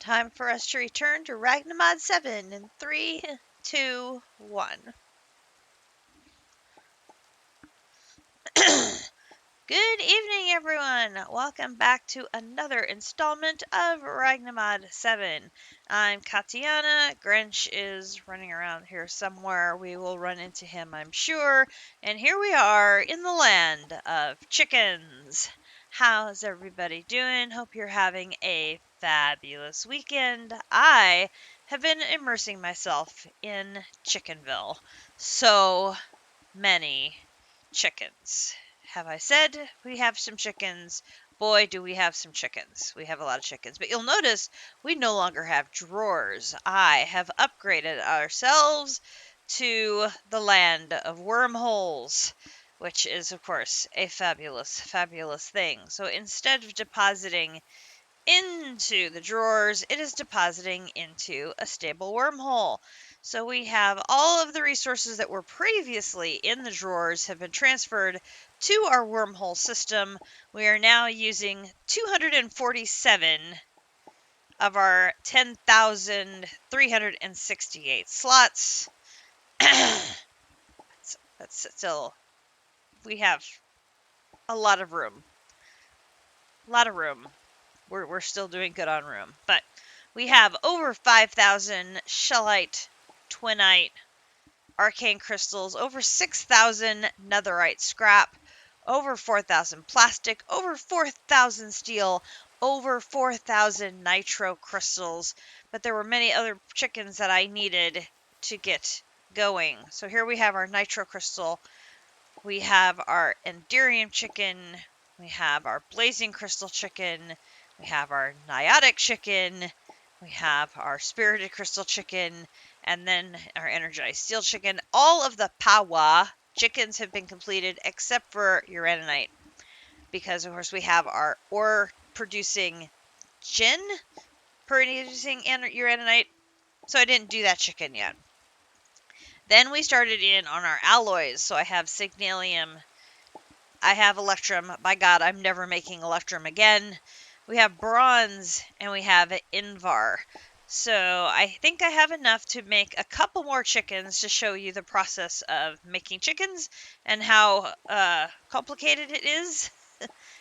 Time for us to return to Ragnamod 7 in 3, 2, 1. Good evening, everyone! Welcome back to another installment of Ragnamod 7. I'm Katiana. Grinch is running around here somewhere. We will run into him, I'm sure. And here we are in the land of chickens. How's everybody doing? Hope you're having a fabulous weekend. I have been immersing myself in Chickenville. So many chickens. Have I said we have some chickens? Boy, do we have some chickens. We have a lot of chickens. But you'll notice we no longer have drawers. I have upgraded ourselves to the land of wormholes, which is, of course, a fabulous, fabulous thing. So instead of depositing into the drawers, it is depositing into a stable wormhole. So we have all of the resources that were previously in the drawers have been transferred to our wormhole system. We are now using 247 of our 10,368 slots. That's still, we have a lot of room. A lot of room. We're still doing good on room, but we have over 5,000 shellite, twinite, arcane crystals, over 6,000 netherite scrap, over 4,000 plastic, over 4,000 steel, over 4,000 nitro crystals, but there were many other chickens that I needed to get going. So here we have our nitro crystal, we have our enderium chicken, we have our blazing crystal chicken, we have our niotic chicken, we have our spirited crystal chicken, and then our energized steel chicken. All of the Powah chickens have been completed except for uraninite, because of course we have our ore producing gin producing uraninite, so I didn't do that chicken yet. Then we started in on our alloys, so I have signalium, I have electrum. By God, I'm never making electrum again. We have bronze, and we have invar. So I think I have enough to make a couple more chickens to show you the process of making chickens and how complicated it is.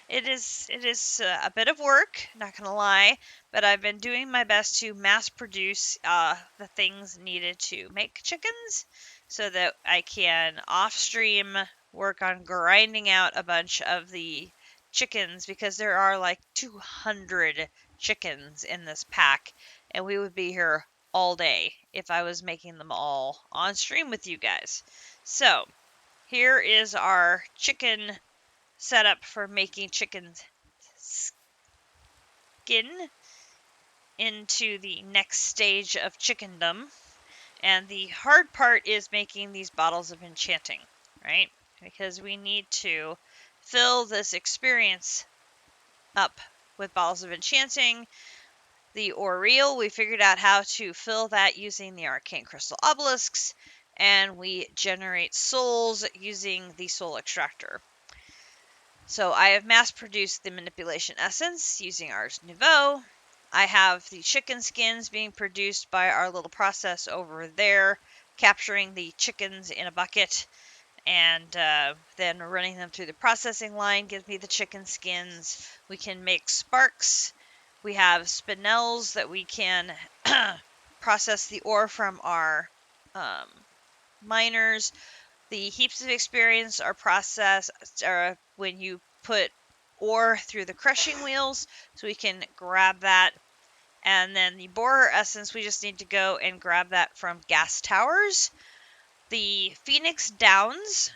It is a bit of work, not gonna lie, but I've been doing my best to mass produce the things needed to make chickens so that I can off stream work on grinding out a bunch of the chickens, because there are like 200 chickens in this pack, and we would be here all day if I was making them all on stream with you guys. So here is our chicken setup for making chicken skin into the next stage of chickendom. And the hard part is making these bottles of enchanting, right? Because we need to fill this experience up with bottles of enchanting. The Oriel, we figured out how to fill that using the arcane crystal obelisks, and we generate souls using the soul extractor. So I have mass produced the manipulation essence using Ars Nouveau. I have the chicken skins being produced by our little process over there, capturing the chickens in a bucket and then running them through the processing line gives me the chicken skins. We can make sparks. We have spinels that we can process the ore from our miners. The heaps of experience are processed when you put ore through the crushing wheels, so we can grab that. And then the borer essence, we just need to go and grab that from gas towers. The Phoenix Downs,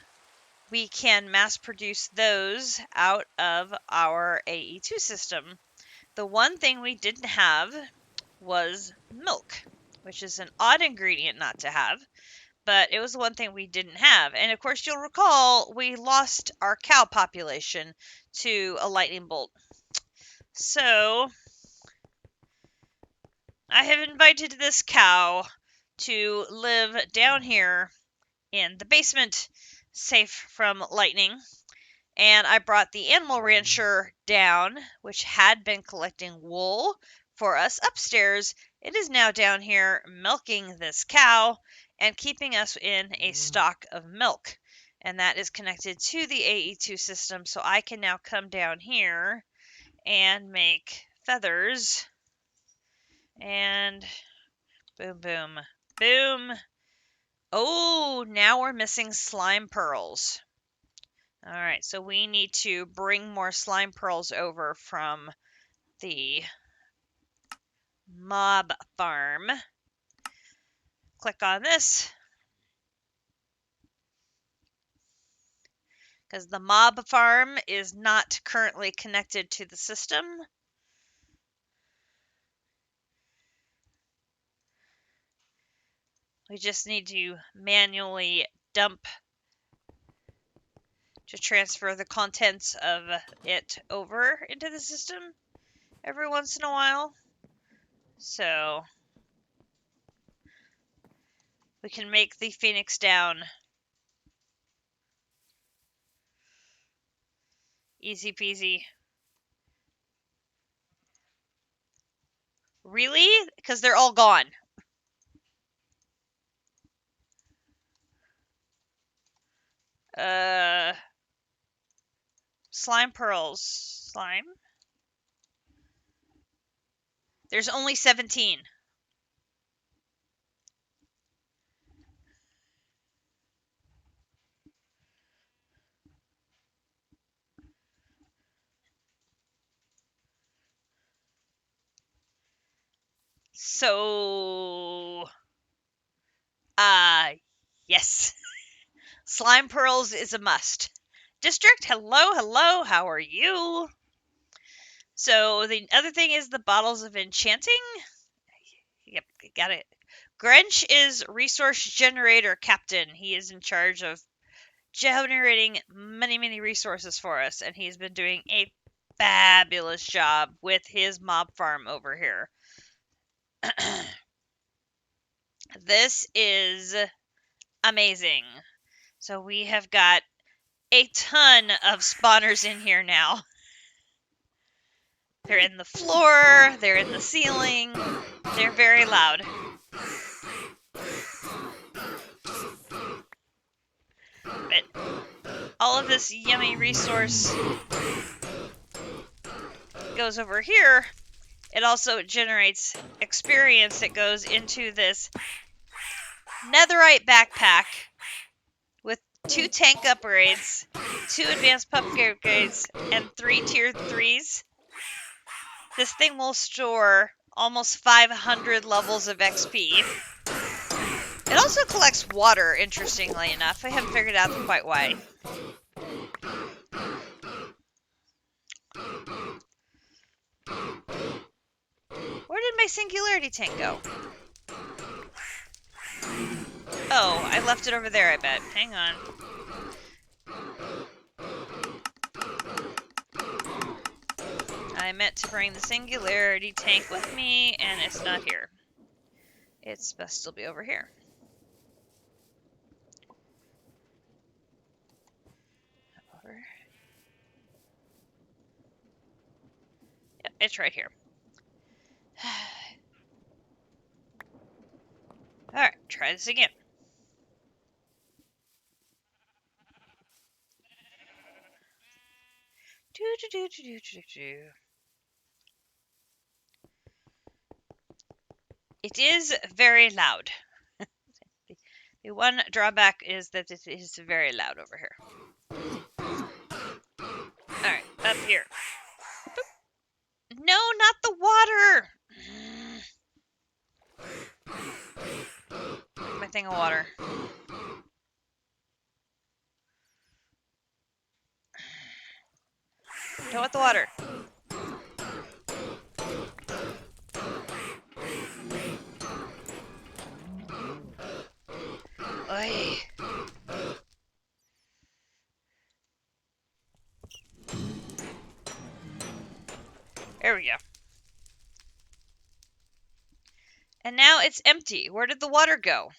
we can mass produce those out of our AE2 system. The one thing we didn't have was milk, which is an odd ingredient not to have, but it was the one thing we didn't have. And of course, you'll recall we lost our cow population to a lightning bolt. So I have invited this cow to live down here in the basement, safe from lightning. And I brought the animal rancher down, which had been collecting wool for us upstairs. It is now down here milking this cow and keeping us in a stock of milk. And that is connected to the AE2 system, so I can now come down here and make feathers. And boom, boom, boom. Oh, now we're missing slime pearls. All right, so we need to bring more slime pearls over from the mob farm. Click on this, because the mob farm is not currently connected to the system. We just need to manually dump to transfer the contents of it over into the system every once in a while. So we can make the Phoenix down easy peasy. Really? Because they're all gone. Slime pearls. Slime? There's only 17. So, yes. Slime pearls is a must. District, hello, hello, how are you? So, the other thing is the bottles of enchanting. Yep, got it. Grinch is resource generator captain. He is in charge of generating many, many resources for us, and he's been doing a fabulous job with his mob farm over here. This is amazing. So we have got a ton of spawners in here now. They're in the floor, they're in the ceiling, they're very loud. But all of this yummy resource goes over here. It also generates experience that goes into this netherite backpack with 2 tank upgrades, 2 advanced pup upgrades, and 3 tier 3s. This thing will store almost 500 levels of XP. It also collects water, interestingly enough. I haven't figured out quite why. Where did my singularity tank go? Oh, I left it over there, I bet. Hang on. I meant to bring the singularity tank with me, and it's not here. It's must still be over here. Over. Yep, it's right here. Alright, try this again. It is very loud. The one drawback is that it is very loud over here. Alright, up here. No, not the water! My thing of water. Don't want the water. Oy. There we go. And now it's empty. Where did the water go?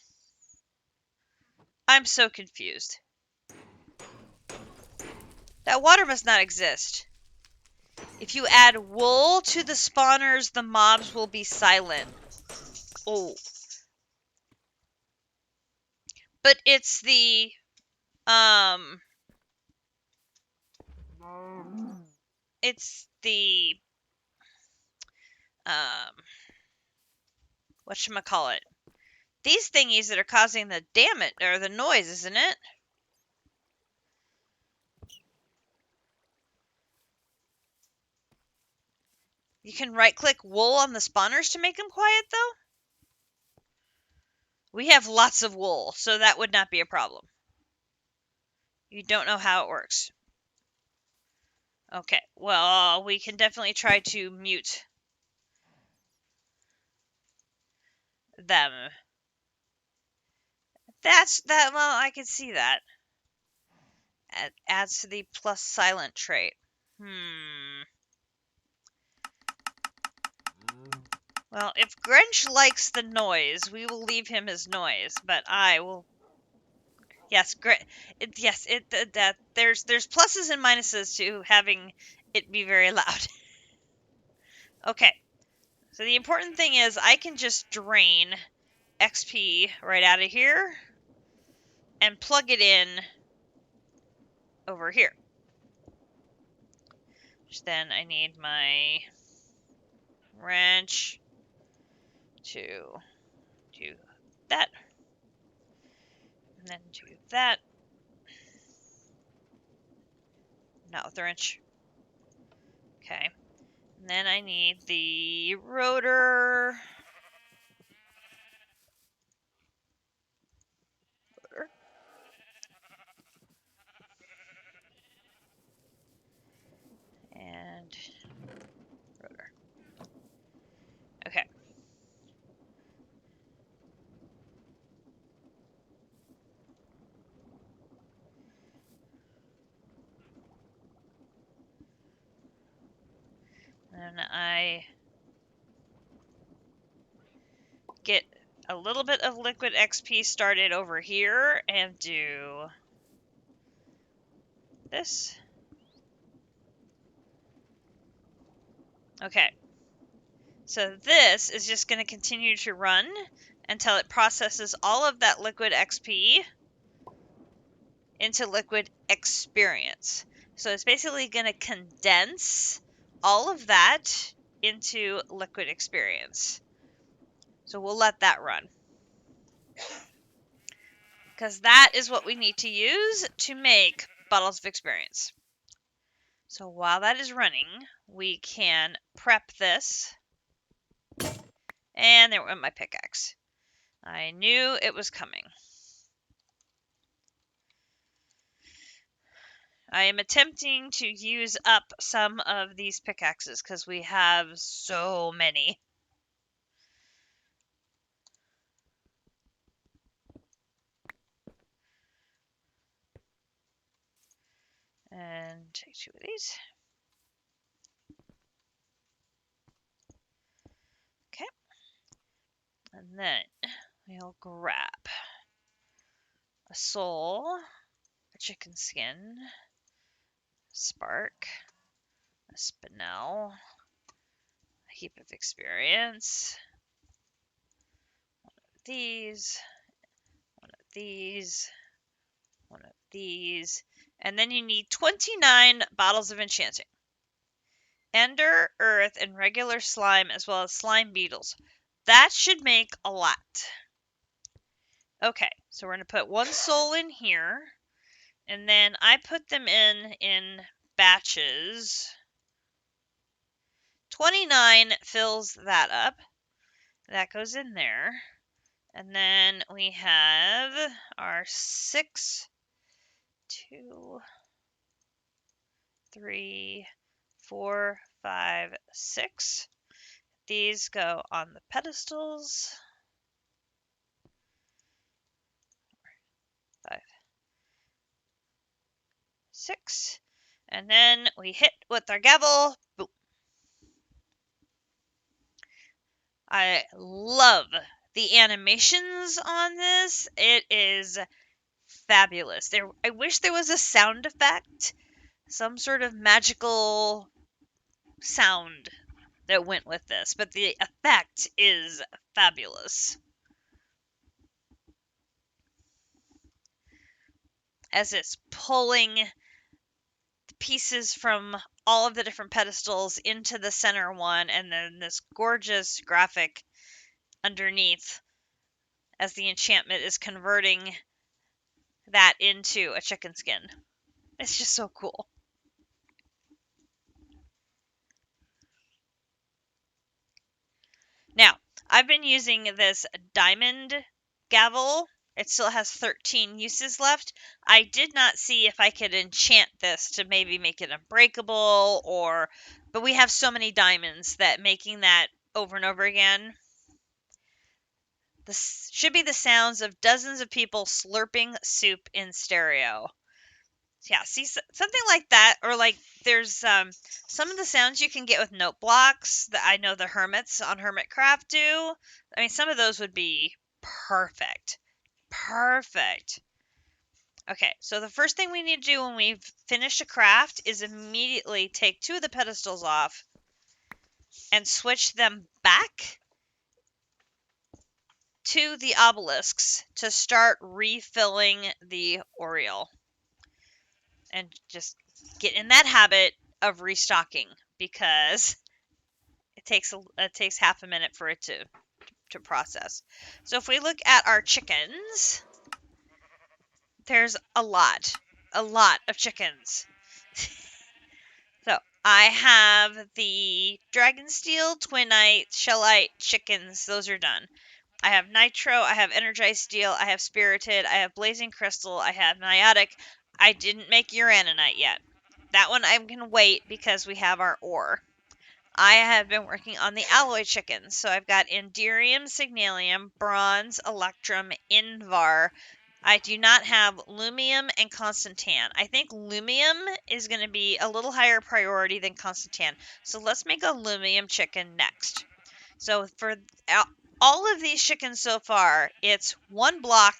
I'm so confused. That water must not exist. If you add wool to the spawners, the mobs will be silent. Oh. But it's the, it's the, whatchamacallit. These thingies that are causing the damage, or the noise, isn't it? You can right-click wool on the spawners to make them quiet, though? We have lots of wool, so that would not be a problem. You don't know how it works. Okay, well, we can definitely try to mute them. Well, I can see that. Adds to the plus silent trait. Well, if Grinch likes the noise, we will leave him his noise, but I will. Yes, there's pluses and minuses to having it be very loud. Okay, so the important thing is I can just drain XP right out of here and plug it in over here. Then I need my wrench to do that, and then do that. Not with the wrench. Okay. And then I need the rotor. And rotor. Okay. Then I get a little bit of liquid XP started over here and do this. Okay. So this is just going to continue to run until it processes all of that liquid XP into liquid experience. So it's basically going to condense all of that into liquid experience. So we'll let that run. Because that is what we need to use to make bottles of experience. So while that is running, we can prep this. And there went my pickaxe. I knew it was coming. I am attempting to use up some of these pickaxes because we have so many. And take 2 of these. Okay. And then we'll grab a soul, a chicken skin, a spark, a spinel, a heap of experience, one of these, one of these, one of these, and then you need 29 bottles of enchanting. Ender, earth, and regular slime, as well as slime beetles. That should make a lot. Okay, so we're going to put 1 soul in here, and then I put them in batches. 29 fills that up. That goes in there. And then we have our 6, 2, 3, 4, 5, 6. These go on the pedestals. 5, 6. And then we hit with our gavel. Boom. I love the animations on this. It is fabulous. I wish there was a sound effect, some sort of magical sound that went with this, but the effect is fabulous. As it's pulling the pieces from all of the different pedestals into the center one, and then this gorgeous graphic underneath as the enchantment is converting that into a chicken skin. It's just so cool. Now, I've been using this diamond gavel. It still has 13 uses left. I did not see if I could enchant this to maybe make it unbreakable, but we have so many diamonds that making that over and over again. This should be the sounds of dozens of people slurping soup in stereo. Yeah, see, something like that, or like there's some of the sounds you can get with note blocks that I know the hermits on Hermitcraft do. I mean, some of those would be perfect. Perfect. Okay, so the first thing we need to do when we've finished a craft is immediately take 2 of the pedestals off and switch them back to the obelisks to start refilling the Oriole. And just get in that habit of restocking, because it takes half a minute for it to process. So if we look at our chickens, there's a lot of chickens. So I have the Dragonsteel, Twinite, Shellite chickens. Those are done. I have Nitro, I have Energized Steel, I have Spirited, I have Blazing Crystal, I have Niotic. I didn't make Uranite yet. That one I'm going to wait because we have our ore. I have been working on the alloy chickens. So I've got Enderium, Signalium, Bronze, Electrum, Invar. I do not have Lumium and Constantan. I think Lumium is going to be a little higher priority than Constantan. So let's make a Lumium chicken next. So for all of these chickens so far, it's 1 block,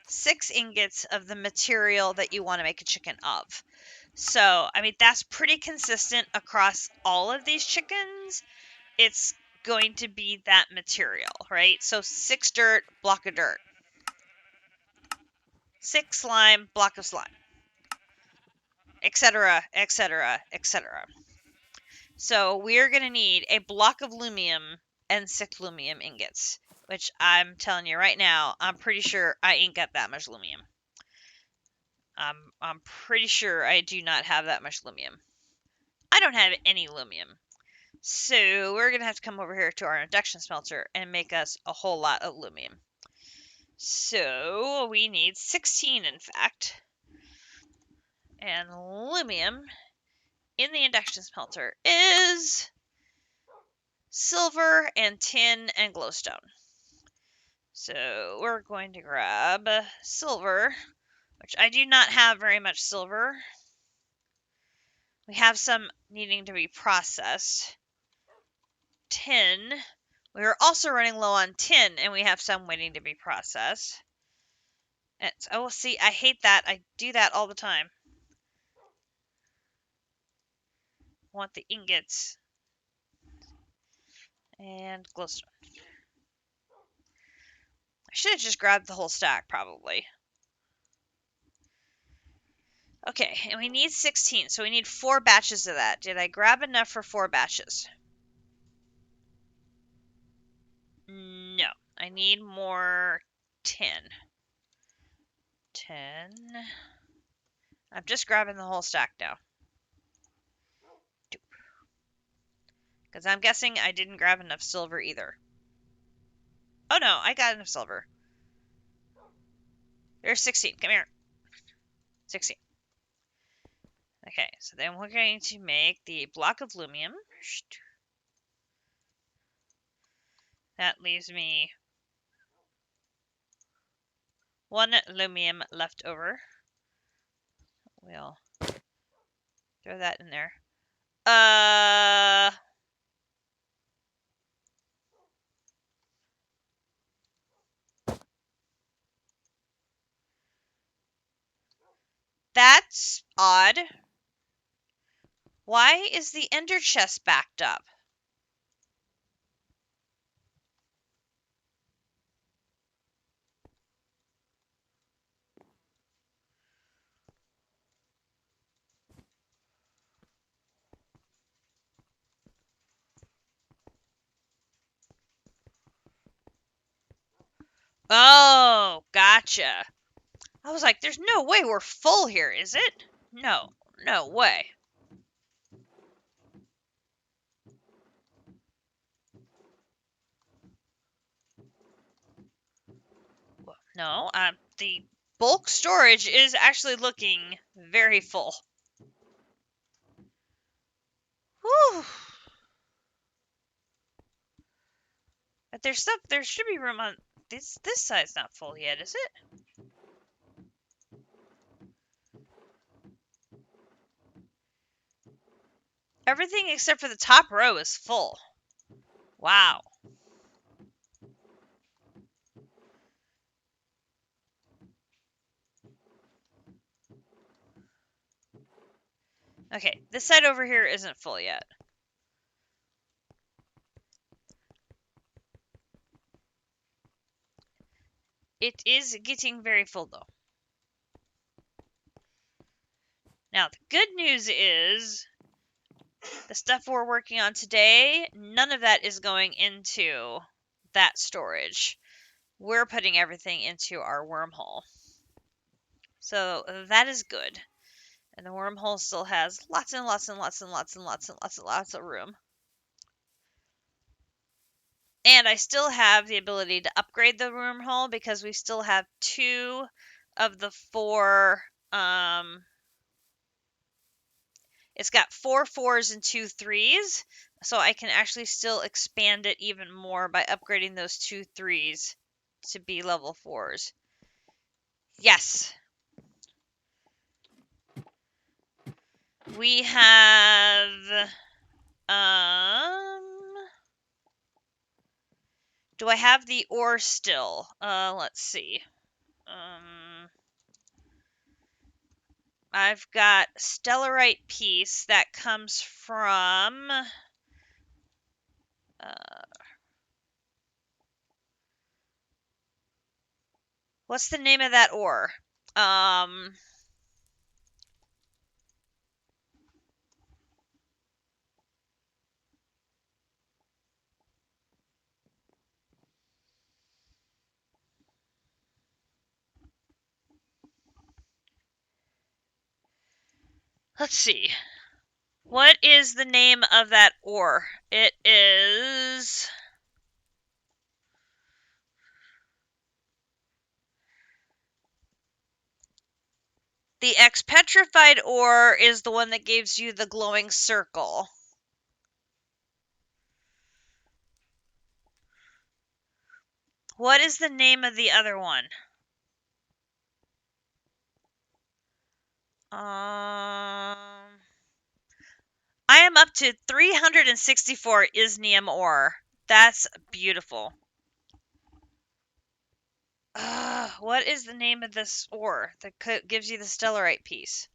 6 ingots of the material that you want to make a chicken of. So, I mean, that's pretty consistent across all of these chickens. It's going to be that material, right? So 6 dirt, block of dirt. 6 slime, block of slime. Etc., etc., etc. So we're going to need a block of lumium and 6 lumium ingots, which I'm telling you right now, I'm pretty sure I ain't got that much lumium. I'm pretty sure I do not have that much lumium. I don't have any lumium. So we're going to have to come over here to our induction smelter and make us a whole lot of lumium. So we need 16, in fact. And lumium in the induction smelter is silver and tin and glowstone. So we're going to grab silver, which I do not have very much silver. We have some needing to be processed. Tin. We are also running low on tin, and we have some waiting to be processed. Oh, see, I hate that. I do that all the time. I want the ingots. And glowstone. I should have just grabbed the whole stack, probably. Okay, and we need 16, so we need 4 batches of that. Did I grab enough for 4 batches? No, I need more tin. 10. I'm just grabbing the whole stack now. Because I'm guessing I didn't grab enough silver either. Oh no, I got enough silver. There's 16. Come here. 16. Okay, so then we're going to make the block of lumium. That leaves me 1 lumium left over. We'll throw that in there. That's odd. Why is the ender chest backed up? Oh, gotcha. I was like, there's no way we're full here, is it? No, no way. No, the bulk storage is actually looking very full. Whew. But there should be room on this side's not full yet, is it? Everything except for the top row is full. Wow. Okay, this side over here isn't full yet. It is getting very full though. Now, the good news is the stuff we're working on today, none of that is going into that storage. We're putting everything into our wormhole. So that is good. And the wormhole still has lots and lots and lots and lots and lots and lots and lots of room. And I still have the ability to upgrade the wormhole because we still have 2 of the 4. It's got 4 4s and 2 3s. So I can actually still expand it even more by upgrading those 2 3s to be level 4s. Yes. We have... Do I have the ore still? Let's see. I've got stellarite piece that comes from... what's the name of that ore? Let's see. What is the name of that ore? It is... the X-petrified ore is the one that gives you the glowing circle. What is the name of the other one? I am up to 364 isnium ore. That's beautiful. What is the name of this ore that gives you the stellarite piece?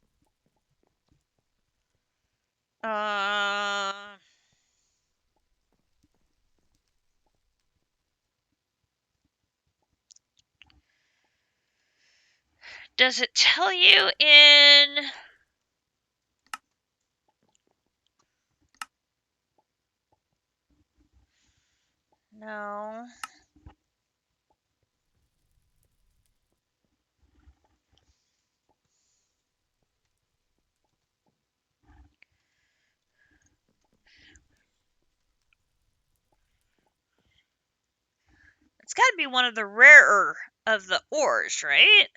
Does it tell you in... No. It's got to be one of the rarer of the ores, right?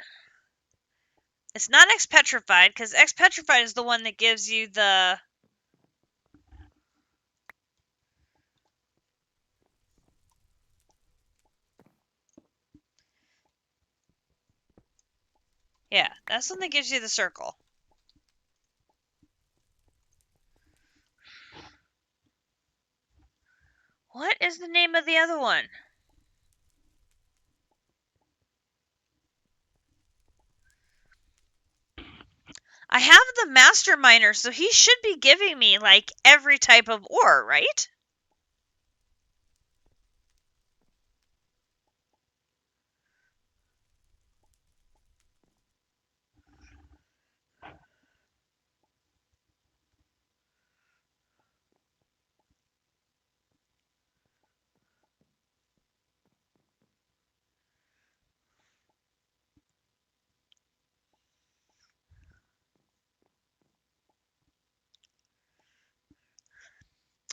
It's not X-petrified, because X-petrified is the one that gives you the... yeah, that's the one that gives you the circle. What is the name of the other one? I have the master miner, so he should be giving me, like, every type of ore, right?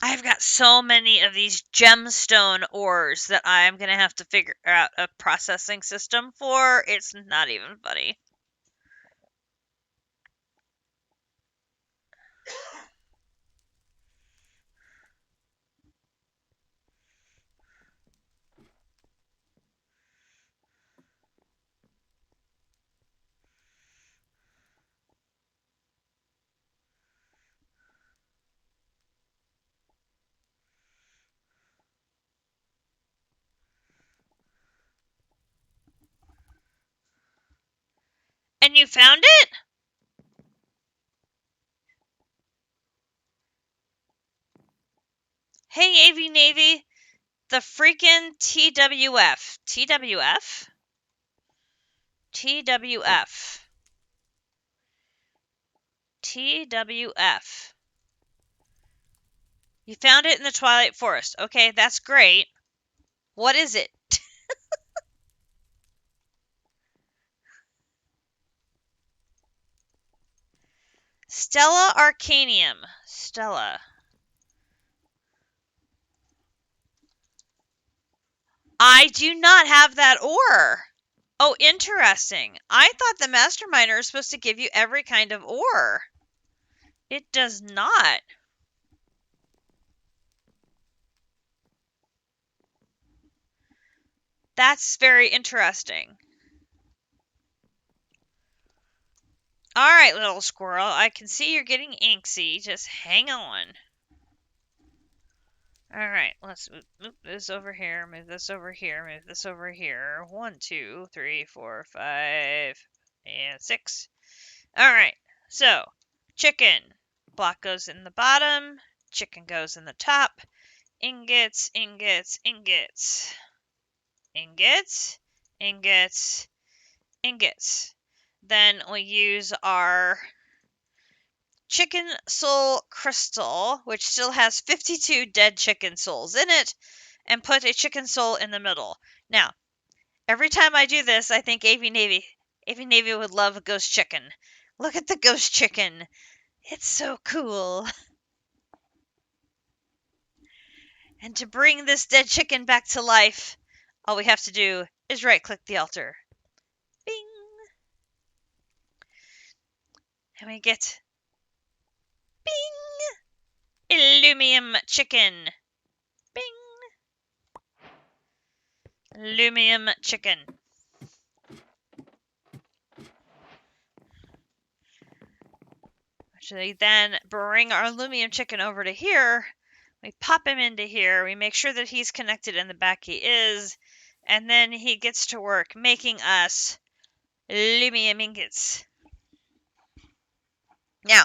I've got so many of these gemstone ores that I'm going to have to figure out a processing system for. It's not even funny. And you found it? Hey, AV Navy, the freaking TWF. TWF? TWF. TWF. You found it in the Twilight Forest. Okay, that's great. What is it? Stella Arcanium. Stella. I do not have that ore. Oh, interesting. I thought the Master Miner is supposed to give you every kind of ore. It does not. That's very interesting. All right, little squirrel. I can see you're getting antsy. Just hang on. All right, let's move this over here, move this over here, move this over here. 1, 2, 3, 4, 5, and 6. All right, so chicken. Block goes in the bottom, chicken goes in the top. Ingots, ingots, ingots. Ingots, ingots, ingots. Then we use our chicken soul crystal, which still has 52 dead chicken souls in it, and put a chicken soul in the middle. Now, every time I do this, I think AV Navy. AV Navy would love a ghost chicken. Look at the ghost chicken. It's so cool. And to bring this dead chicken back to life, all we have to do is right-click the altar. Bing! And we get Bing! Illumium chicken. Bing! Illumium chicken. So we then bring our illumium chicken over to here. We pop him into here. We make sure that he's connected in the back. He is. And then he gets to work making us illumium ingots. Now,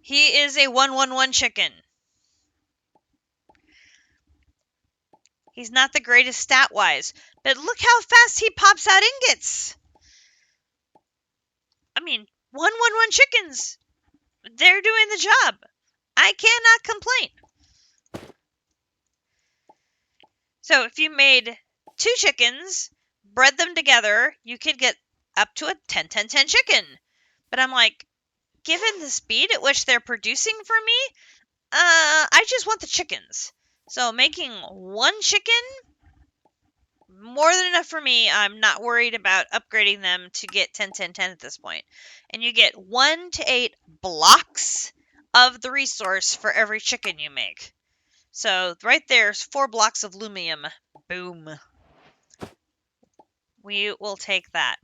he is a 111 chicken. He's not the greatest stat-wise, but look how fast he pops out ingots. I mean, 111 chickens. They're doing the job. I cannot complain. So if you made 2 chickens, bred them together, you could get up to a 10-10-10 chicken. But I'm like, given the speed at which they're producing for me, I just want the chickens. So making 1 chicken, more than enough for me. I'm not worried about upgrading them to get 10-10-10 at this point. And you get 1 to 8 blocks of the resource for every chicken you make. So right there's 4 blocks of lumium. Boom. We will take that.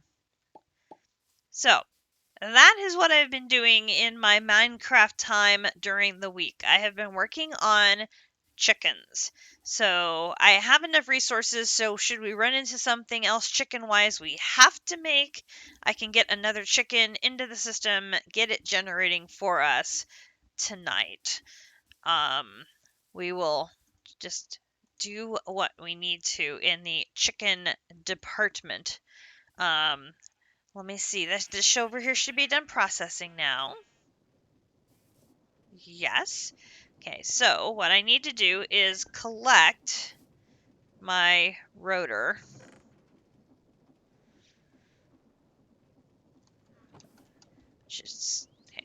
So that is what I've been doing in my Minecraft time during the week. I have been working on chickens. So I have enough resources, so should we run into something else chicken-wise we have to make, I can get another chicken into the system, get it generating for us tonight. We will just do what we need to in the chicken department. Let me see. This dish over here should be done processing now. Yes. Okay, so what I need to do is collect my rotor. Just, okay.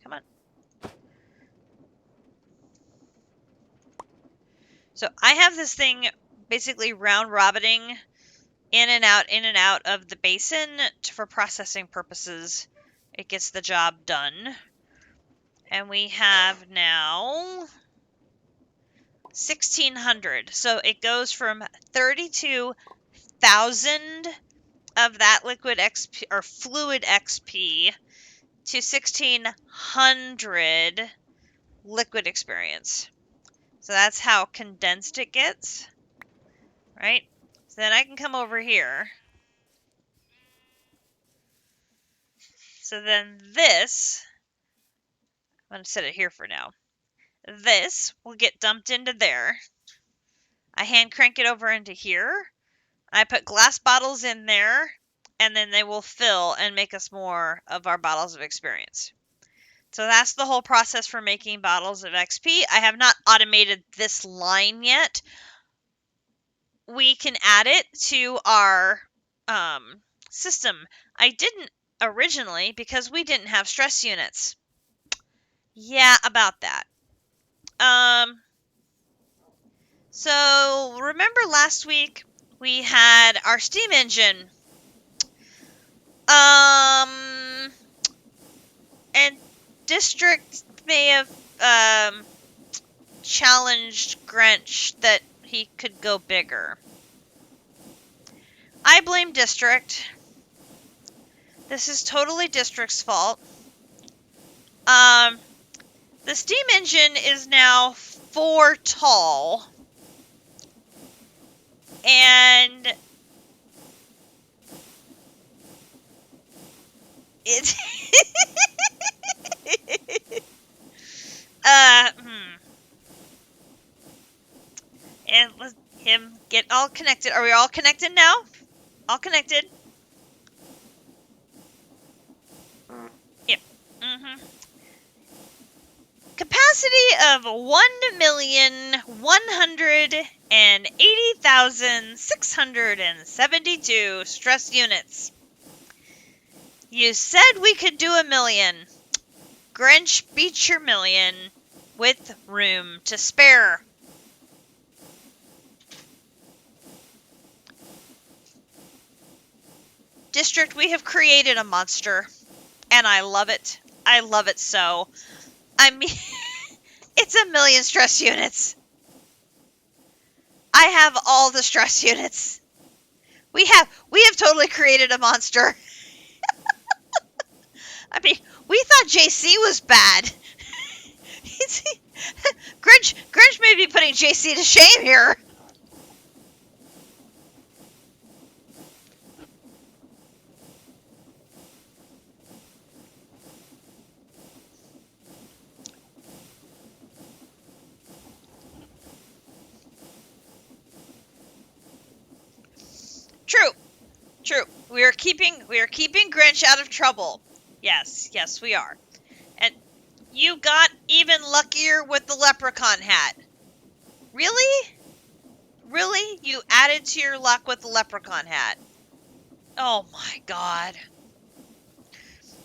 Come on. So I have this thing basically round robining in and out of the basin for processing purposes. It gets the job done. And we have now 1,600. So it goes from 32,000 of that liquid XP or fluid XP to 1,600 liquid experience. So that's how condensed it gets, right? So then I can come over here. So then this, I'm going to set it here for now. This will get dumped into there. I hand crank it over into here. I put glass bottles in there, and then they will fill and make us more of our bottles of experience. So that's the whole process for making bottles of XP. I have not automated this line yet. We can add it to our system. I didn't originally because we didn't have stress units. Yeah, about that. So remember last week we had our steam engine. And District may have challenged Grinch that he could go bigger. I blame District. This is totally District's fault. The steam engine is now 4 tall. And it and let him get all connected. Are we all connected now? All connected. Yep. Capacity of 1,180,672 stress units. You said we could do 1,000,000. Grinch beat your 1,000,000 with room to spare. District, we have created a monster, and I love it. I love it so. I mean, it's 1,000,000 stress units. I have all the stress units. We have totally created a monster. I mean, we thought JC was bad. Grinch may be putting JC to shame here. True. We are keeping Grinch out of trouble. Yes, we are. And you got even luckier with the leprechaun hat. Really? You added to your luck with the leprechaun hat. Oh my god.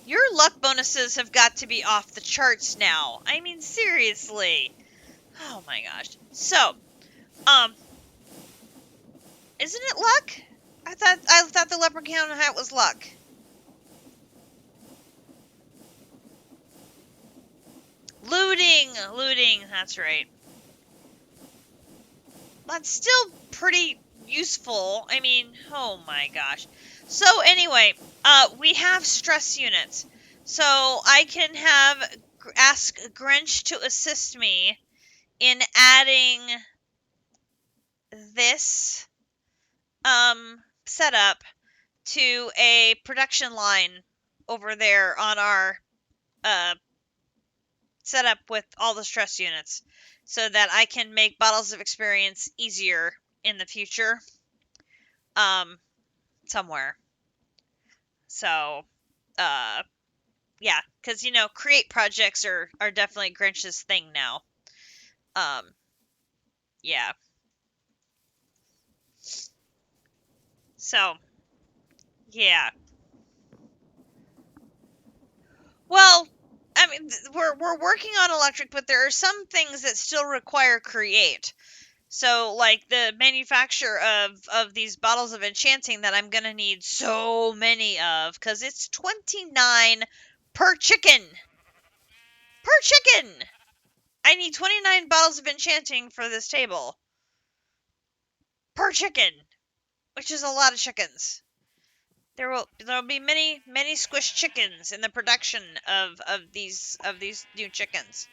Your luck bonuses have got to be off the charts now. I mean, seriously. Oh my gosh. So, isn't it luck? I thought the leprechaun hat was luck. Looting, that's right. That's still pretty useful. I mean, oh my gosh. So anyway, we have stress units. So I can ask Grinch to assist me in adding this setup to a production line over there on our setup with all the stress units so that I can make bottles of experience easier in the future somewhere. So yeah, because create projects are definitely Grinch's thing now. um yeah, so yeah. Well, I mean, we're working on electric, but there are some things that still require create. So, like the manufacture of these bottles of enchanting that I'm gonna need so many of, because it's 29 per chicken. Per chicken! I need 29 bottles of enchanting for this table. Per chicken! Which is a lot of chickens. There will be many squished chickens in the production of these new chickens.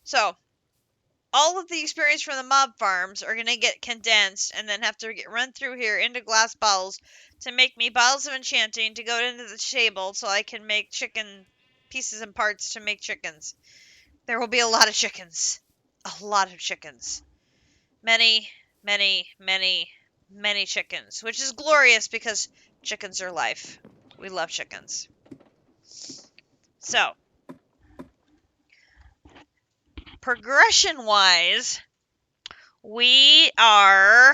So all of the experience from the mob farms are going to get condensed and then have to get run through here into glass bottles to make me bottles of enchanting to go into the table so I can make chicken pieces and parts to make chickens. There will be a lot of chickens. A lot of chickens. Many, many, many, many chickens, which is glorious because chickens are life. We love chickens. So, progression-wise, we are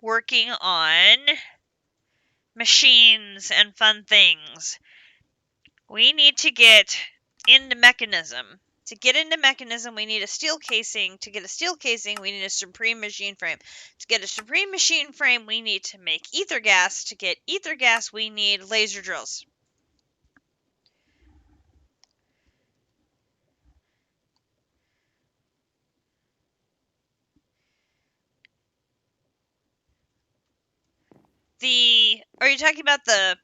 working on machines and fun things. We need to get into mechanism. To get into mechanism, we need a steel casing. To get a steel casing, we need a supreme machine frame. To get a supreme machine frame, we need to make ether gas. To get ether gas, we need laser drills. Are you talking about the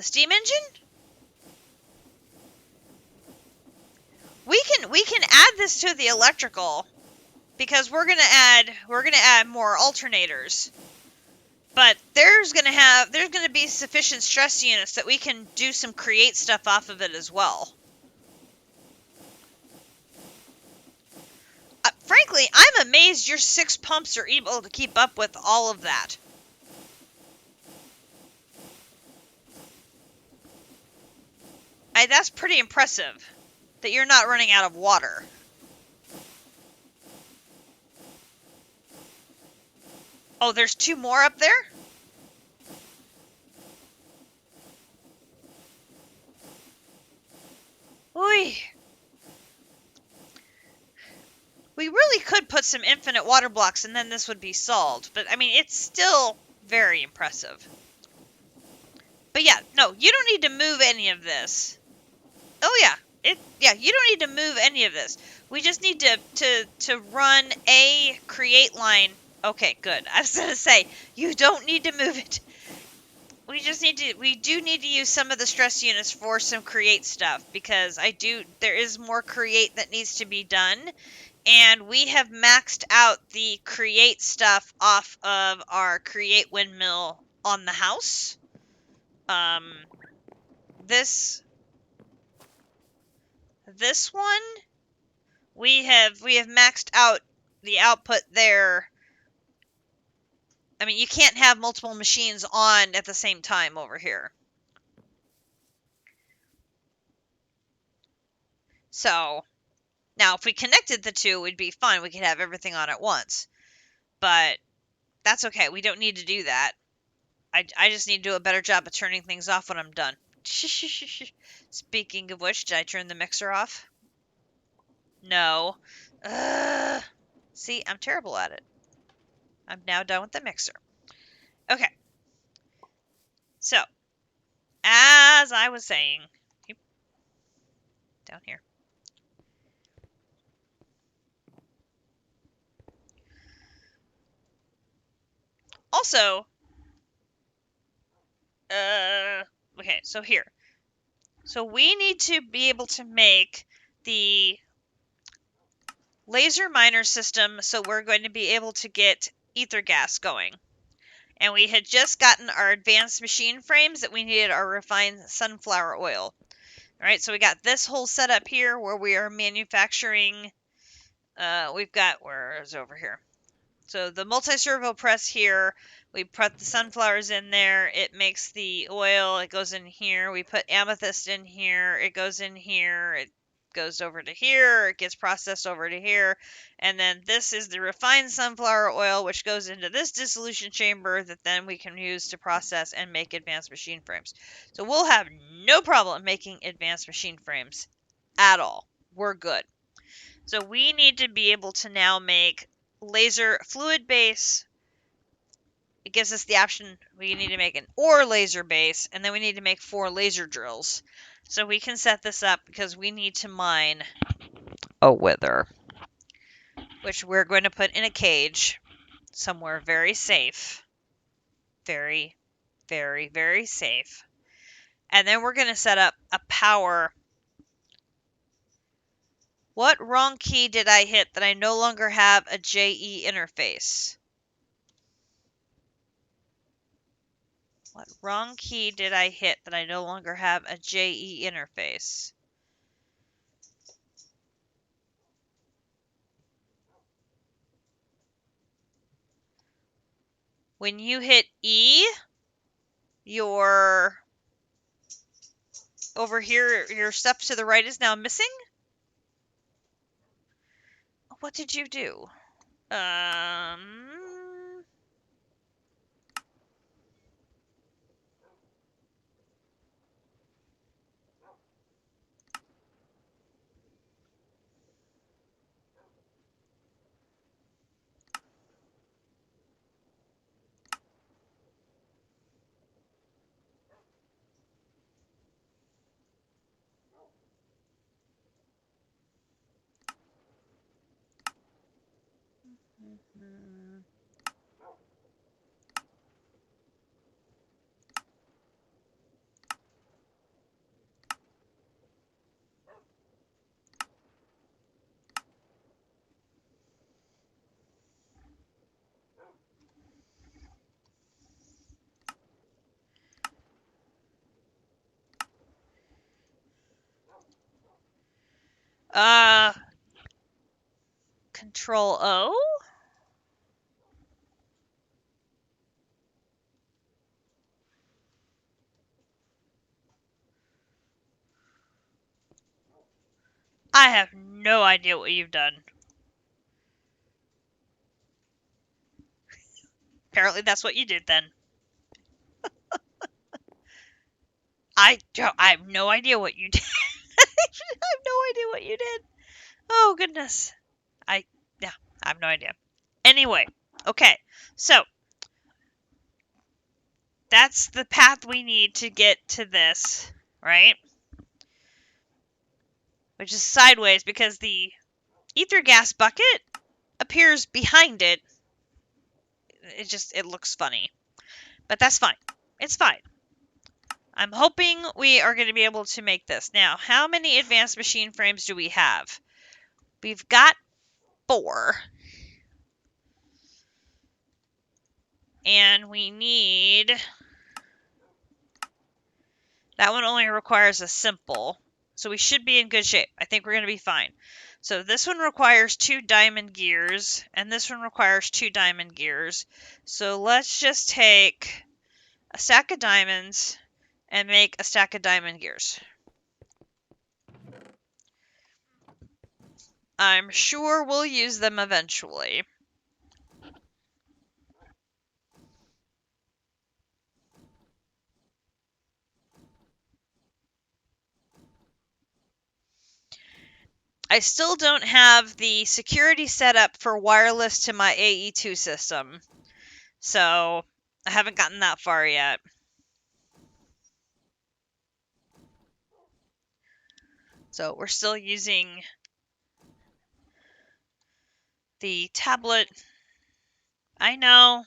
steam engine? We can add this to the electrical because we're gonna add more alternators. But there's gonna be sufficient stress units that we can do some create stuff off of it as well. Frankly, I'm amazed your 6 pumps are able to keep up with all of that. That's pretty impressive that you're not running out of water. Oh, there's 2 more up there? Oy. We really could put some infinite water blocks and then this would be solved. But, I mean, it's still very impressive. But yeah, no, you don't need to move any of this. Oh yeah, you don't need to move any of this. We just need to run a create line. Okay, good. I was gonna say you don't need to move it. We do need to use some of the stress units for some create stuff because there is more create that needs to be done, and we have maxed out the create stuff off of our create windmill on the house. This one we have maxed out the output there. I mean, you can't have multiple machines on at the same time over here. So, now if we connected the two, we'd be fine. We could have everything on at once. But that's okay. We don't need to do that. I just need to do a better job of turning things off when I'm done. Speaking of which, did I turn the mixer off? No. See, I'm terrible at it. I'm now done with the mixer. Okay. So, as I was saying, down here. Also, Okay, so here. So we need to be able to make the laser miner system, so we're going to be able to get ether gas going. And we had just gotten our advanced machine frames that we needed our refined sunflower oil. All right, so we got this whole setup here where we are manufacturing. We've got, where is it over here? So the multi-servo press here, we put the sunflowers in there, it makes the oil, it goes in here, we put amethyst in here, it goes in here, it goes over to here, it gets processed over to here, and then this is the refined sunflower oil, which goes into this dissolution chamber that then we can use to process and make advanced machine frames. So we'll have no problem making advanced machine frames at all. We're good. So we need to be able to now make laser fluid base. It gives us the option, we need to make an ore laser base, and then we need to make 4 laser drills. So we can set this up because we need to mine a wither, which we're going to put in a cage somewhere very safe. Very, very, very safe. And then we're going to set up a power. What wrong key did I hit that I no longer have a JE interface? What wrong key did I hit that I no longer have a JE interface? When you hit E, your over here, your stuff to the right is now missing? What did you do? Control O? I have no idea what you've done. Apparently that's what you did then. I have no idea what you did. I have no idea what you did. Oh goodness. I have no idea. Anyway, okay. So that's the path we need to get to this, right? Which is sideways because the ether gas bucket appears behind it. It looks funny. But that's fine. It's fine. I'm hoping we are going to be able to make this. Now, how many advanced machine frames do we have? We've got 4. And we need... That one only requires a simple. So we should be in good shape. I think we're going to be fine. So this one requires 2 diamond gears. And this one requires 2 diamond gears. So let's just take a stack of diamonds and make a stack of diamond gears. I'm sure we'll use them eventually. I still don't have the security set up for wireless to my AE2 system. So I haven't gotten that far yet. So we're still using the tablet. I know.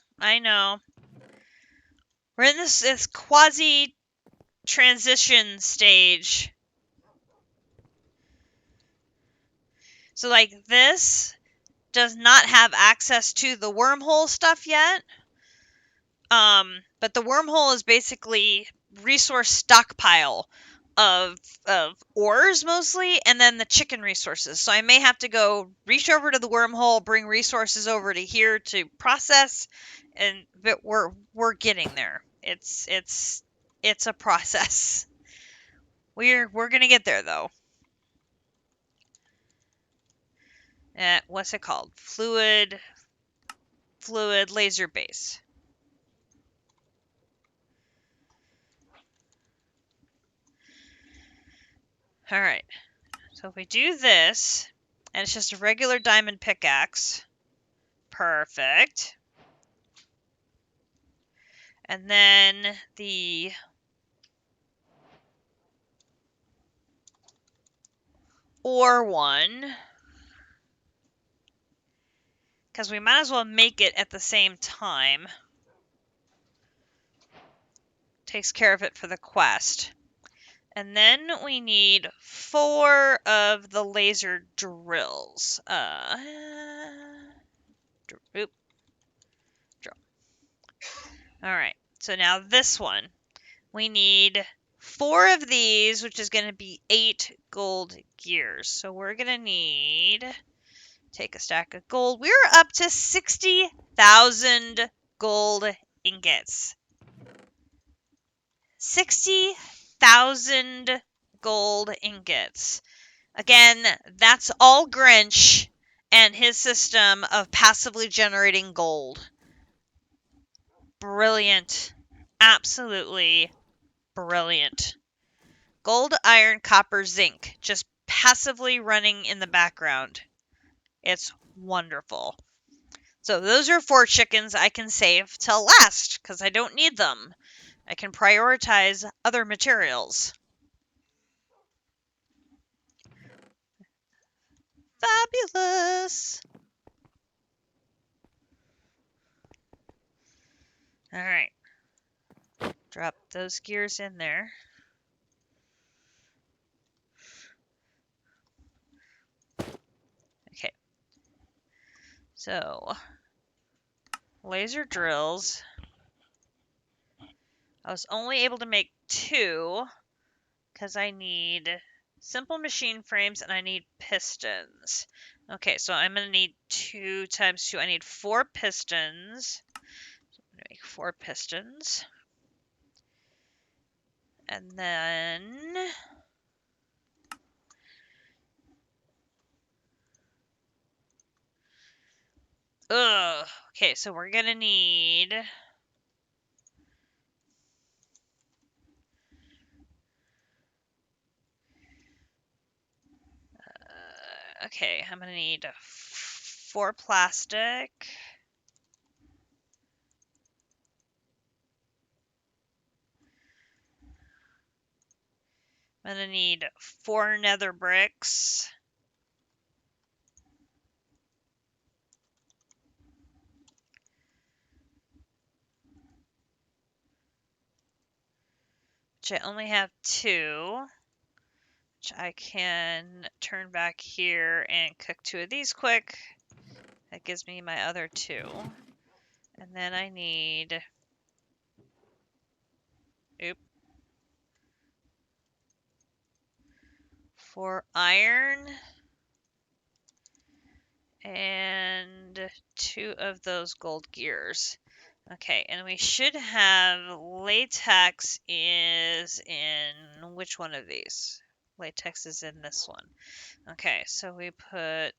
We're in this quasi transition stage. So like this does not have access to the wormhole stuff yet. But the wormhole is basically resource stockpile of ores mostly, and then the chicken resources. So I may have to go reach over to the wormhole, bring resources over to here to process, but we're getting there. It's a process. We're gonna get there though. What's it called? Fluid laser base. All right. So if we do this, and it's just a regular diamond pickaxe, perfect. And then the ore one, because we might as well make it at the same time. Takes care of it for the quest. And then we need 4 of the laser drills. Oop. Drill. Alright, so now this one. We need 4 of these, which is going to be 8 gold gears. So we're going to need... Take a stack of gold. We're up to 60,000 gold ingots. 60,000 gold ingots. Again, that's all Grinch and his system of passively generating gold. Brilliant. Absolutely brilliant. Gold, iron, copper, zinc. Just passively running in the background. It's wonderful. So those are 4 chickens I can save till last, because I don't need them. I can prioritize other materials. Fabulous! Alright. Drop those gears in there. Okay. So, laser drills. I was only able to make 2 because I need simple machine frames and I need pistons. Okay, so I'm going to need 2 times 2. I need 4 pistons. So I'm going to make 4 pistons. And then... Ugh. Okay, so we're going to need... Okay, I'm going to need 4 plastic. I'm going to need 4 nether bricks. Which I only have 2. Which I can turn back here and cook 2 of these quick. That gives me my other 2. And then I need... Oop. 4 iron. And 2 of those gold gears. Okay, and we should have latex is in which one of these? Latex is in this one. Okay, so we put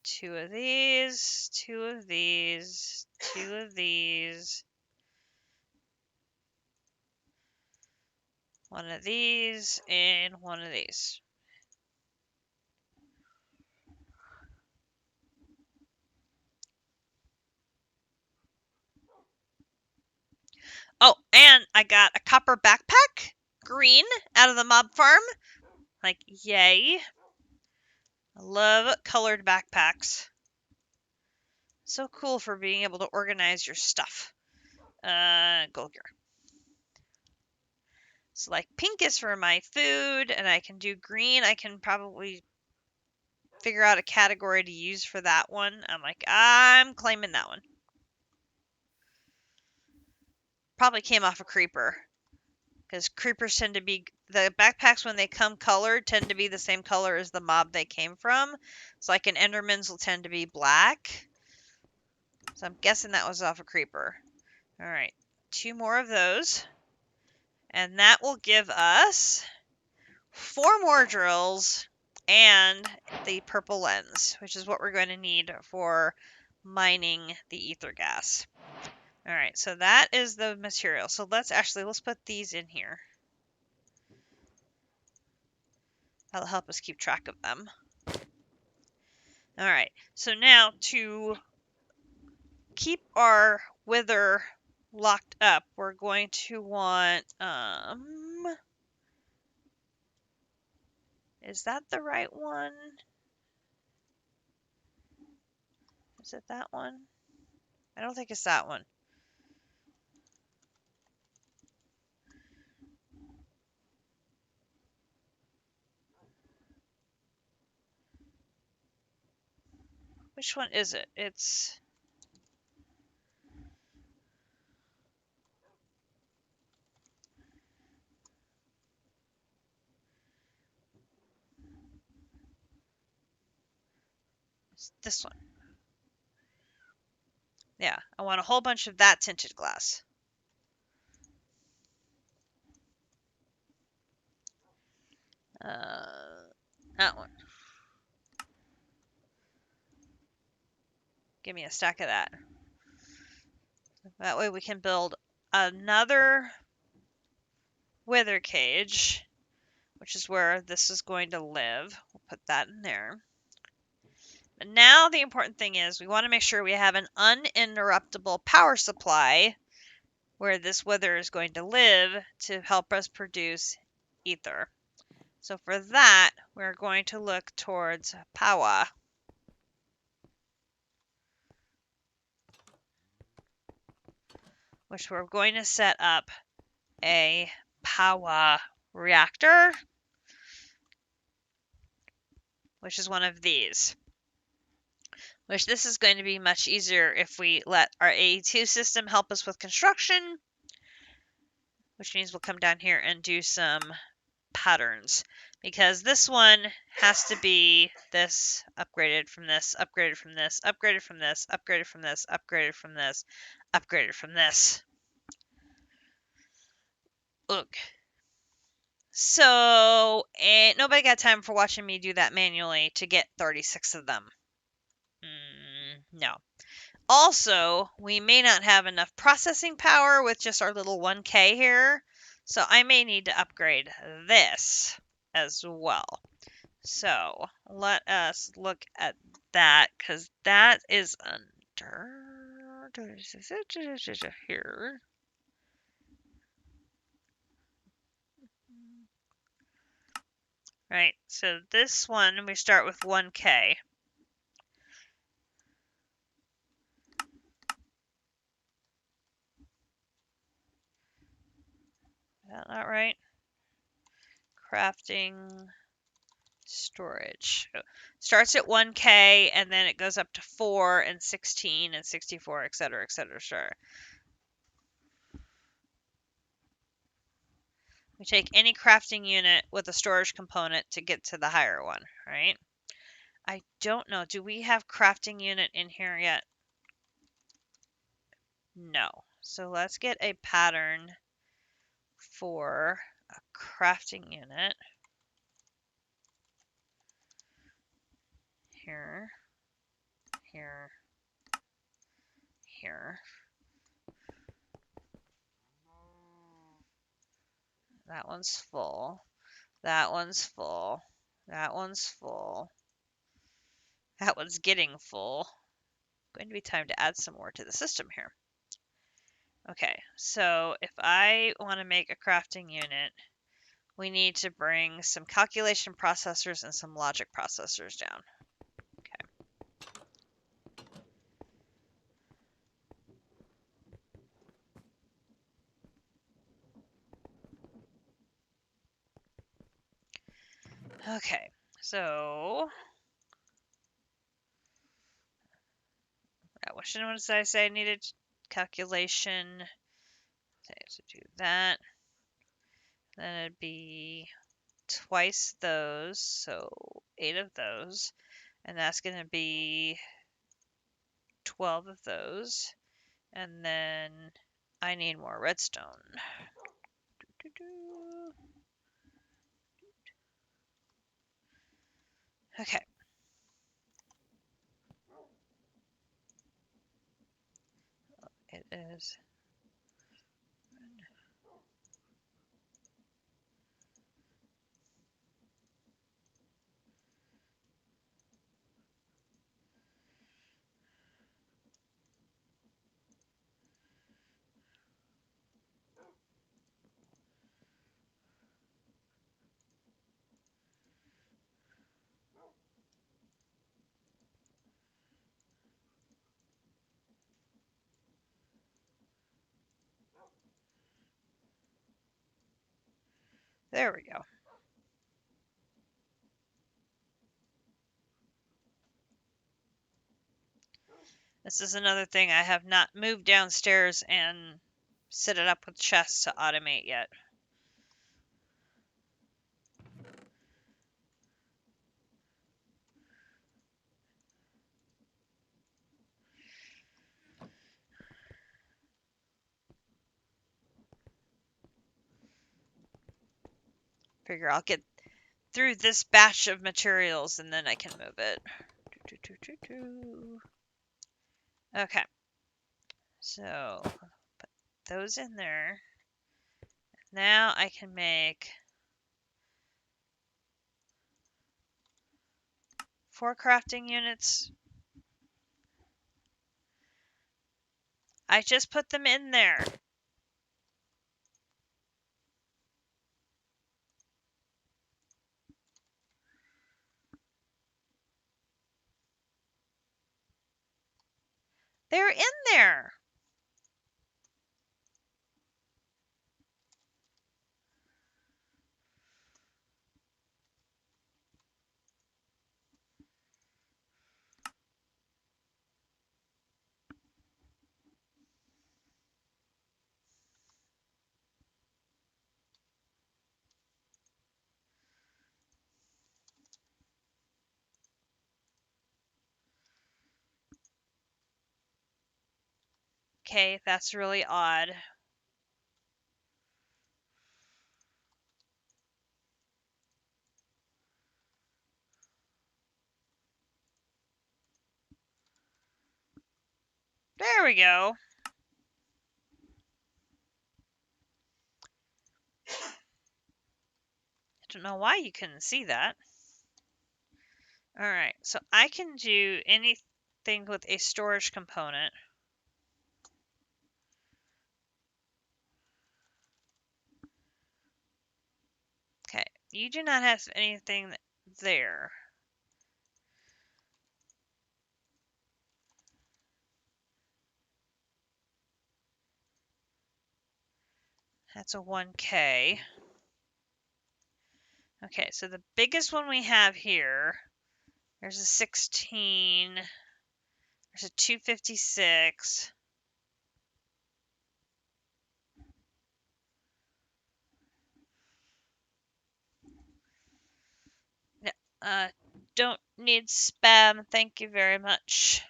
2 of these, 2 of these, 2 of these, 1 of these, and 1 of these. Oh, and I got a copper backpack, green, out of the mob farm. Like, yay. I love colored backpacks. So cool for being able to organize your stuff. Gold gear. So like pink is for my food, and I can do green. I can probably figure out a category to use for that one. I'm like, I'm claiming that one. Probably came off a creeper. Because creepers tend to be, the backpacks when they come colored tend to be the same color as the mob they came from. So like an Enderman's will tend to be black. So I'm guessing that was off a creeper. Alright, 2 more of those. And that will give us 4 more drills and the purple lens, which is what we're going to need for mining the ether gas. Alright, so that is the material. So let's put these in here. That'll help us keep track of them. Alright, so now to keep our wither locked up, we're going to want, is that the right one? Is it that one? I don't think it's that one. Which one is it? It's this one. Yeah, I want a whole bunch of that tinted glass. That one. Give me a stack of that. That way we can build another wither cage, which is where this is going to live. We'll put that in there. But now the important thing is we want to make sure we have an uninterruptible power supply where this wither is going to live to help us produce ether. So for that, we're going to look towards Powah. Which we're going to set up a Powah reactor, which is one of these. Which this is going to be much easier if we let our AE2 system help us with construction, which means we'll come down here and do some patterns. Because this one has to be this, upgraded from this, upgraded from this, upgraded from this, upgraded from this, upgraded from this, upgraded from this. Look. So, nobody got time for watching me do that manually to get 36 of them. No. Also, we may not have enough processing power with just our little 1K here. So I may need to upgrade this as well. So let us look at that, because that is under here. Right, so this one we start with 1K. Is that not right? Crafting, storage. Starts at 1K and then it goes up to 4 and 16 and 64, etc., etc. Sure. We take any crafting unit with a storage component to get to the higher one, right? I don't know. Do we have crafting unit in here yet? No. So let's get a pattern for a crafting unit. Here, here, here. That one's full. That one's full. That one's full. That one's getting full. Going to be time to add some more to the system here. Okay, so if I want to make a crafting unit, we need to bring some calculation processors and some logic processors down. Okay. Okay, so what did I say I needed? Calculation. Okay, so do that. Then it'd be twice those, so 8 of those. And that's going to be 12 of those. And then I need more redstone. Okay. It is. There we go. This is another thing I have not moved downstairs and set it up with chests to automate yet. Figure I'll get through this batch of materials and then I can move it. Okay. So, put those in there. Now I can make 4 crafting units. I just put them in there. They're in there. Okay, that's really odd. There we go. I don't know why you couldn't see that. Alright, so I can do anything with a storage component. Okay, you do not have anything there. That's a 1K. Okay, so the biggest one we have here, there's a 16, there's a 256. Don't need spam, thank you very much.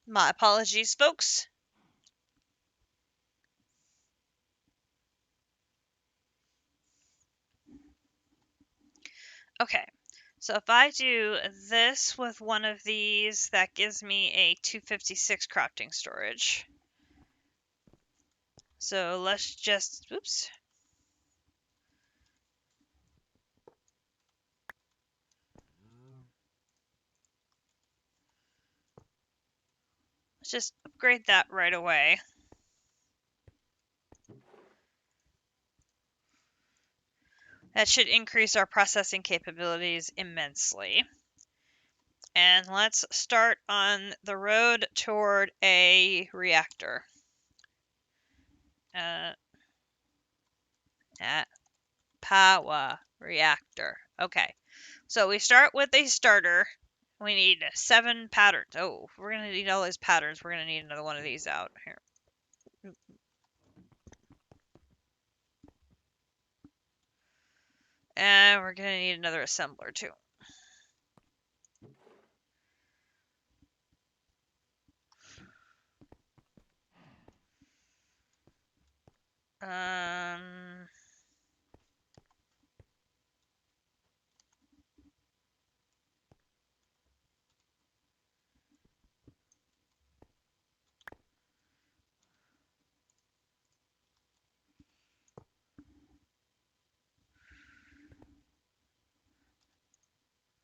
My apologies, folks. Okay, So if I do this with one of these, that gives me a 256 crafting storage. So let's just, oops. Let's just upgrade that right away. That should increase our processing capabilities immensely. And let's start on the road toward a reactor. At Powah reactor. Okay, so we start with a starter. We need 7 patterns. Oh, we're gonna need all these patterns. We're gonna need another one of these out here. And we're gonna need another assembler too.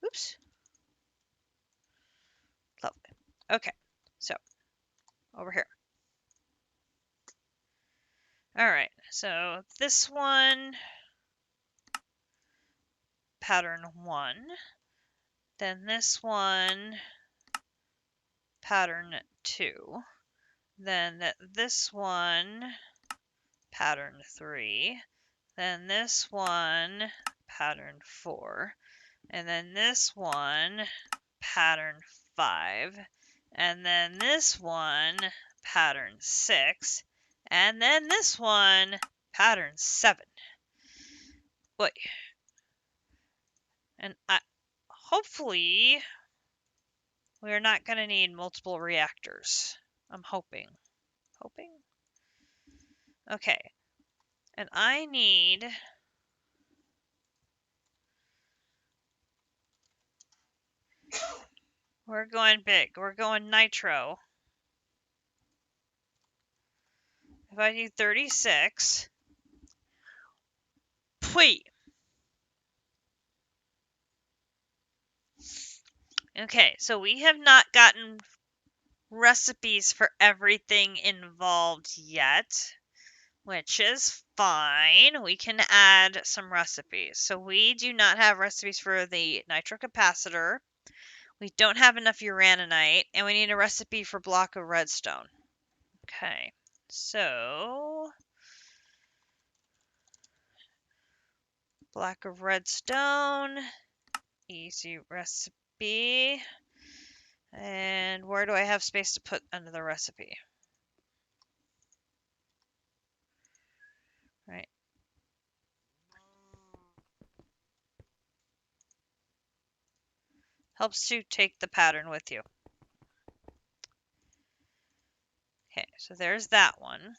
Oops. Lovely. Okay, so over here. All right, so this one, pattern 1. Then this one, pattern 2. Then this one, pattern 3. Then this one, pattern 4. And then this one, pattern 5. And then this one, pattern 6. And then this one, pattern 7. Boy. And hopefully we're not going to need multiple reactors. I'm hoping. Okay. And I need... We're going big. We're going nitro. If I do 36... Pwee! Okay, so we have not gotten recipes for everything involved yet, which is fine. We can add some recipes. So we do not have recipes for the nitro capacitor. We don't have enough uraninite, and we need a recipe for block of redstone. Okay, so block of redstone, easy recipe. And where do I have space to put another recipe? Right. Helps to take the pattern with you. Okay, so there's that one.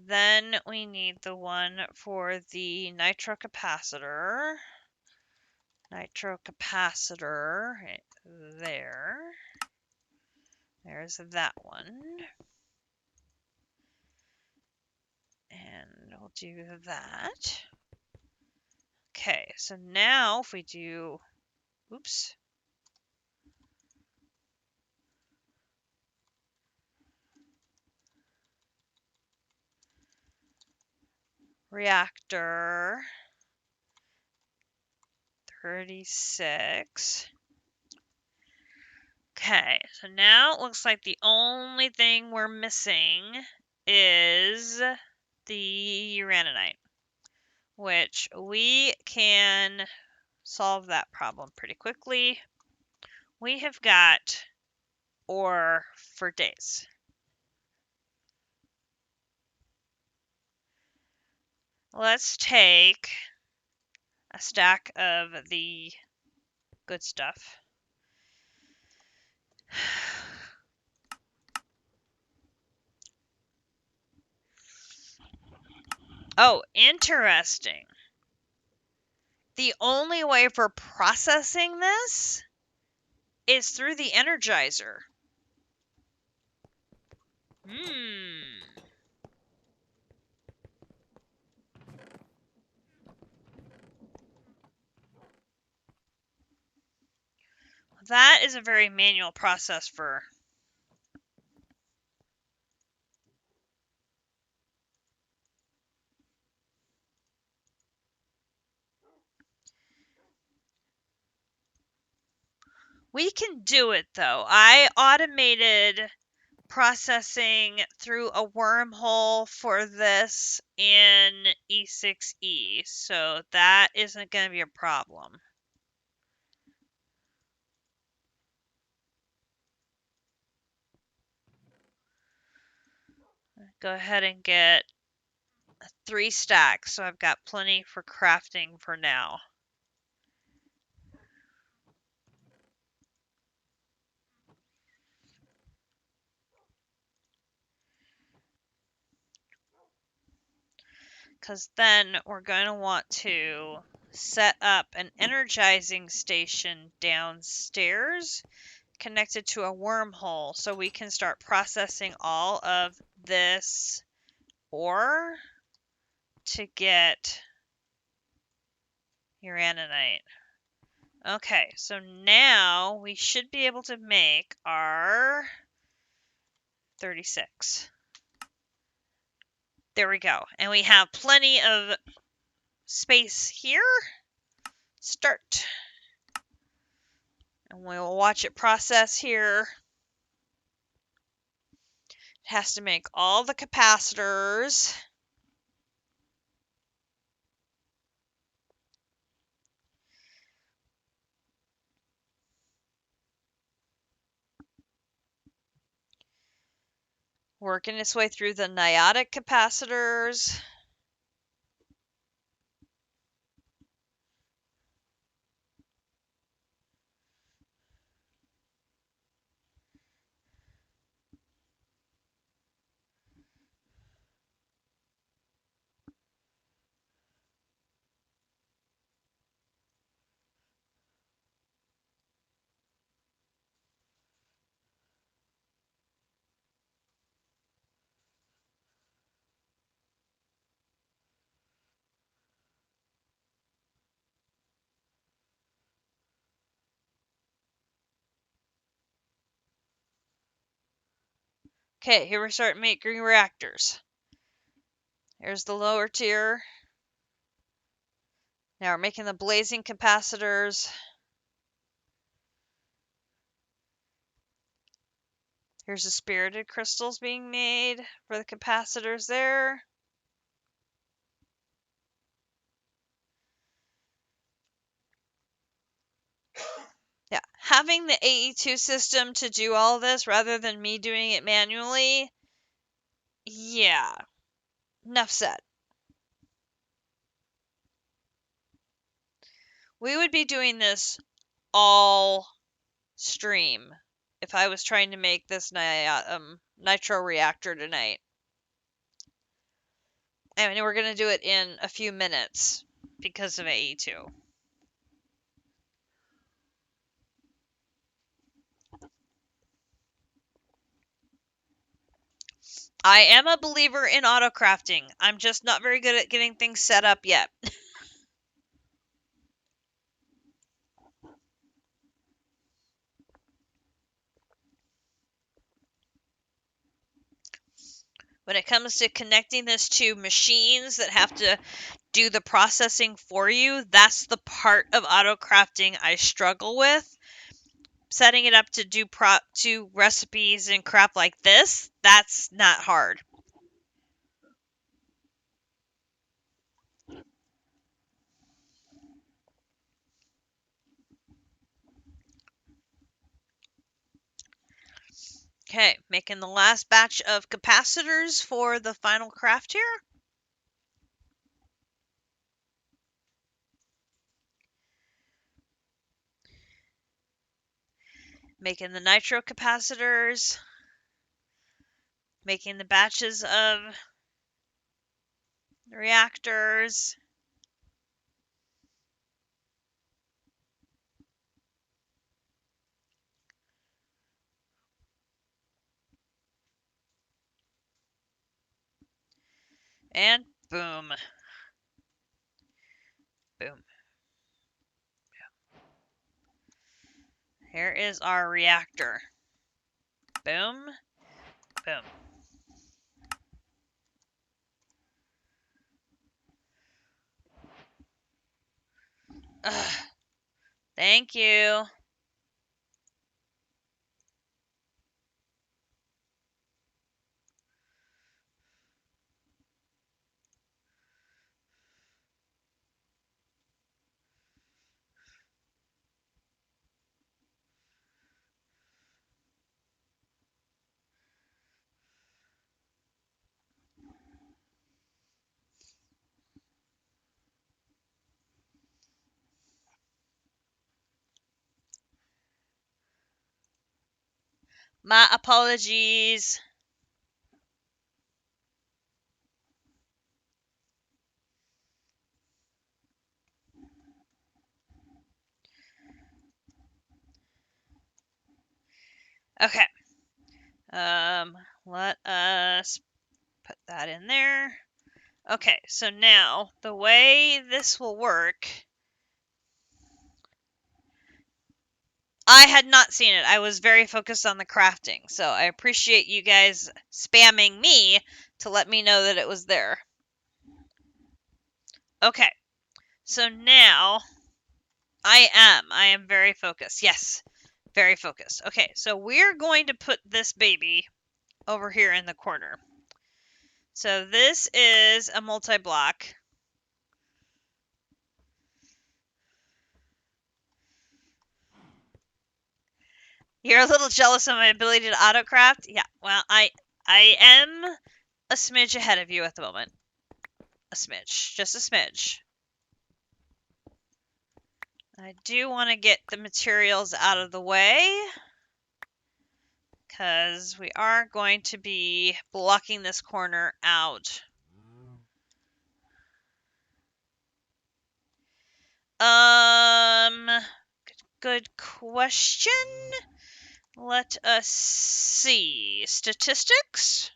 Then we need the one for the nitro capacitor. Nitro capacitor right there. There's that one. And we'll do that. Okay, so now if we do, oops. Reactor 36. Okay, so now it looks like the only thing we're missing is the uraninite, which we can solve that problem pretty quickly. We have got ore for days. Let's take a stack of the good stuff. Oh, interesting. The only way for processing this is through the Energizer. That is a very manual process for... We can do it, though. I automated processing through a wormhole for this in E6E, so that isn't going to be a problem. Go ahead and get 3 stacks, so I've got plenty for crafting for now. Because then we're going to want to set up an energizing station downstairs connected to a wormhole so we can start processing all of this ore to get uraninite. Okay, so now we should be able to make our 36. There we go. And we have plenty of space here. Start. And we'll watch it process here. It has to make all the capacitors. Working its way through the niotic capacitors. Okay, here we start making reactors. Here's the lower tier. Now we're making the blazing capacitors. Here's the spirited crystals being made for the capacitors there. Yeah, having the AE2 system to do all this rather than me doing it manually, yeah, enough said. We would be doing this all stream if I was trying to make this nitro reactor tonight. I mean, we're going to do it in a few minutes because of AE2. I am a believer in auto crafting. I'm just not very good at getting things set up yet. When it comes to connecting this to machines that have to do the processing for you, that's the part of auto crafting I struggle with. Setting it up to do recipes and crap like this, that's not hard. Okay, making the last batch of capacitors for the final craft here. Making the nitro capacitors. Making the batches of reactors. And boom. Boom. Here is our reactor. Boom. Boom. Ugh. Thank you. My apologies. Okay. Let us put that in there. Okay, so now the way this will work, I had not seen it. I was very focused on the crafting, so I appreciate you guys spamming me to let me know that it was there. Okay, so now I am very focused. Yes, very focused. Okay, so we're going to put this baby over here in the corner. So this is a multi-block. You're a little jealous of my ability to autocraft? Yeah, well, I am a smidge ahead of you at the moment. A smidge. Just a smidge. I do want to get the materials out of the way, because we are going to be blocking this corner out. Good question. Let us see. Statistics.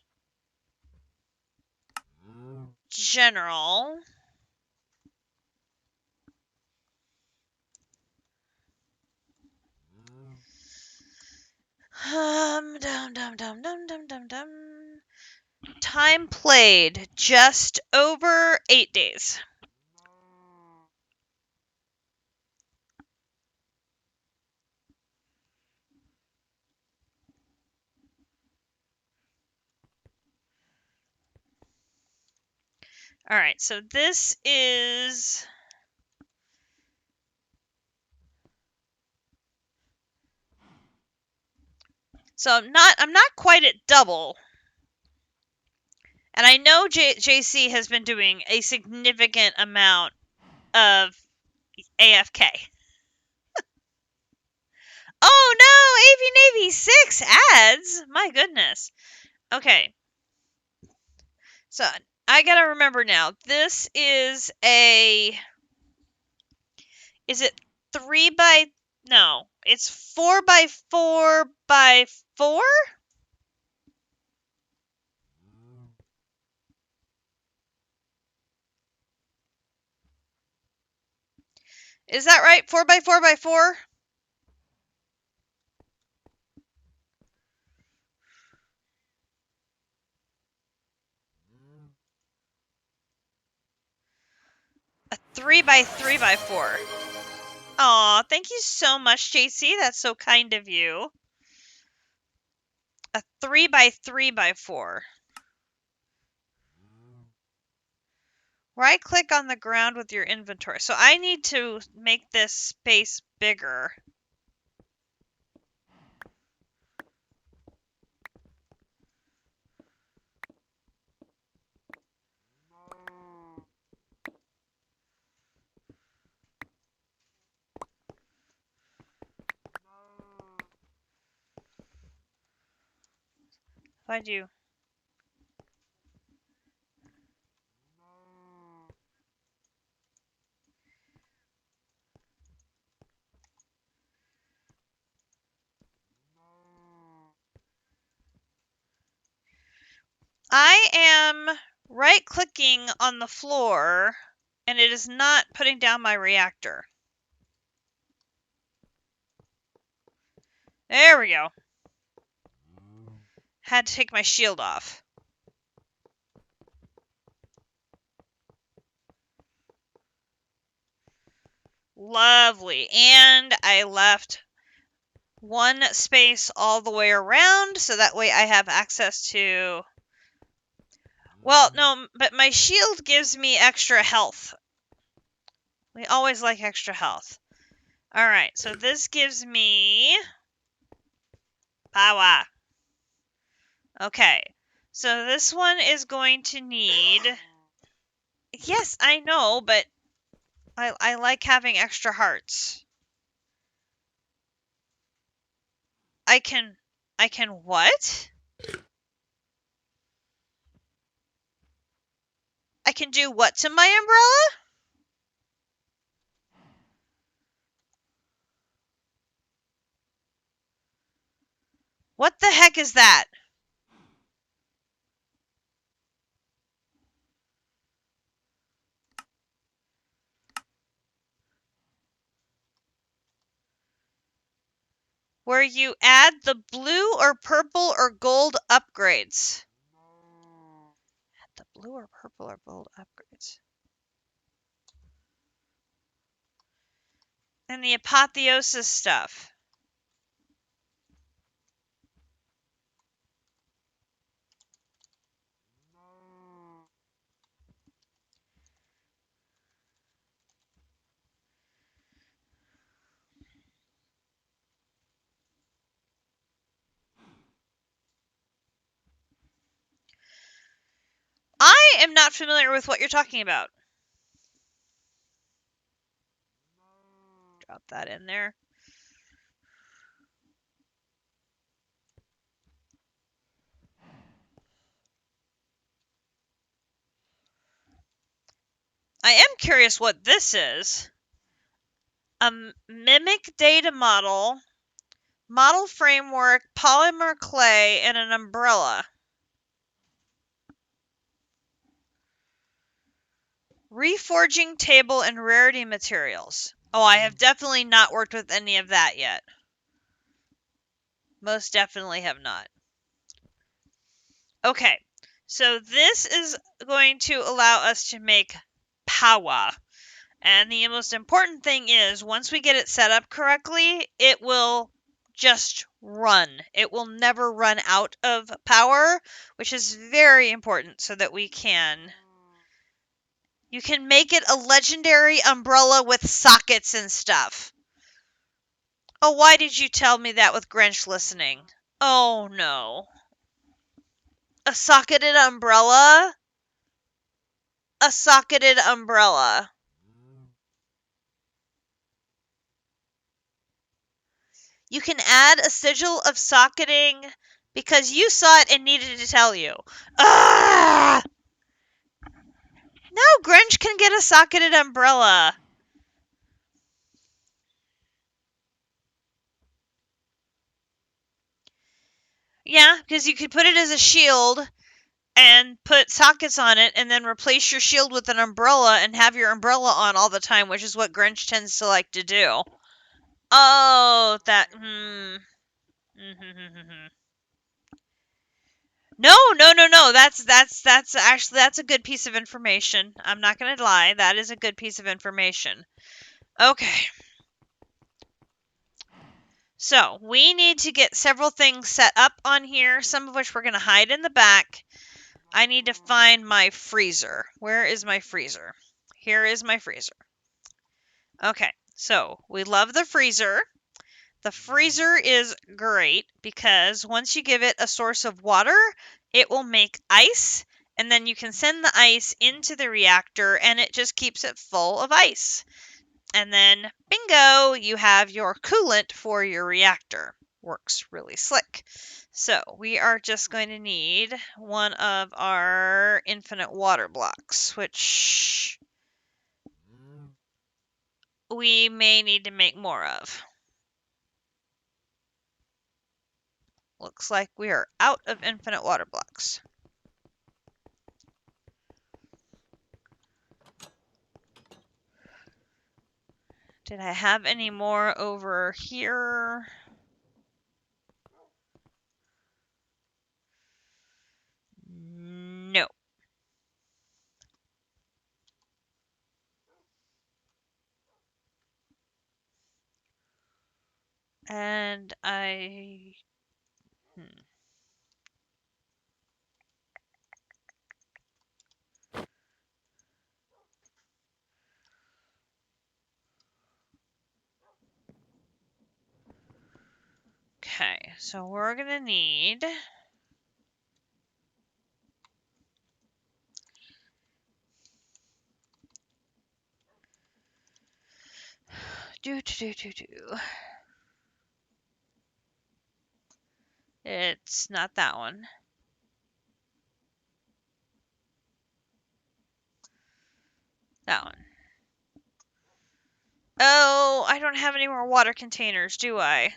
General. Time played, just over 8 days. Alright, so this is... So I'm not quite at double. And I know JC has been doing a significant amount of AFK. Oh no, AV Navy 6 ads? My goodness. Okay. So I gotta remember now. This is a... Is it 3 by... No. It's 4 by 4 by 4? Is that right? 4 by 4 by 4? A 3 by 3 by 4. Aw, thank you so much, JC. That's so kind of you. A 3 by 3 by 4. Right click on the ground with your inventory. So I need to make this space bigger. If I do... I am right-clicking on the floor, and it is not putting down my reactor. There we go. Had to take my shield off. Lovely. And I left one space all the way around, so that way I have access to... Well, no, but my shield gives me extra health. We always like extra health. Alright, so this gives me... Powah. Okay, so this one is going to need... Yes, I know, but I like having extra hearts. I can what? I can do what to my umbrella? What the heck is that? Where you add the blue or purple or gold upgrades. Add the blue or purple or gold upgrades. And the apotheosis stuff. I am not familiar with what you're talking about. Drop that in there. I am curious what this is. A mimic data model, model framework, polymer clay, and an umbrella. Reforging table and rarity materials. Oh, I have definitely not worked with any of that yet. Most definitely have not. Okay, so this is going to allow us to make Powah. And the most important thing is, once we get it set up correctly, it will just run. It will never run out of power, which is very important so that we can... You can make it a legendary umbrella with sockets and stuff. Oh, why did you tell me that with Grinch listening? Oh, no. A socketed umbrella? A socketed umbrella. You can add a sigil of socketing because you saw it and needed to tell you. Ah! No, Grinch can get a socketed umbrella. Yeah, because you could put it as a shield and put sockets on it and then replace your shield with an umbrella and have your umbrella on all the time, which is what Grinch tends to like to do. Oh, that... No. That's actually, that's a good piece of information. I'm not going to lie. That is a good piece of information. Okay. So, we need to get several things set up on here, some of which we're going to hide in the back. I need to find my freezer. Where is my freezer? Here is my freezer. Okay, so we love the freezer. The freezer is great because once you give it a source of water, it will make ice, and then you can send the ice into the reactor, and it just keeps it full of ice. And then, bingo, you have your coolant for your reactor. Works really slick. So, we are just going to need one of our infinite water blocks, which we may need to make more of. Looks like we are out of infinite water blocks. Did I have any more over here? No. And okay, so we're gonna need It's not that one. That one. Oh, I don't have any more water containers, do I?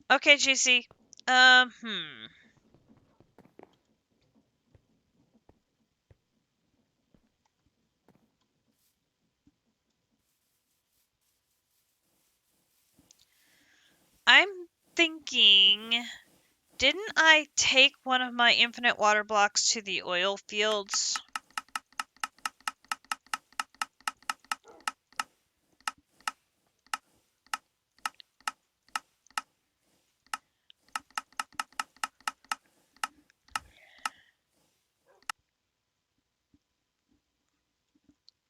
Okay, GC. I'm thinking, didn't I take one of my infinite water blocks to the oil fields?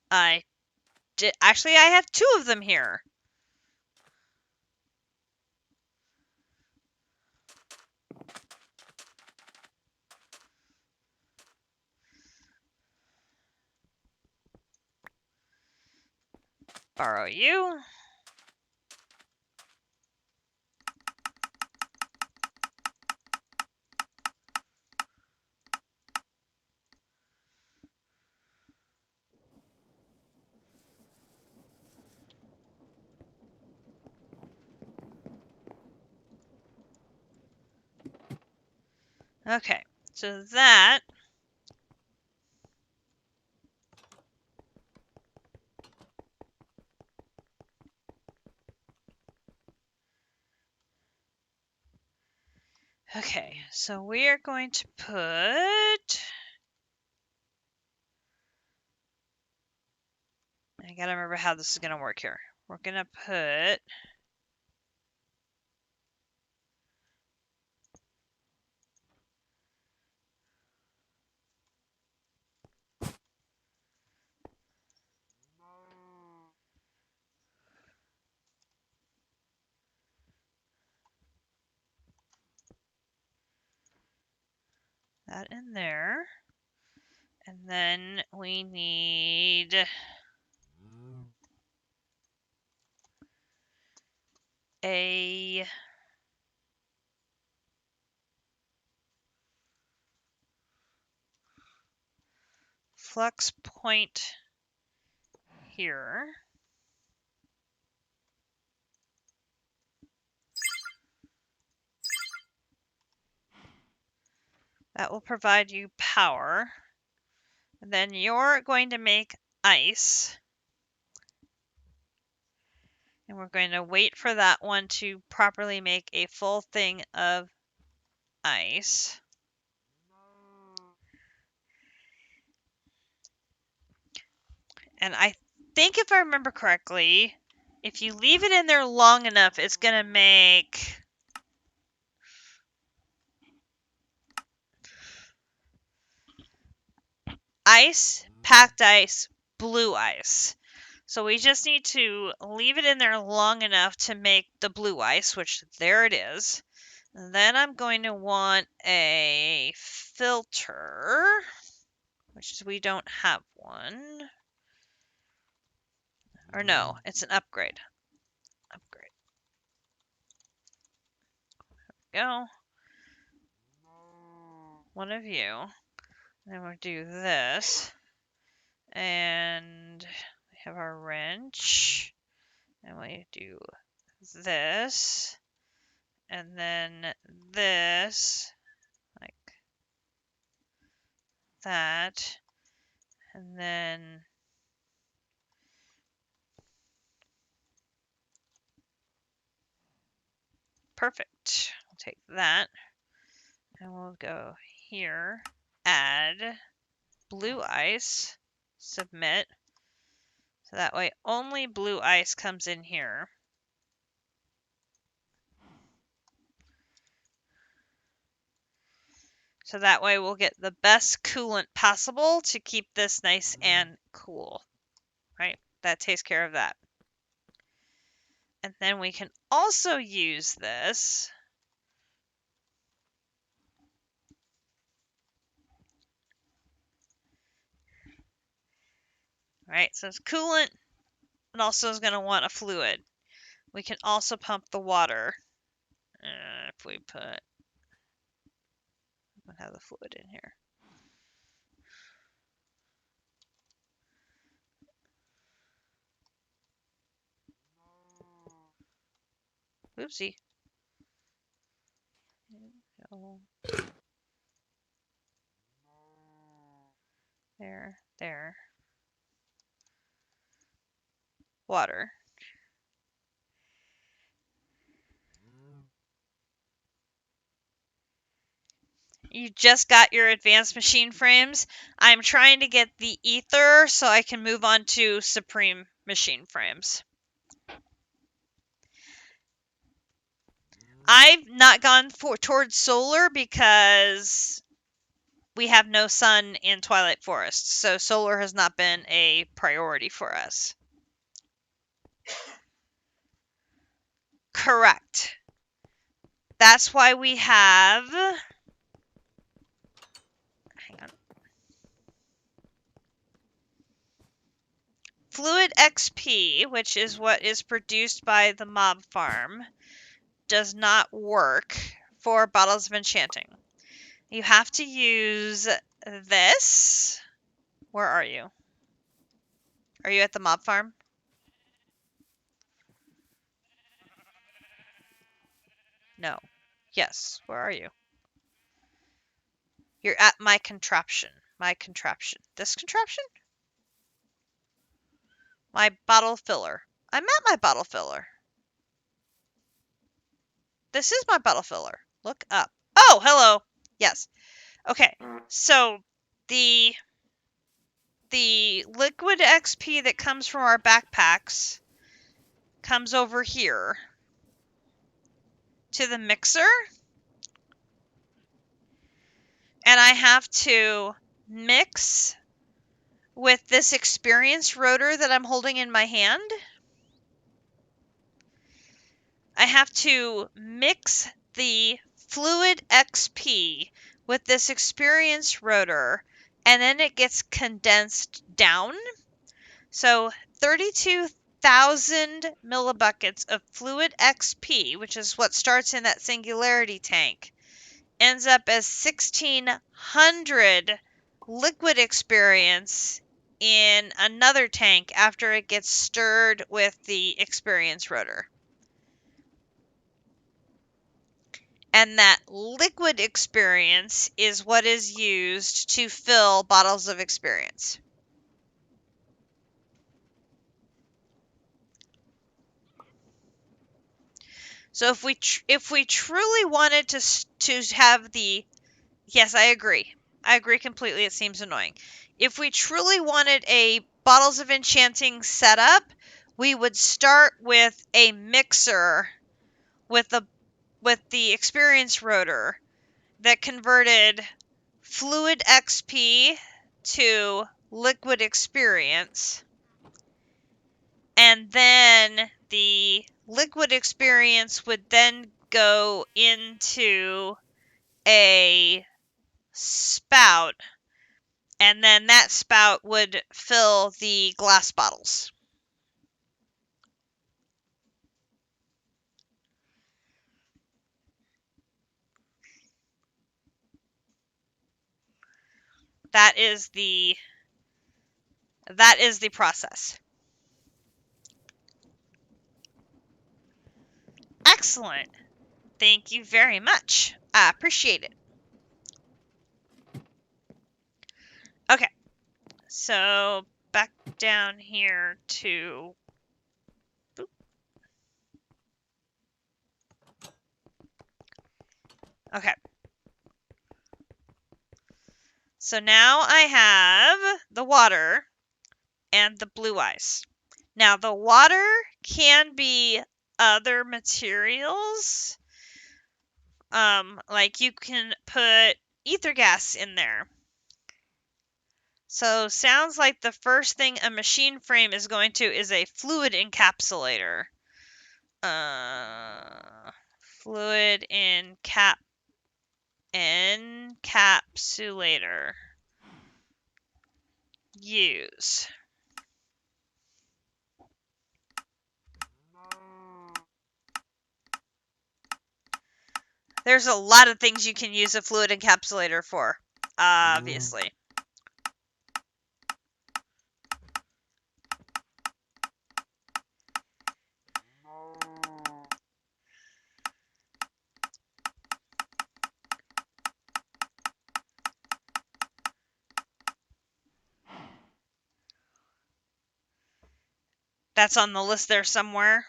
I did. Actually, I have 2 of them here. Borrow you. Okay, so that okay, so we are going to put, I gotta remember how this is gonna work here. We're gonna put that in there. And then we need a flux point here. That will provide you power. And then you're going to make ice. And we're going to wait for that one to properly make a full thing of ice. And I think if I remember correctly, if you leave it in there long enough, it's going to make ice, packed ice, blue ice. So we just need to leave it in there long enough to make the blue ice, which there it is. And then I'm going to want a filter, which is we don't have one. Or no, it's an upgrade. Upgrade. There we go. one of you. Then we'll do this. And we have our wrench. And we do this. And then this. Like that. And then perfect. We'll take that. And we'll go here. Add blue ice. Submit. So that way only blue ice comes in here. So that way we'll get the best coolant possible to keep this nice and cool, right? That takes care of that. And then we can also use this right? So it's coolant. It also is going to want a fluid. We can also pump the water. If we put, we'll have the fluid in here. Oopsie. There. Water. You just got your advanced machine frames. I'm trying to get the ether so I can move on to supreme machine frames. I've not gone towards solar because we have no sun in Twilight Forest, so solar has not been a priority for us. Correct. That's why we have... Hang on. Fluid XP, which is what is produced by the mob farm, does not work for Bottles of Enchanting. You have to use this. Where are you? Are you at the mob farm? No. Yes. Where are you? You're at my contraption. My contraption. This contraption? My bottle filler. I'm at my bottle filler. This is my bottle filler. Look up. Oh, hello. Yes. Okay. So the liquid XP that comes from our backpacks comes over here to the mixer. And I have to mix with this experience rotor that I'm holding in my hand. I have to mix the fluid XP with this experience rotor, and then it gets condensed down. So 32,000 millibuckets of fluid XP, which is what starts in that singularity tank, ends up as 1,600 liquid experience in another tank after it gets stirred with the experience rotor. And that liquid experience is what is used to fill bottles of experience. So if we truly wanted to have the... Yes, I agree. I agree completely. It seems annoying. If we truly wanted a Bottles of Enchanting setup, we would start with a mixer with the experience rotor that converted fluid XP to liquid experience. And then the liquid experience would then go into a spout, and then that spout would fill the glass bottles. That is the process. Excellent. Thank you very much. I appreciate it. Okay. So back down here to boop. Okay. So now I have the water and the blue ice. Now the water can be other materials. Like you can put ether gas in there. So sounds like the first thing a machine frame is going to is a fluid encapsulator. Fluid encapsulator. Use. There's a lot of things you can use a fluid encapsulator for, obviously. That's on the list there somewhere.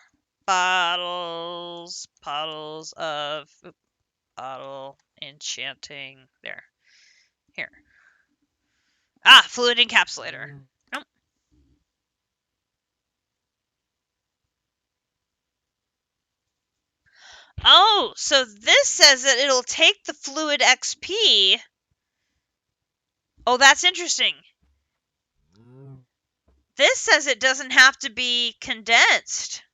Bottles of bottle enchanting. There. Here. Ah, fluid encapsulator. Nope. Oh, so this says that it'll take the fluid XP. Oh, that's interesting. This says it doesn't have to be condensed.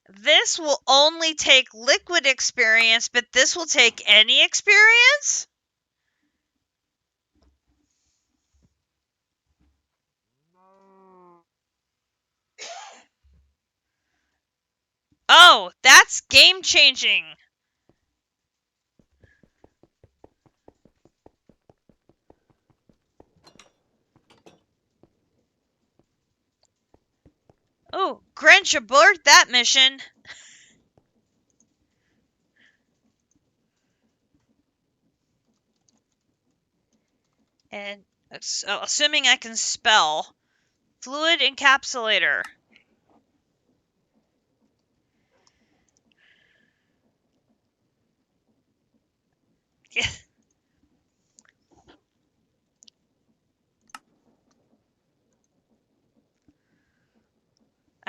This will only take liquid experience, but this will take any experience? Oh, that's game changing. Oh, Grinch, abort that mission. And assuming I can spell, fluid encapsulator.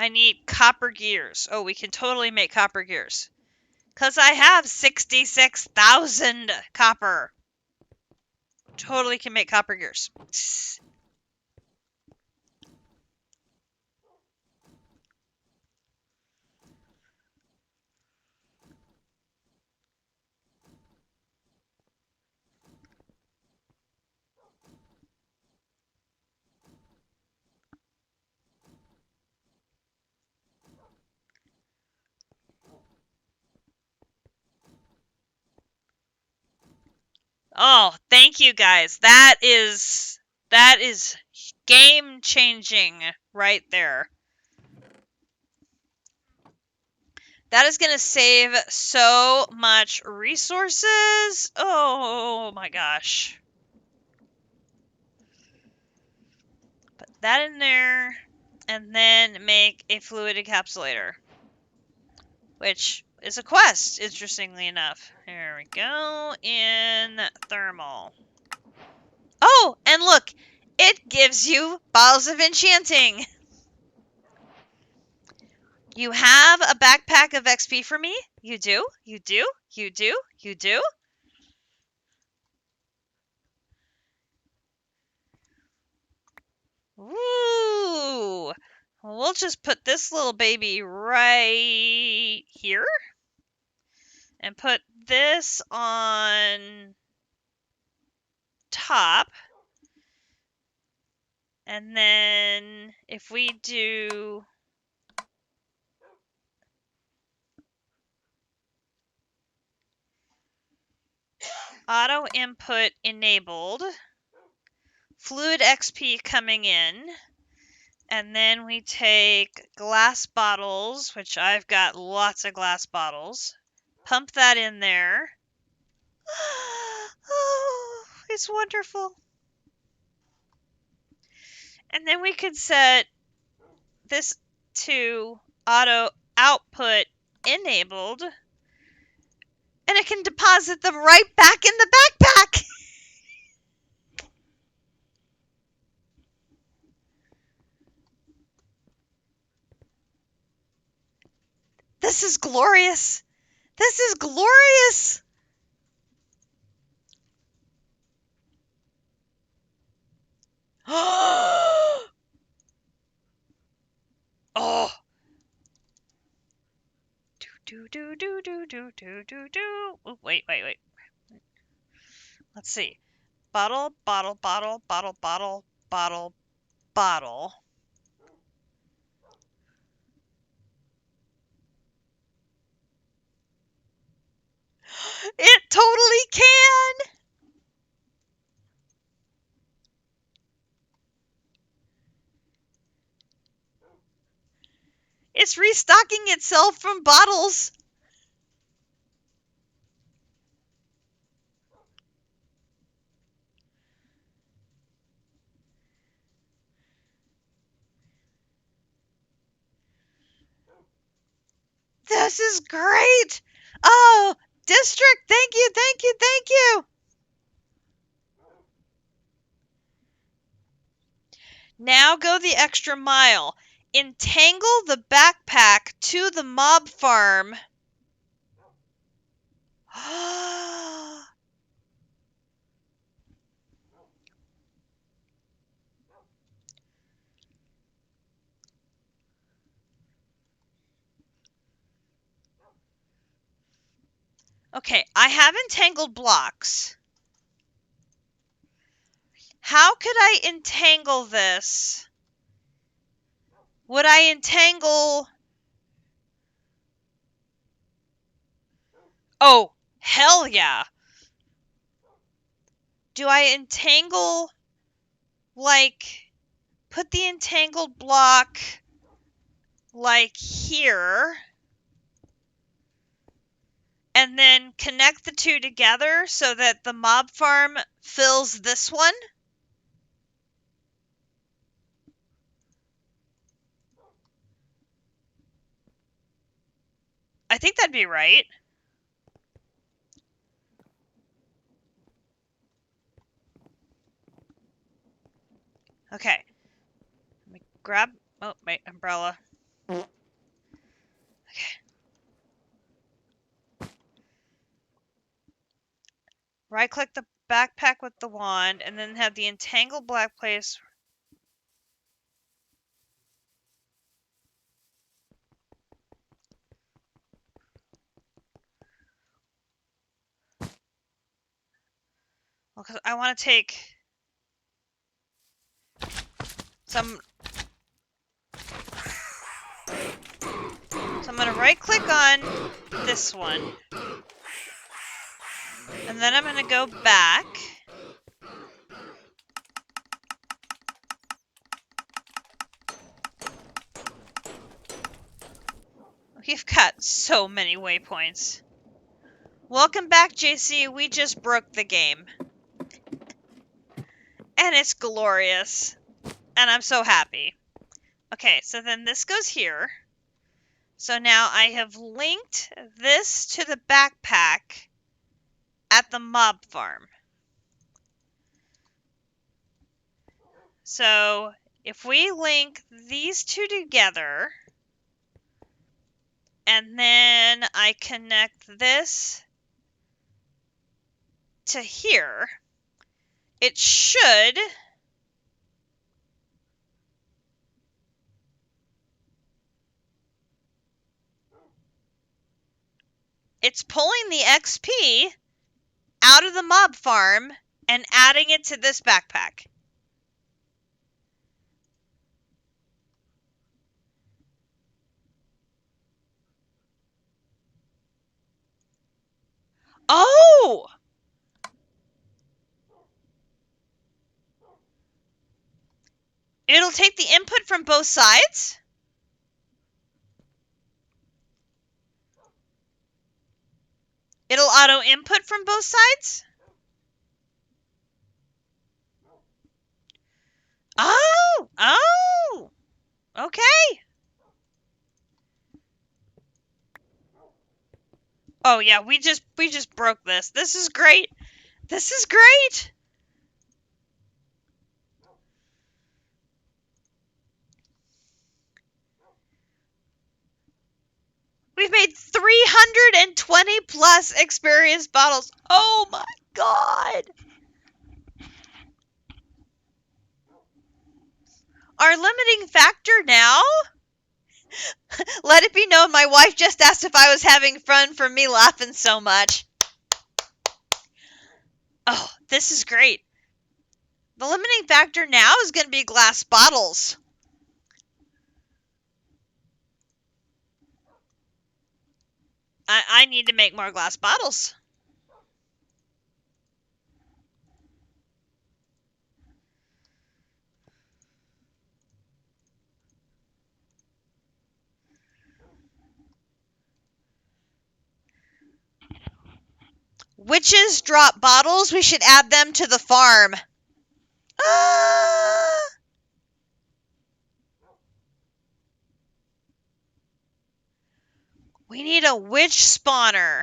I need copper gears. Oh, we can totally make copper gears. Because I have 66,000 copper. Totally can make copper gears. Oh, thank you guys. That is game changing right there. That is going to save so much resources. Oh my gosh. Put that in there and then make a fluid encapsulator, which is a quest, interestingly enough. Here we go, in thermal. Oh, and look, it gives you bottles of enchanting. You have a backpack of XP for me? You do? You do? You do? You do? Ooh. We'll just put this little baby right here. And put this on top. And then if we do Auto input enabled. Fluid XP coming in. And then we take glass bottles, which I've got lots of glass bottles. Pump that in there. Oh, it's wonderful. And then we could set this to auto output enabled. And it can deposit them right back in the backpack. This is glorious. This is glorious. Oh. Oh, wait. Let's see. Bottle, bottle, bottle, bottle, bottle, bottle, bottle. It totally can! It's restocking itself from bottles. This is great! Oh, district, thank you, thank you, thank you! Now go the extra mile. Entangle the backpack to the mob farm. Okay, I have entangled blocks. How could I entangle this? Would I entangle... Oh, hell yeah! Do I entangle, like, put the entangled block, like, here, and then connect the two together so that the mob farm fills this one? I think that'd be right. Okay. Let me grab... Oh, my umbrella. Okay. Right-click the backpack with the wand, and then have the entangled black place... Well, because I want to take... some... So I'm going to right-click on this one. And then I'm going to go back. We've got so many waypoints. Welcome back, JC. We just broke the game. And it's glorious. And I'm so happy. Okay, so then this goes here. So now I have linked this to the backpack at the mob farm. So if we link these two together, and then I connect this to here, it should... It's pulling the XP out of the mob farm and adding it to this backpack. Oh! It'll take the input from both sides? It'll auto input from both sides? Oh, okay. Oh yeah, we just broke this. This is great. This is great. We've made 320 plus experience bottles. Oh my god. Our limiting factor now? Let it be known my wife just asked if I was having fun from me laughing so much. Oh, this is great. The limiting factor now is going to be glass bottles. I need to make more glass bottles. Witches drop bottles. We should add them to the farm. Ah! We need a witch spawner.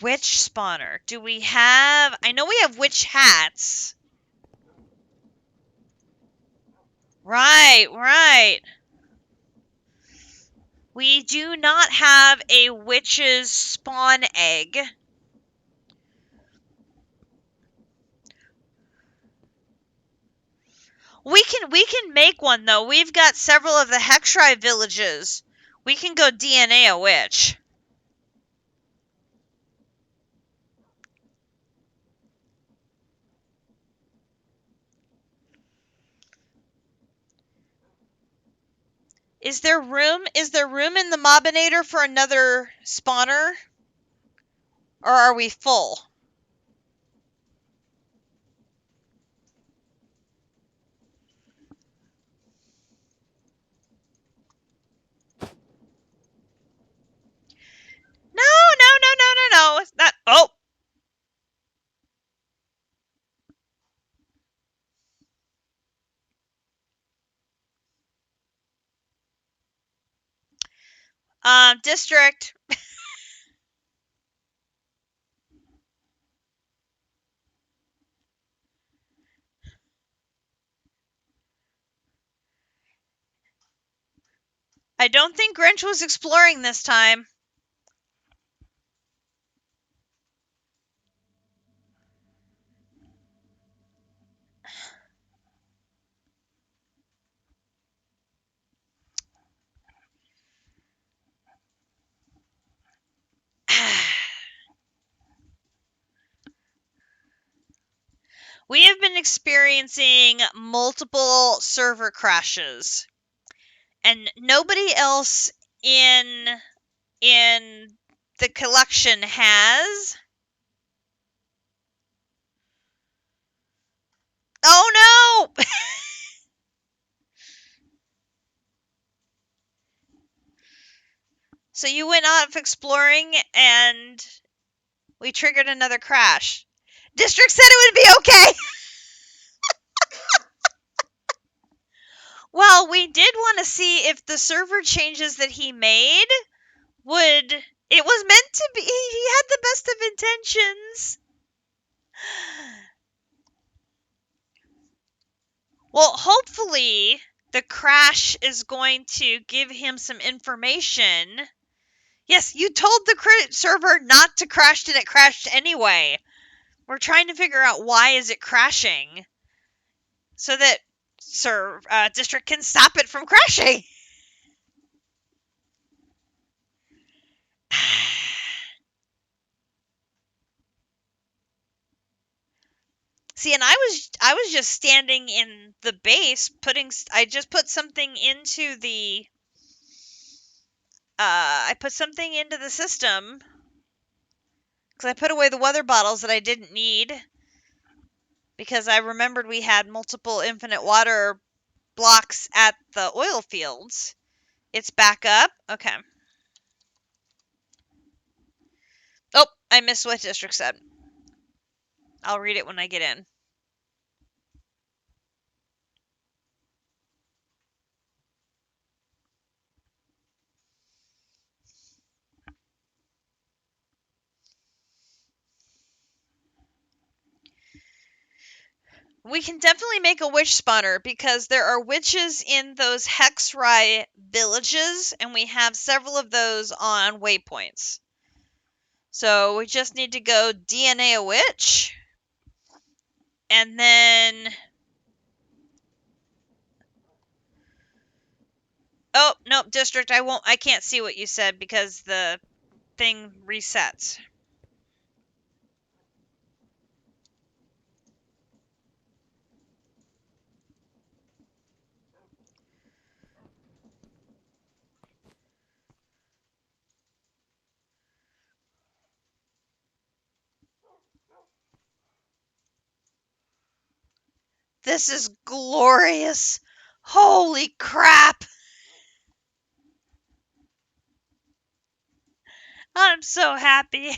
Witch spawner. Do we have... I know we have witch hats. Right. We do not have a witch's spawn egg. We can make one though. We've got several of the Hexri villages. We can go DNA a witch. Is there room in the Mobinator for another spawner? Or are we full? No. It's not. Oh. District. I don't think Grinch was exploring this time. We have been experiencing multiple server crashes, and nobody else in the collection has. Oh no! So you went off exploring and we triggered another crash. District said it would be okay. Well, we did want to see if the server changes that he made would... It was meant to be. He had the best of intentions. Well, hopefully the crash is going to give him some information. Yes, you told the server not to crash, and it crashed anyway. We're trying to figure out why is it crashing so that district can stop it from crashing. See, and I was just standing in the base I just put something into the I put something into the system because I put away the weather bottles that I didn't need Because I remembered we had multiple infinite water blocks at the oil fields. It's back up? Okay. Oh, I missed what district said. I'll read it when I get in. We can definitely make a witch spawner because there are witches in those Hexrai villages, and we have several of those on waypoints. So we just need to go DNA a witch, and then... Oh, nope, district, I can't see what you said because the thing resets. This is glorious. Holy crap. I'm so happy.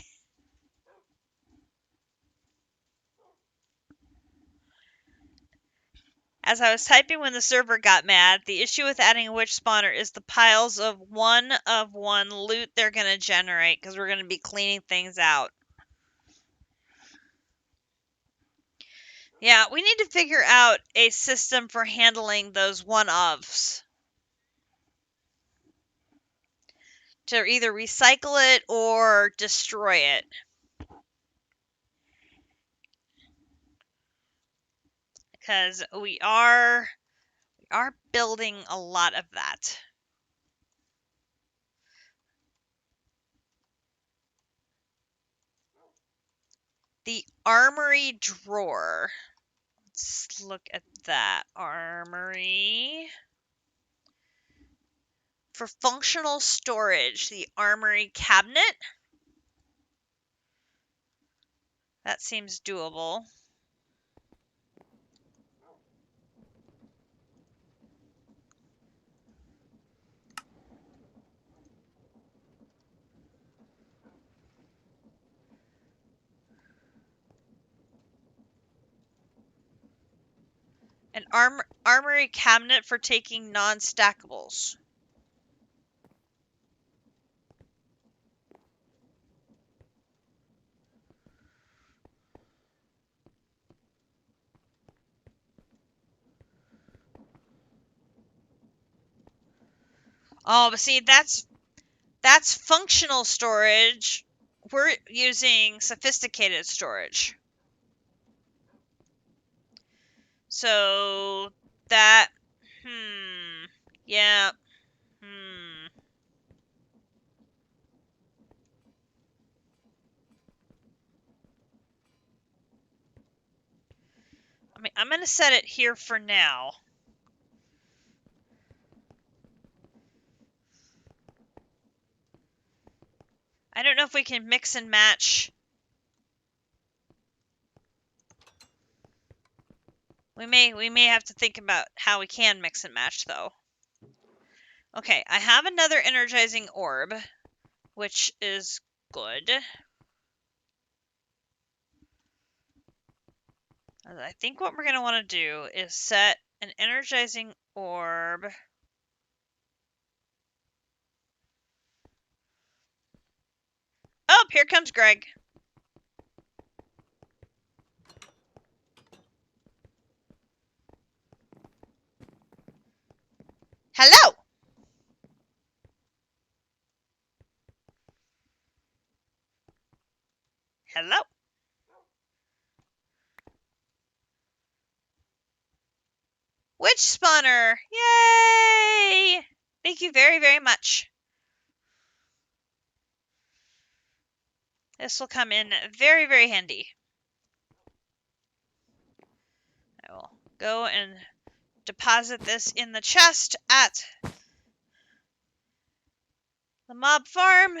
As I was typing when the server got mad, the issue with adding a witch spawner is the piles of one loot they're going to generate because we're going to be cleaning things out. Yeah, we need to figure out a system for handling those one-ofs. To either recycle it or destroy it. Because we are building a lot of that. The armory drawer. Let's look at that. Armory. For functional storage, the armory cabinet. That seems doable. An armory cabinet for taking non-stackables. Oh, but see, that's functional storage. We're using sophisticated storage. So that, yeah, I mean, I'm going to set it here for now. I don't know if we can mix and match. We may have to think about how we can mix and match, though. Okay, I have another energizing orb, which is good. I think what we're going to want to do is set an energizing orb. Oh, here comes Greg. Hello! Hello! Witch spawner! Yay! Thank you very, very much. This will come in very, very handy. I will go and deposit this in the chest at the mob farm.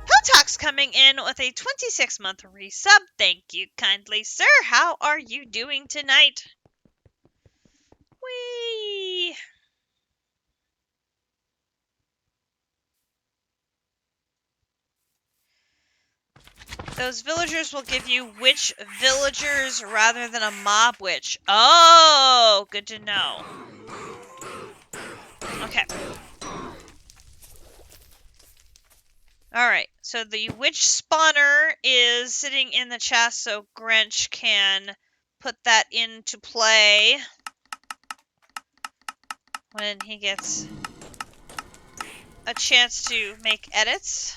Potox coming in with a 26-month resub. Thank you kindly, sir. How are you doing tonight? Whee! Those villagers will give you witch villagers rather than a mob witch. Oh, good to know. Okay. Alright, so the witch spawner is sitting in the chest, so Grinch can put that into play when he gets a chance to make edits.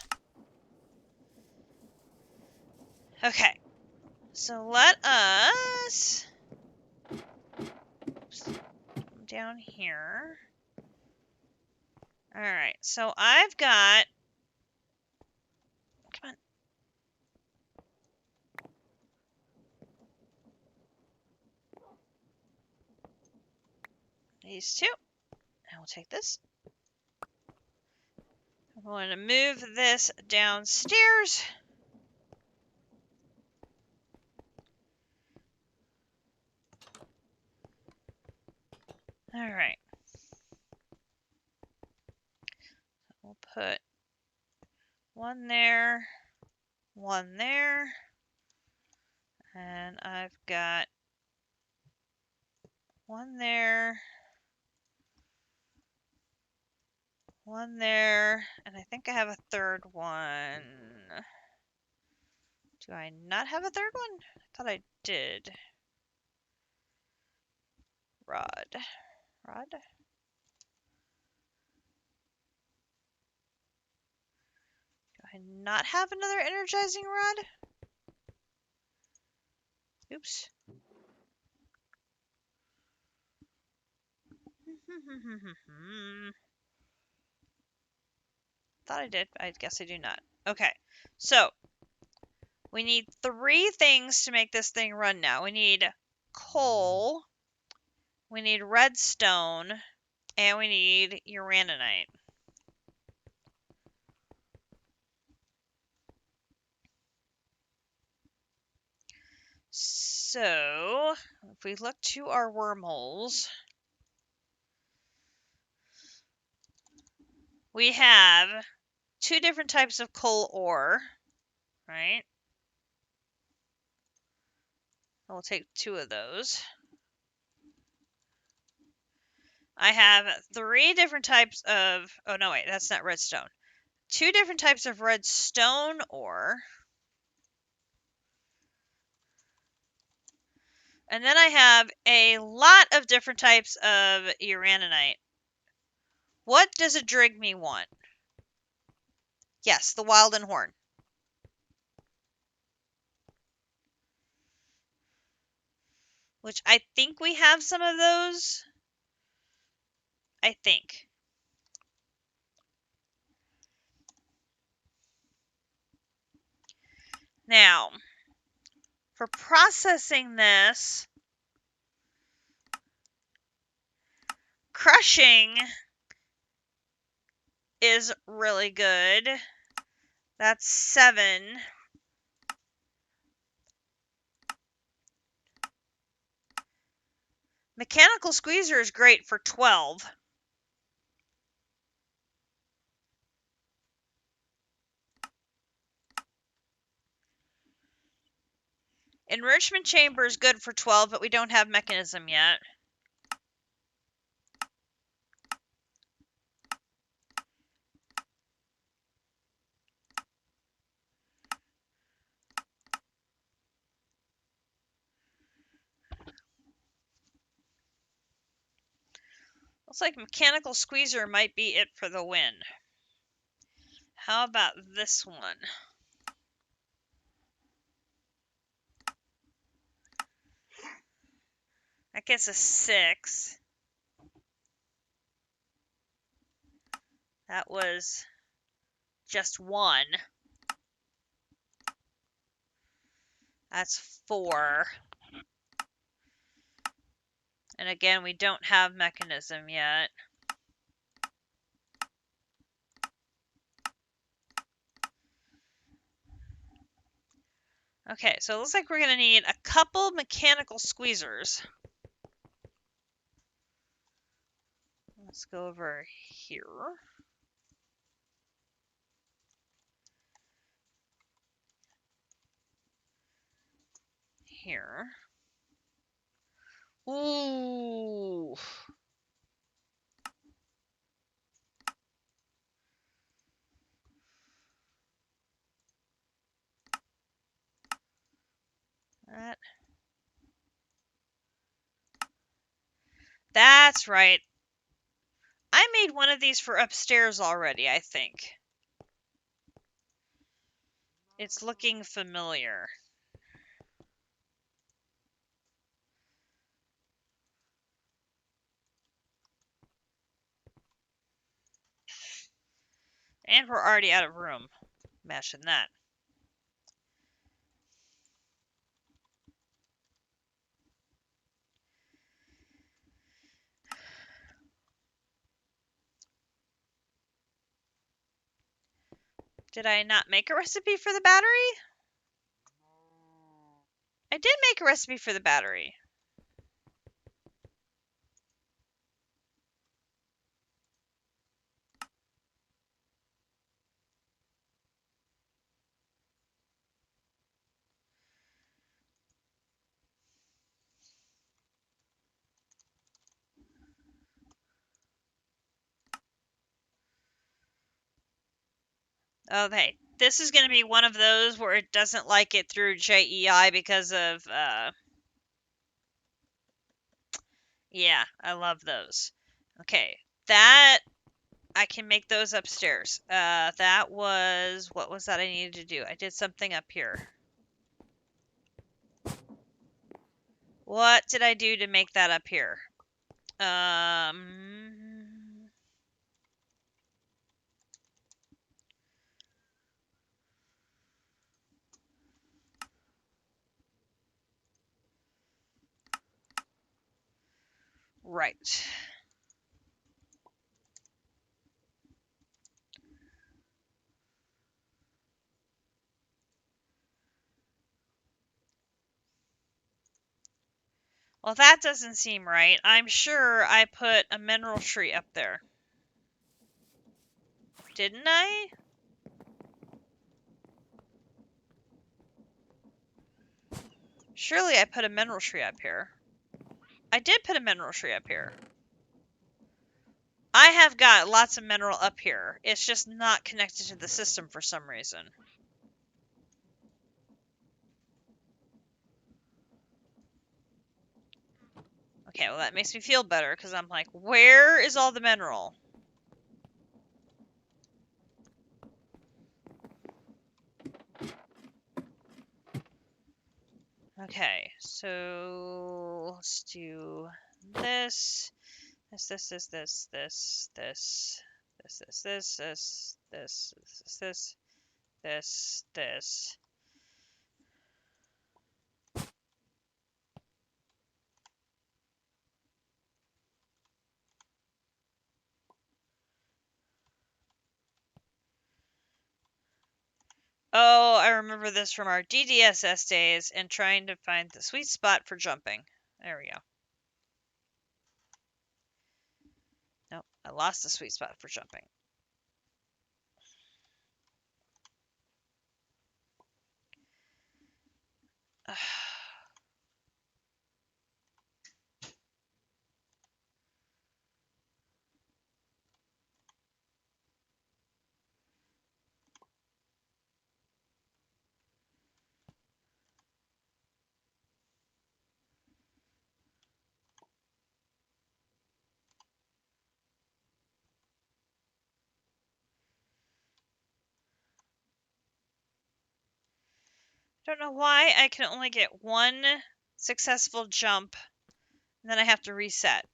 Okay, so let us come down here. Alright, so I've got, come on. These two, and we'll take this. I'm going to move this downstairs. Alright. We'll put one there, and I've got one there, and I think I have a third one. Do I not have a third one? I thought I did. Rod. Do I not have another energizing rod? Oops. Thought I did. I guess I do not. Okay, so we need 3 things to make this thing run now. We need coal, we need redstone, and we need uraninite. So, if we look to our wormholes, we have 2 different types of coal ore, right? We'll take 2 of those. I have 3 different types of, oh no wait, that's not redstone. 2 different types of redstone ore. And then I have a lot of different types of uraninite. What does a Drigme want? Yes, the Wilden Horn. Which I think we have some of those. I think. Now, for processing this, crushing is really good. That's 7. Mechanical squeezer is great for 12. Enrichment chamber is good for 12, but we don't have mechanism yet. Looks like mechanical squeezer might be it for the win. How about this one? That gets a 6. That was just 1. That's 4. And again, we don't have mechanism yet. Okay, so it looks like we're going to need a couple mechanical squeezers. Let's go over here. Here. Ooh. That's right. I made one of these for upstairs already, I think. It's looking familiar. And we're already out of room. Imagine that. Did I not make a recipe for the battery? I did make a recipe for the battery. Okay, this is going to be one of those where it doesn't like it through JEI because of, yeah, I love those. Okay, that, I can make those upstairs. That was, what was that I needed to do? I did something up here. What did I do to make that up here? Right. Well, that doesn't seem right. I'm sure I put a mineral tree up there. Didn't I? Surely I put a mineral tree up here. I did put a mineral tree up here. I have got lots of mineral up here. It's just not connected to the system for some reason. Okay, well that makes me feel better because I'm like, where is all the mineral? Okay, so let's do this. This. Oh, I remember this from our DDSS days and trying to find the sweet spot for jumping. There we go. Nope, I lost the sweet spot for jumping. Don't know why I can only get one successful jump, and then I have to reset.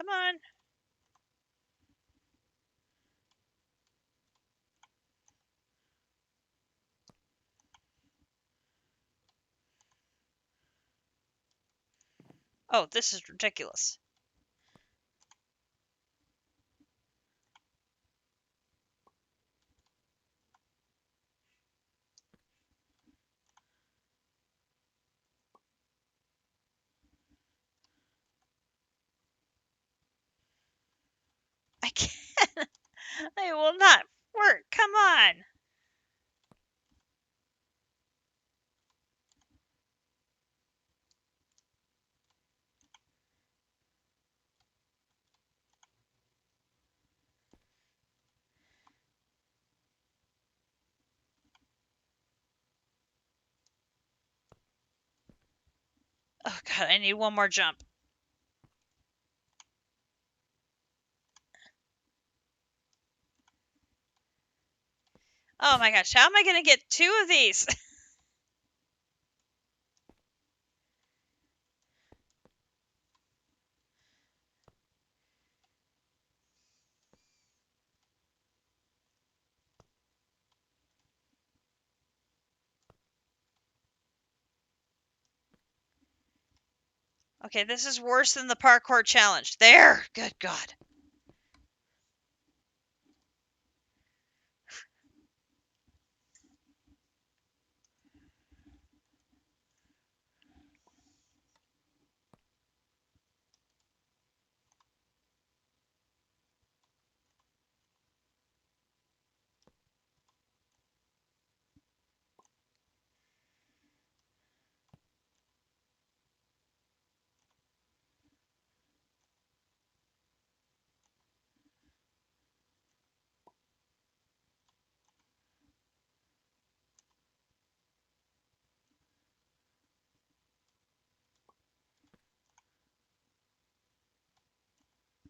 Come on. Oh, this is ridiculous. I can't. It will not work. Come on. Oh god, I need one more jump. Oh my gosh, how am I going to get 2 of these? Okay, this is worse than the parkour challenge. There! Good god.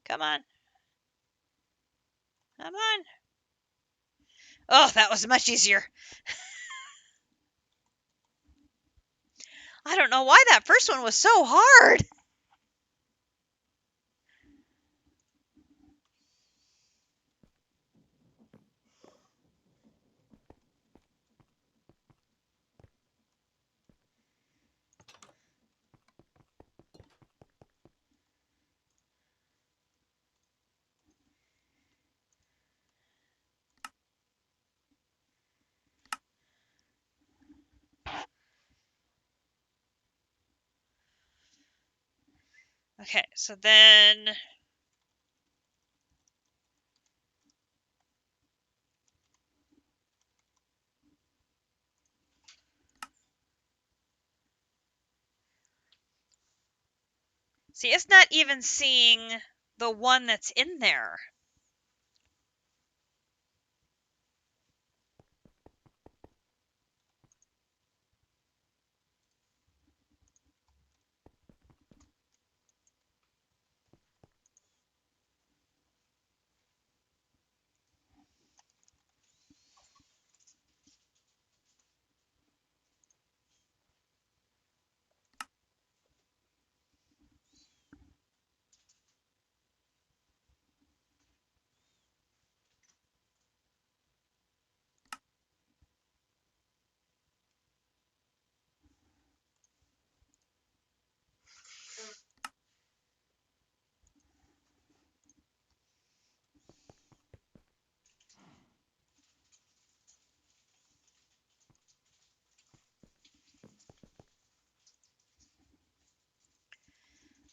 Come on. Come on. Oh, that was much easier. I don't know why that first one was so hard. Okay, so then see, it's not even seeing the one that's in there.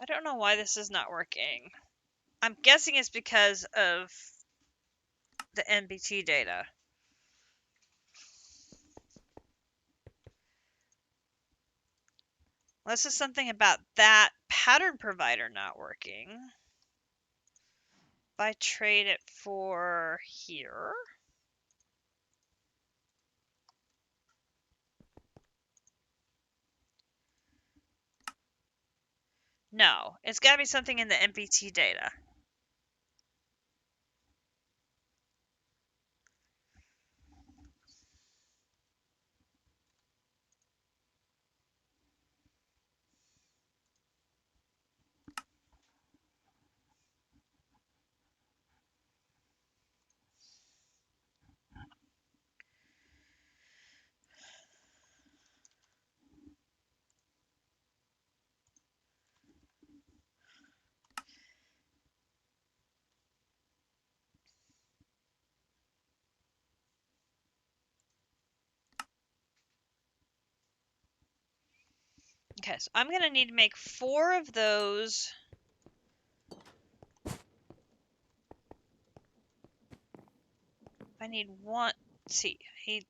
I don't know why this is not working. I'm guessing it's because of the NBT data. Unless it's something about that pattern provider not working. If I trade it for here. No, it's got to be something in the NBT data. Okay, so I'm going to need to make 4 of those. I need one. Let's see, I need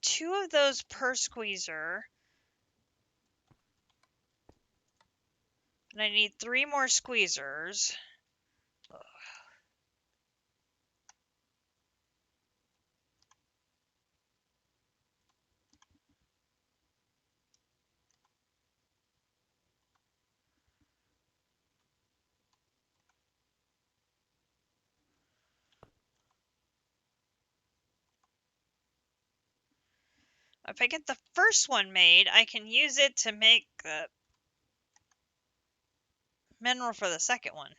2 of those per squeezer. And I need 3 more squeezers. Ugh. If I get the first one made, I can use it to make the mineral for the second one.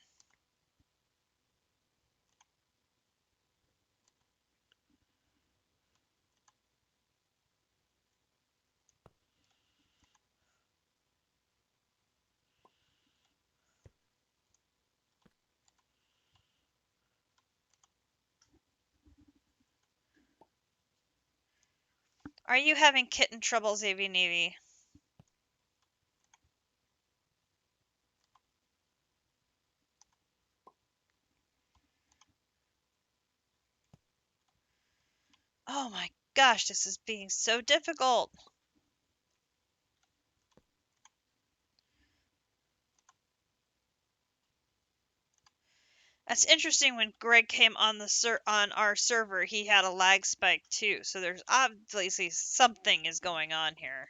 Are you having kitten troubles, AV Navy? Oh my gosh, this is being so difficult. That's interesting. When Greg came on the on our server, he had a lag spike too. So there's obviously something is going on here.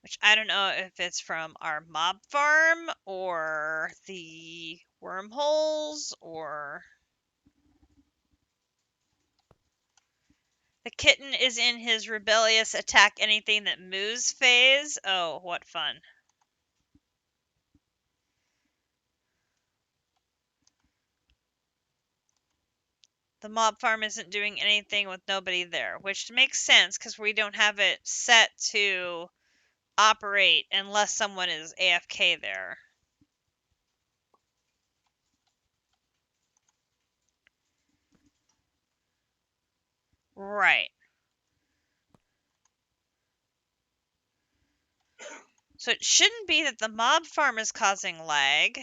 Which I don't know if it's from our mob farm or the wormholes or... The kitten is in his rebellious attack anything that moves phase. Oh, what fun. The mob farm isn't doing anything with nobody there, which makes sense because we don't have it set to operate unless someone is AFK there. Right. So it shouldn't be that the mob farm is causing lag.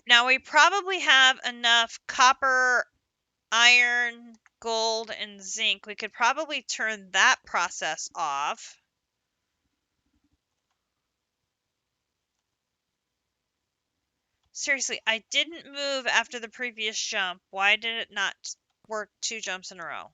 Now we probably have enough copper, iron, gold, and zinc. We could probably turn that process off. Seriously, I didn't move after the previous jump. Why did it not work 2 jumps in a row?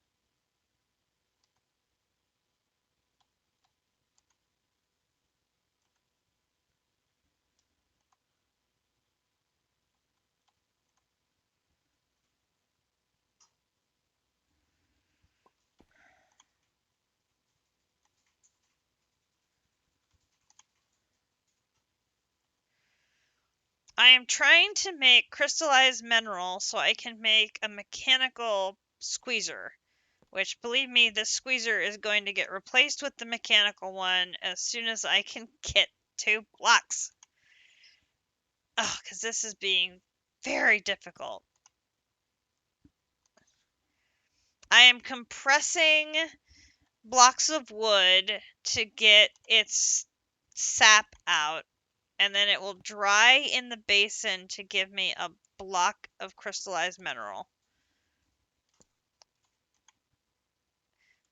I am trying to make crystallized mineral so I can make a mechanical squeezer. Which, believe me, this squeezer is going to get replaced with the mechanical one as soon as I can get 2 blocks. Oh, because this is being very difficult. I am compressing blocks of wood to get its sap out, and then it will dry in the basin to give me a block of crystallized mineral.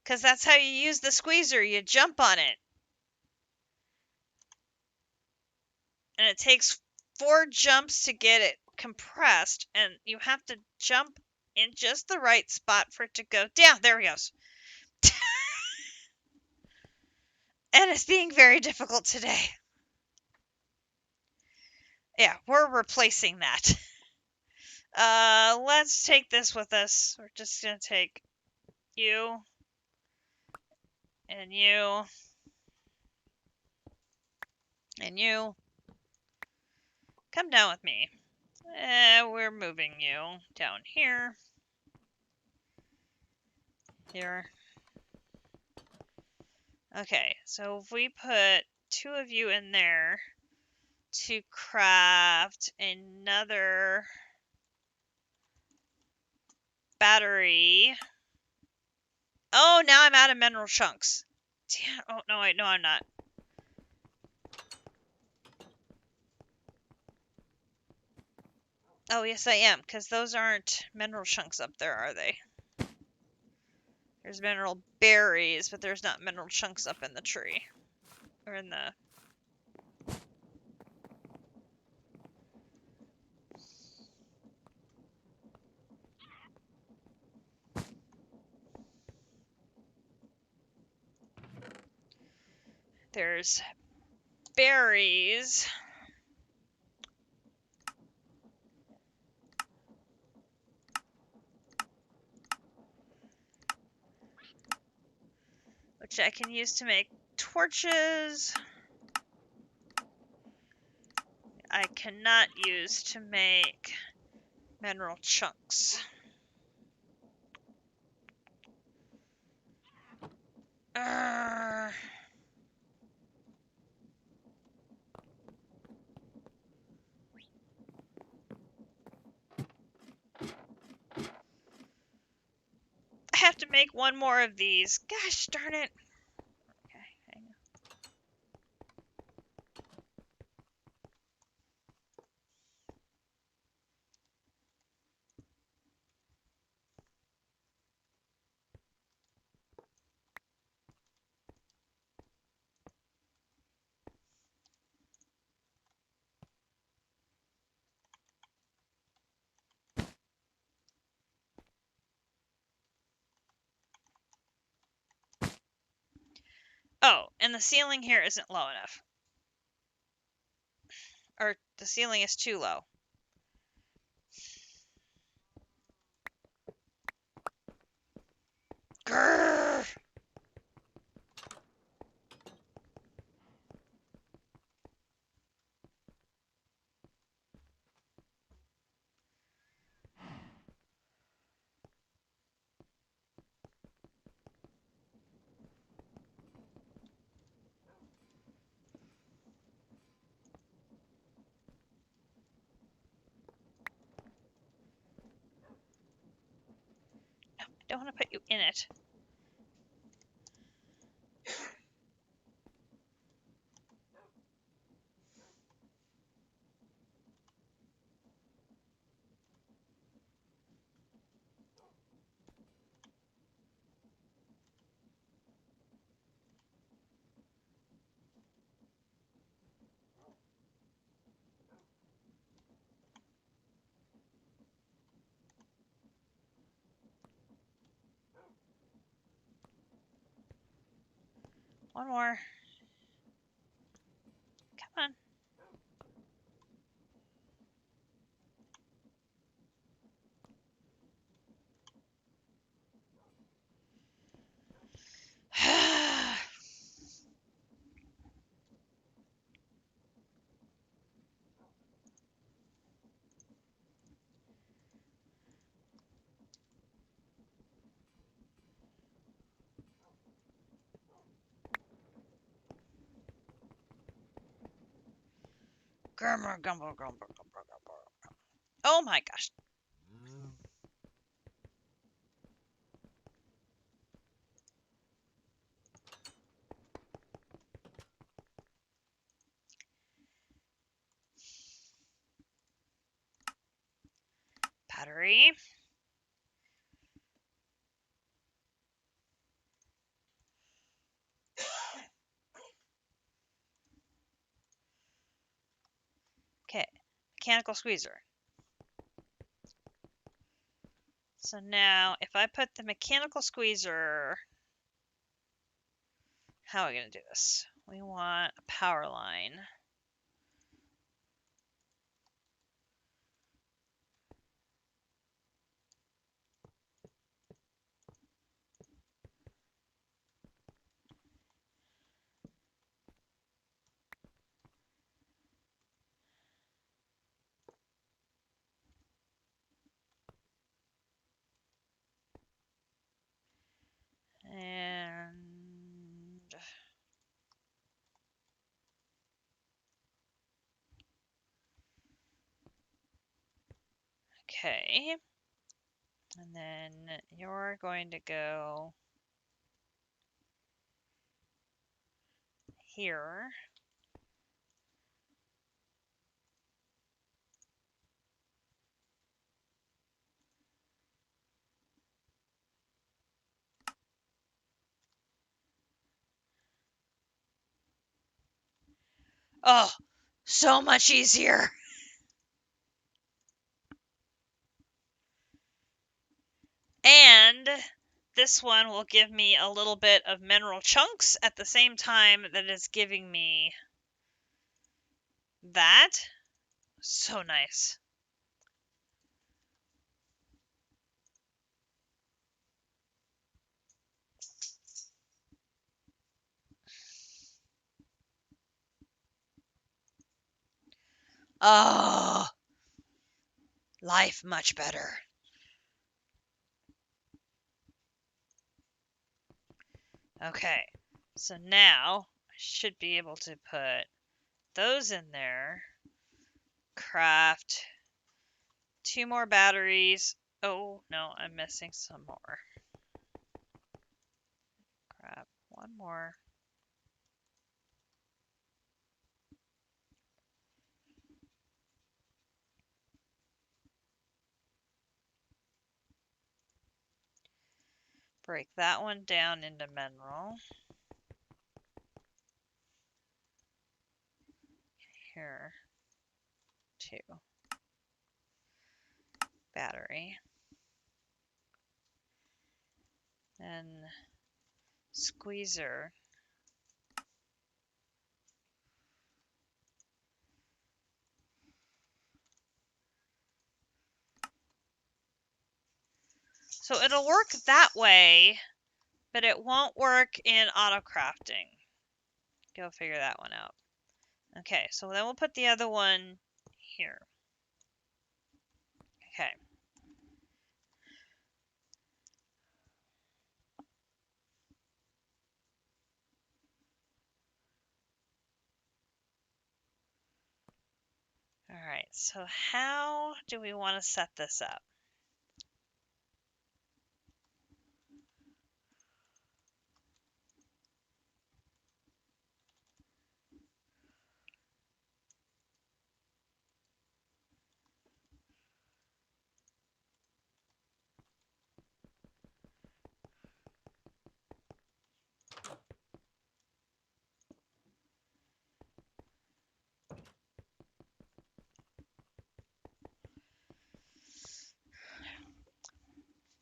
Because that's how you use the squeezer. You jump on it. And it takes 4 jumps to get it compressed, and you have to jump in just the right spot for it to go down. There he goes. And it's being very difficult today. Yeah, we're replacing that. Let's take this with us. We're just gonna take you and you and you. Come down with me. We're moving you down here. Here. Okay, so if we put 2 of you in there to craft another battery. Oh, now I'm out of mineral chunks. Damn. Oh, no, wait, no, I'm not. Oh, yes, I am, because those aren't mineral chunks up there, are they? There's mineral berries, but there's not mineral chunks up in the tree. Or in the... There's berries. Which I can use to make torches. I cannot use to make mineral chunks. I have to make one more of these. Gosh darn it. Okay, hang on. Oh, and the ceiling here isn't low enough. Or the ceiling is too low. Grrr! No, I don't want to put you in it. One more. Come on. Grumble, grumble, grumble, grumble, grumble. Oh my gosh. Battery. Okay. Mechanical squeezer. So now, if I put the mechanical squeezer... How are we going to do this? We want a power line. And Okay. And then you're going to go here. Oh, so much easier. And this one will give me a little bit of mineral chunks at the same time that it's giving me that. So nice. Oh, life much better. Okay, so now I should be able to put those in there. Craft 2 more batteries. Oh, no, I'm missing some more. Grab 1 more. Break that one down into mineral. Here, 2. Battery. And squeezer. So it'll work that way, but it won't work in auto crafting. Go figure that one out. Okay, so then we'll put the other one here. Okay. All right, so how do we want to set this up?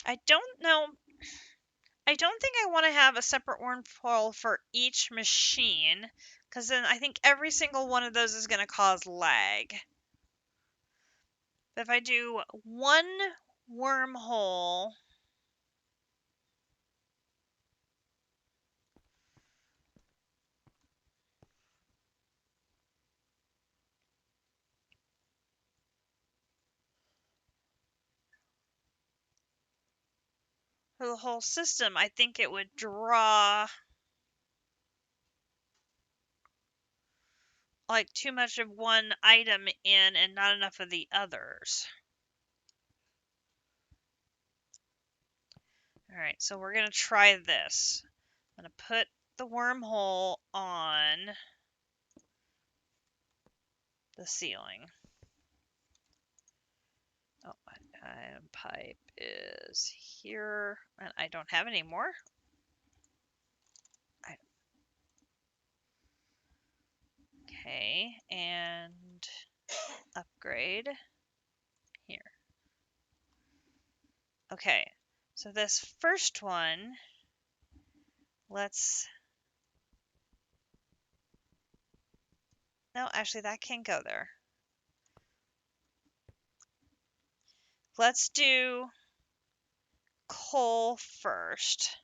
I don't know. I don't think I want to have a separate wormhole for each machine, because then I think every single one of those is going to cause lag. But if I do one wormhole, for the whole system, I think it would draw like too much of one item in and not enough of the others. All right, so we're going to try this. I'm going to put the wormhole on the ceiling. Oh, pipe is here, and I don't have any more. Okay, and upgrade here. Okay, so this first one, no, actually that can't go there. Let's do coal first.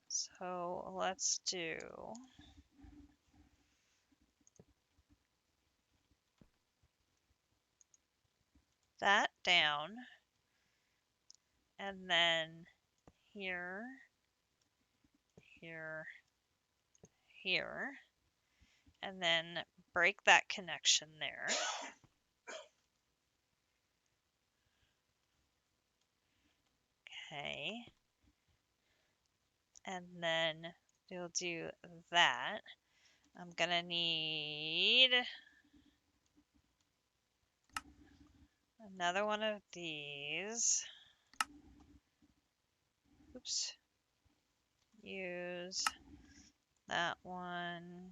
So let's do that down, and then here, here, here, and then break that connection there. Okay. And then we'll do that. I'm gonna need another one of these. Oops. Use that one.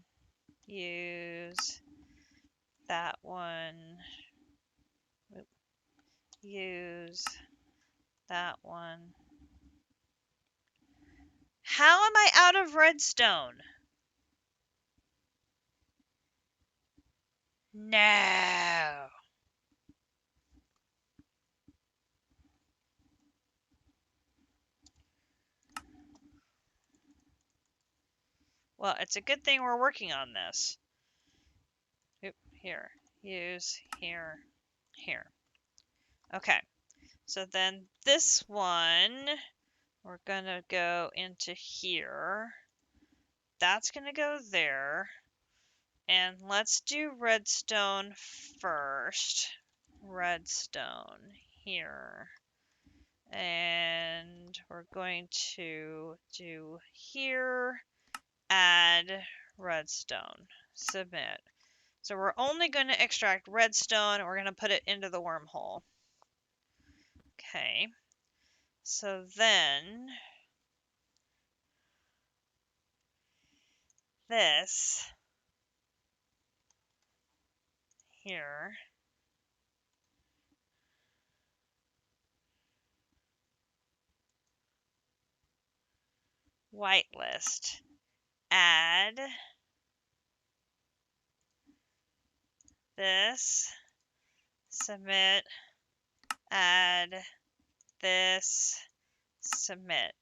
Use that one. Use that one. How am I out of redstone? No. Well, it's a good thing we're working on this. Oop, here. Use here. Here. Okay. So then this one, we're going to go into here. That's going to go there. And let's do redstone first. Redstone here. And we're going to do here, add redstone, submit. So we're only going to extract redstone and we're going to put it into the wormhole. Okay. So then this here, whitelist, add this, submit, add this, submit.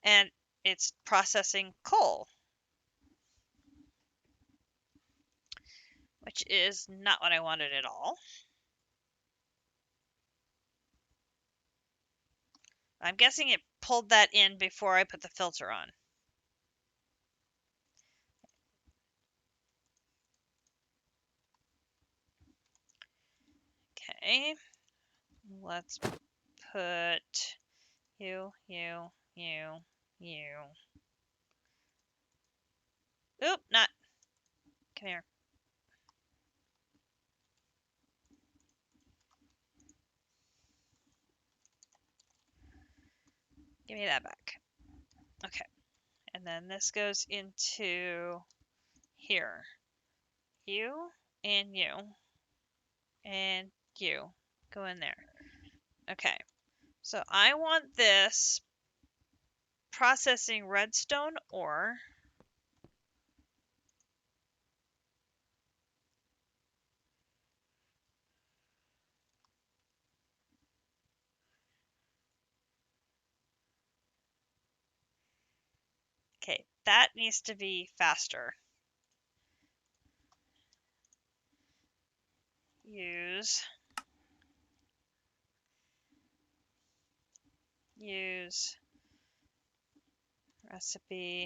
And it's processing coal, which is not what I wanted at all. I'm guessing it pulled that in before I put the filter on. Okay, let's put you. Oop, not. Come here. Give me that back. Okay, and then this goes into here. You and you and you go in there. Okay, so I want this processing redstone ore. Okay, that needs to be faster. Use recipe,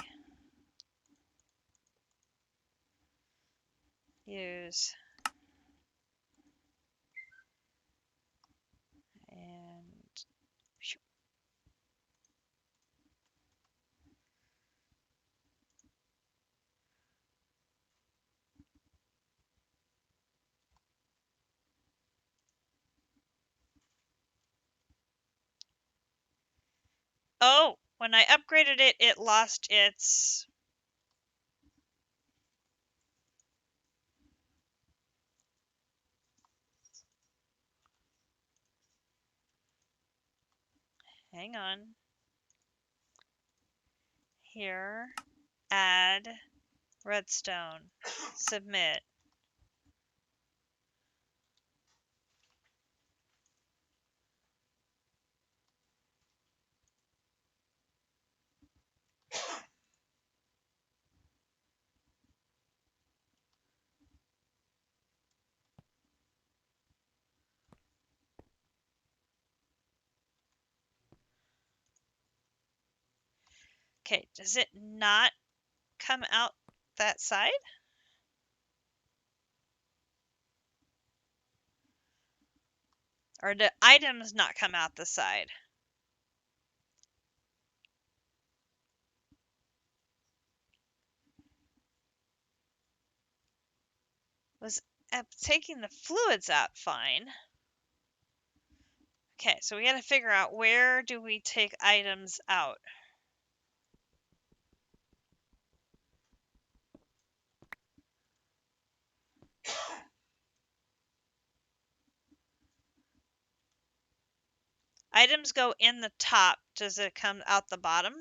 use, and oh, when I upgraded it, it lost its... Hang on. Here, add redstone, submit. Okay, does it not come out that side? Or do items not come out the side? Was taking the fluids out fine. Okay, so we got to figure out where do we take items out. Items go in the top. Does it come out the bottom?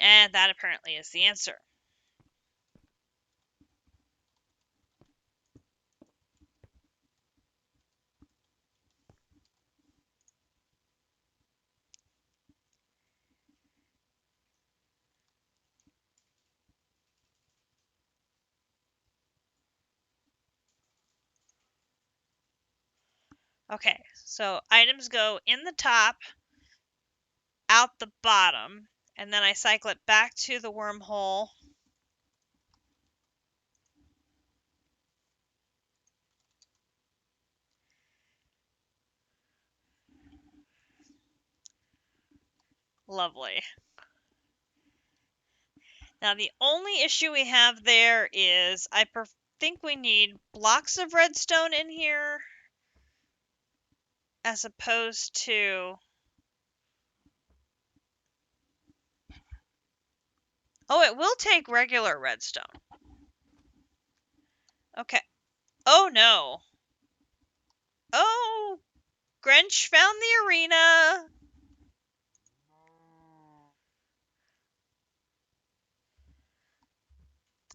And that apparently is the answer. Okay, so items go in the top, out the bottom, and then I cycle it back to the wormhole. Lovely. Now the only issue we have there is I think we need blocks of redstone in here as opposed to... Oh, it will take regular redstone. Okay. Oh no. Oh, Grinch found the arena.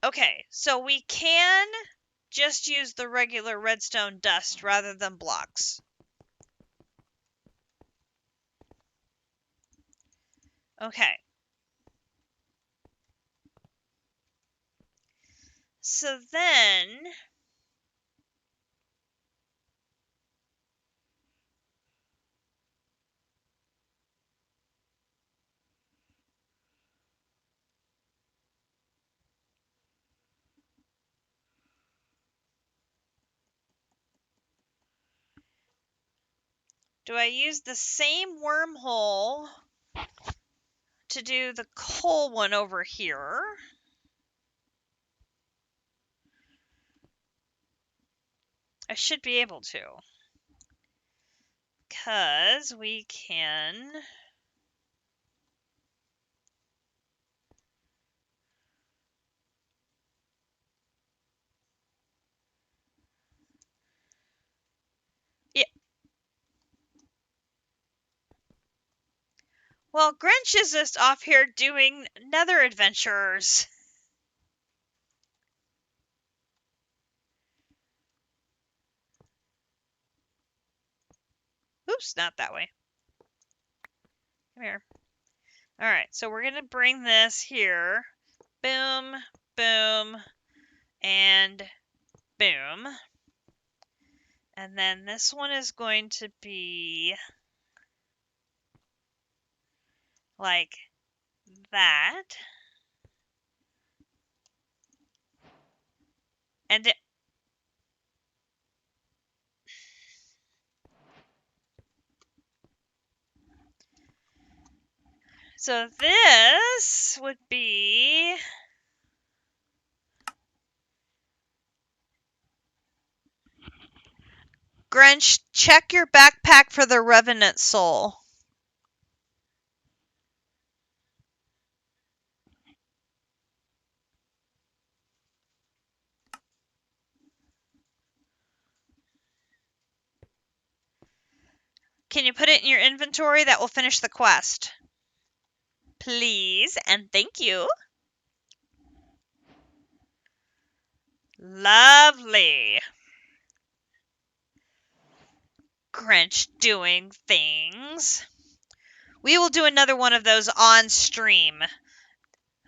Okay, so we can just use the regular redstone dust rather than blocks. Okay. So then... do I use the same wormhole to do the coal one over here? I should be able to. Because we can... Yeah. Well, Grinch is just off here doing nether adventures. Oops, not that way. Come here. Alright, so we're going to bring this here. Boom, boom, and boom. And then this one is going to be like that. And so this would be... Grinch, check your backpack for the Revenant Soul. Can you put it in your inventory? That will finish the quest. Please, and thank you. Lovely. Grinch doing things. We will do another one of those on stream.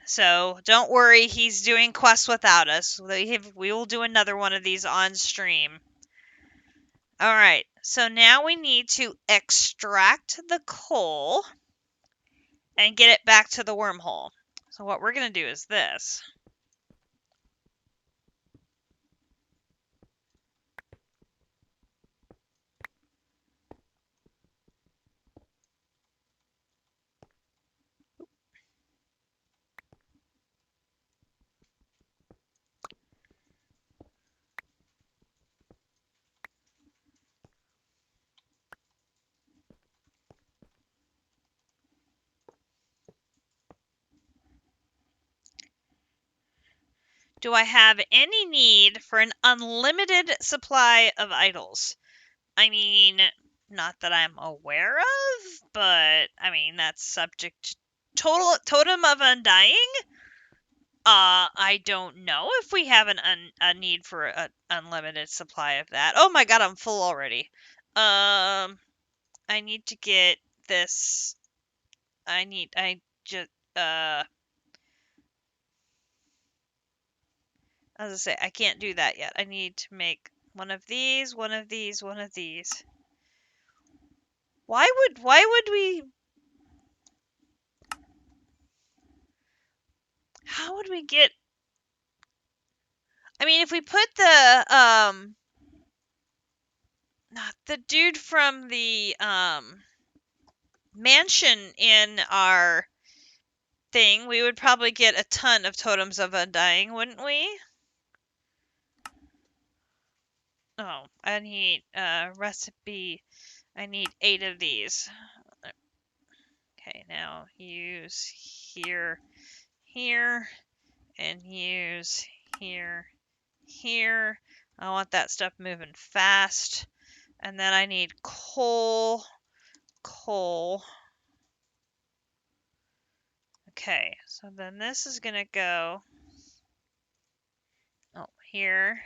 So don't worry, he's doing quests without us. We will do another one of these on stream. Alright, so now we need to extract the coal and get it back to the wormhole. So what we're going to do is this. Do I have any need for an unlimited supply of idols? I mean, not that I'm aware of, but I mean, that's subject to Totem of Undying. I don't know if we have a need for an unlimited supply of that. Oh my god, I'm full already. I need to get this. I just, as I say, I can't do that yet. I need to make one of these, one of these, one of these. Why would we? How would we get? I mean, if we put the dude from the mansion in our thing, we would probably get a ton of Totems of Undying, wouldn't we? Oh, I need recipe. I need 8 of these. Okay, now use here, here, and use here, here. I want that stuff moving fast. And then I need coal, coal. Okay, so then this is gonna go, oh, here,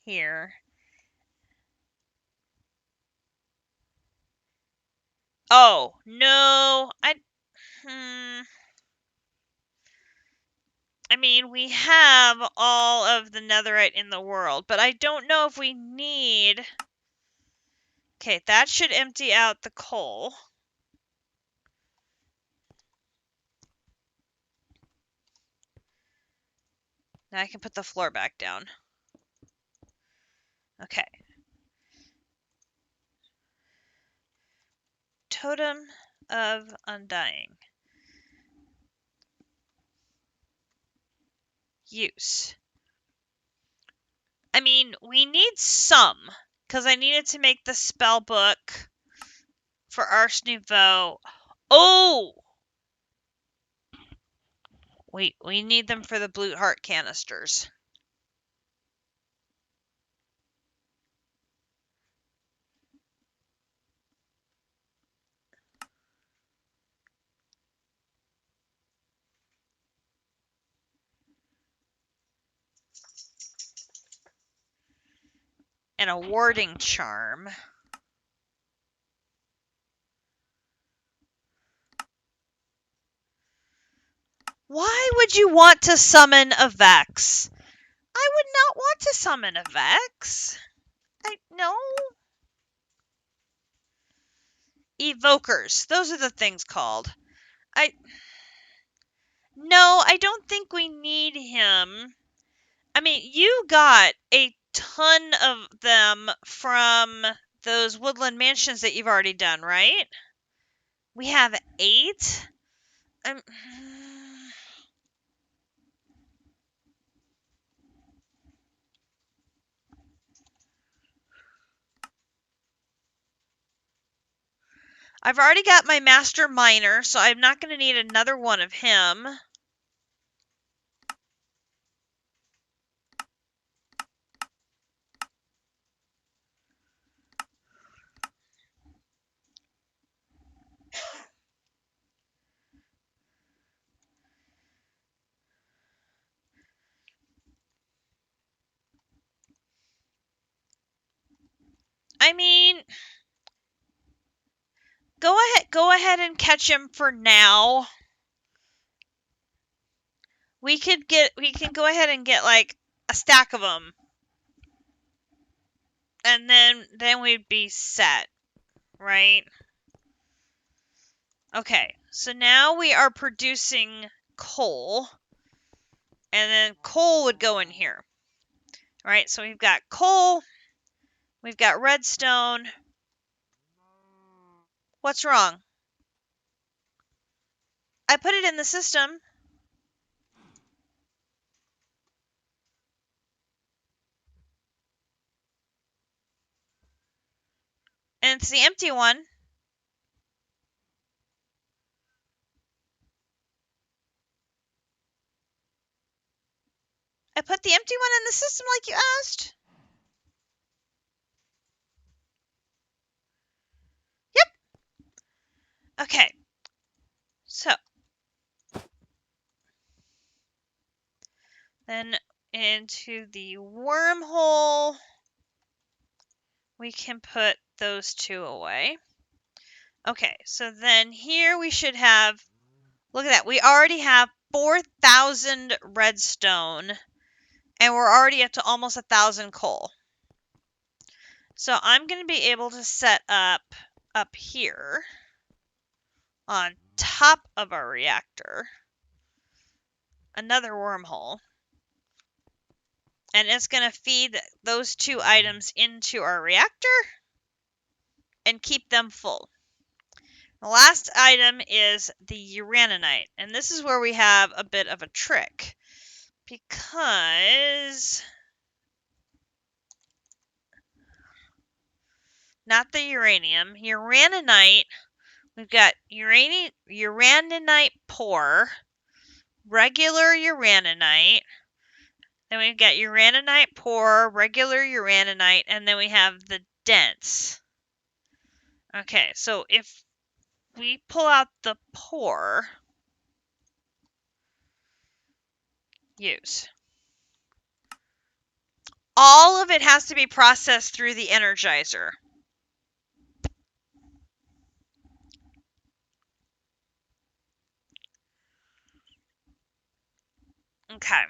here. Oh, no, I mean, we have all of the netherite in the world, but I don't know if we need... Okay, that should empty out the coal. Now I can put the floor back down. Okay. Totem of Undying. Use. I mean, we need some, because I needed to make the spell book for Ars Nouveau. Oh! Wait, we need them for the Blue Heart canisters. And a warding charm. Why would you want to summon a Vex? I would not want to summon a Vex. No. Evokers. Those are the things called. No, I don't think we need him. I mean, you got a ton of them from those woodland mansions that you've already done, right? We have 8? I've already got my master miner, so I'm not going to need another one of him. I mean, go ahead and catch him for now. We can go ahead and get like a stack of them. And then we'd be set, right? Okay, so now we are producing coal. And then coal would go in here. All right, so we've got coal, we've got redstone. What's wrong? I put it in the system. And it's the empty one. I put the empty one in the system like you asked. Yep. Okay. So. Then into the wormhole, we can put those two away. Okay, so then here we should have, look at that, we already have 4,000 redstone, and we're already up to almost 1,000 coal. So I'm going to be able to set up here on top of our reactor another wormhole, and it's going to feed those two items into our reactor and keep them full. The last item is the uraninite, and this is where we have a bit of a trick, because not the uranium, uraninite, we've got uraninite poor, regular uraninite, then we've got uraninite poor, regular uraninite, and then we have the dense. Okay, so if we pull out the poor, use. All of it has to be processed through the energizer. Okay.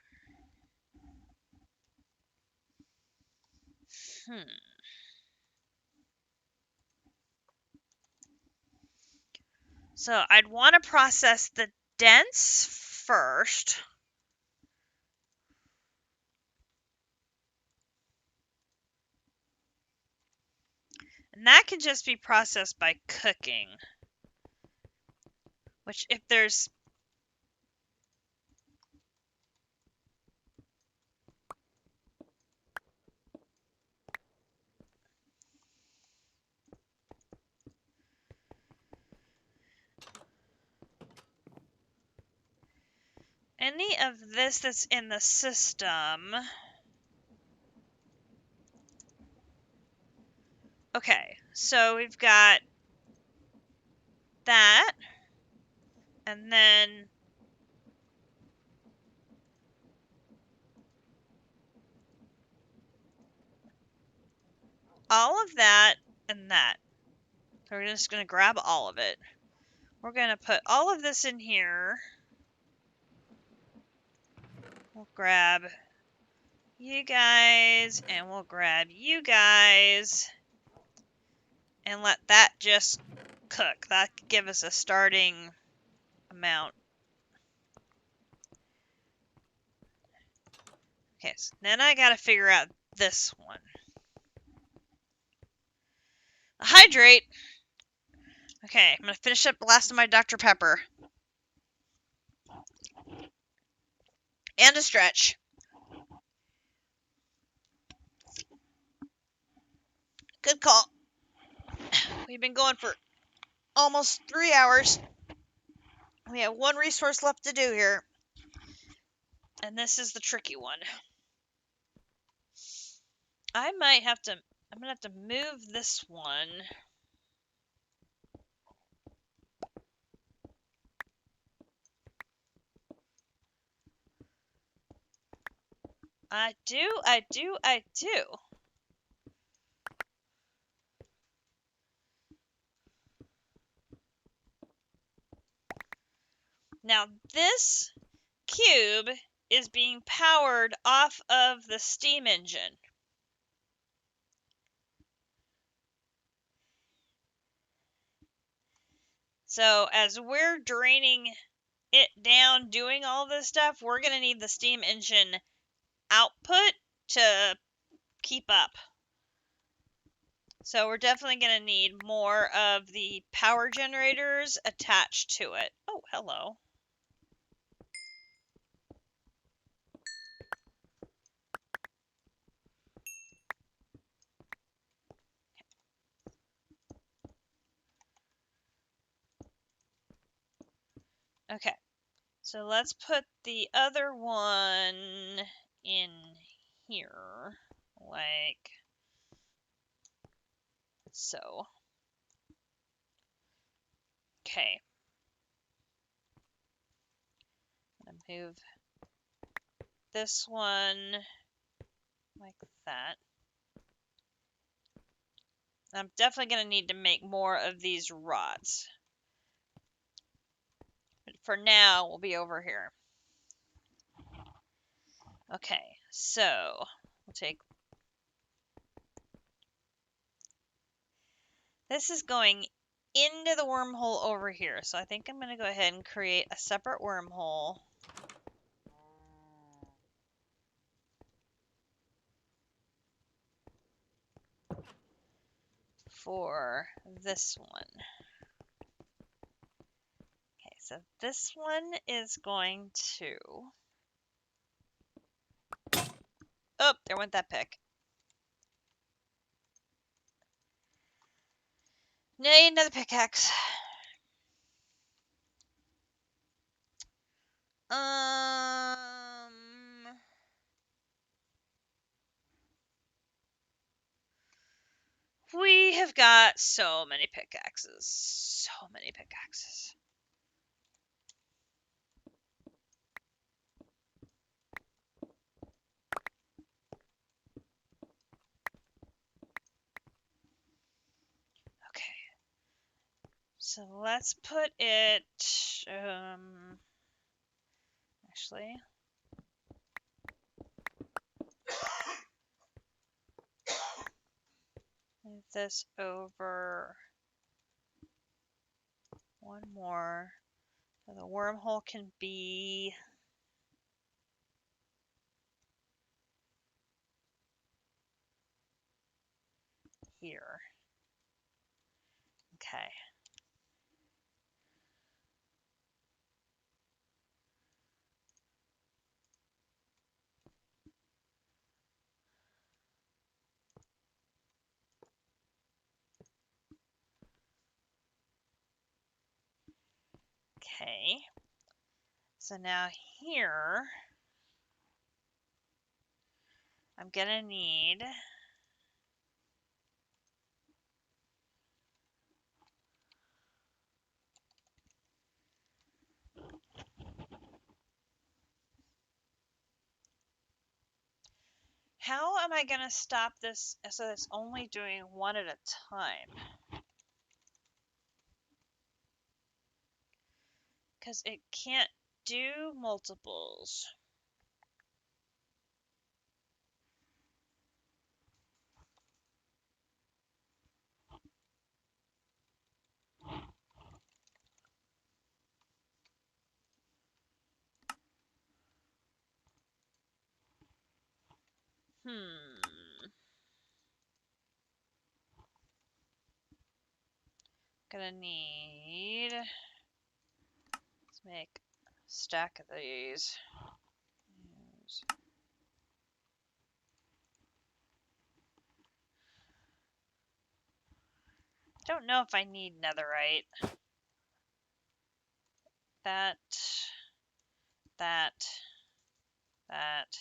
So I'd want to process the dense first. And that can just be processed by cooking. Which, if there's any of this that's in the system. Okay, so we've got that. And then all of that and that. So we're just going to grab all of it. We're going to put all of this in here. We'll grab you guys, and we'll grab you guys, and let that just cook. That could give us a starting amount. Okay, so then I gotta figure out this one. Hydrate. Okay, I'm gonna finish up the last of my Dr. Pepper. And a stretch. Good call. We've been going for almost 3 hours. We have one resource left to do here. And this is the tricky one. I'm gonna have to move this one. I do. Now this cube is being powered off of the steam engine. So as we're draining it down doing all this stuff, we're going to need the steam engine output to keep up. So we're definitely going to need more of the power generators attached to it. Oh, hello. Okay, so let's put the other one in here, like so. Okay. I'm gonna move this one like that. I'm definitely going to need to make more of these rods. But for now, we'll be over here. Okay, so we'll take... This is going into the wormhole over here. So I think I'm going to go ahead and create a separate wormhole. For this one. Okay, so this one is going to... Oh, there went that pick. Need another pickaxe. We have got so many pickaxes. So many pickaxes. Okay. So let's put it, actually, move this over one more. So the wormhole can be here. Okay. Okay. So now here, I'm gonna need how am I gonna stop this so it's only doing one at a time? Because it can't do multiples. Gonna need, let's make a stack of these. Don't know if I need netherite. That, that, that,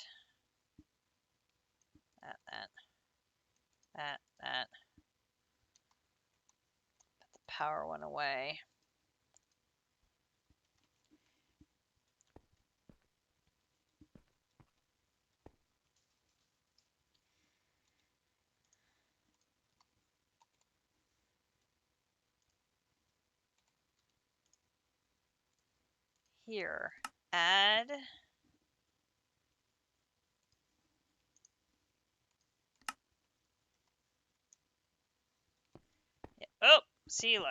that. Put the power one away. here. Add. Yeah. Oh, see, look.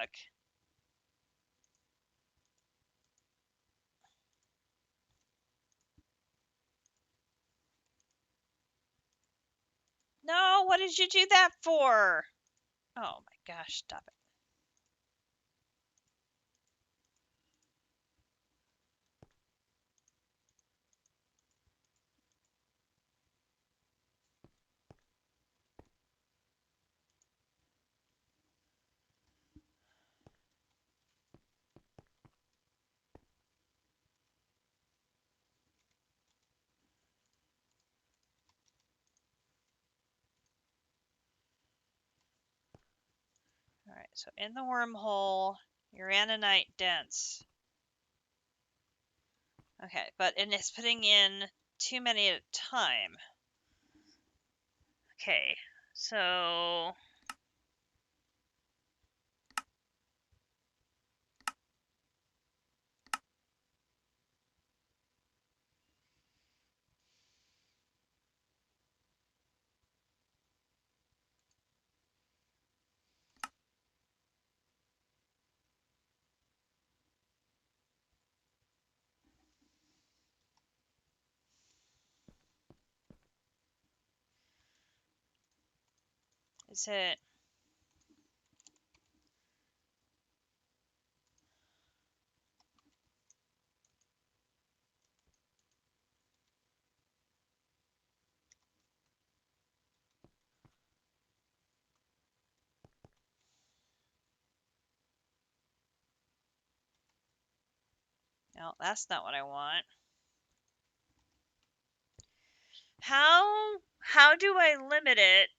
No, what did you do that for? Oh my gosh, stop it. Alright, so in the wormhole, uraninite dense. Okay, and it's putting in too many at a time. Okay, so is it? No, that's not what I want. How do I limit it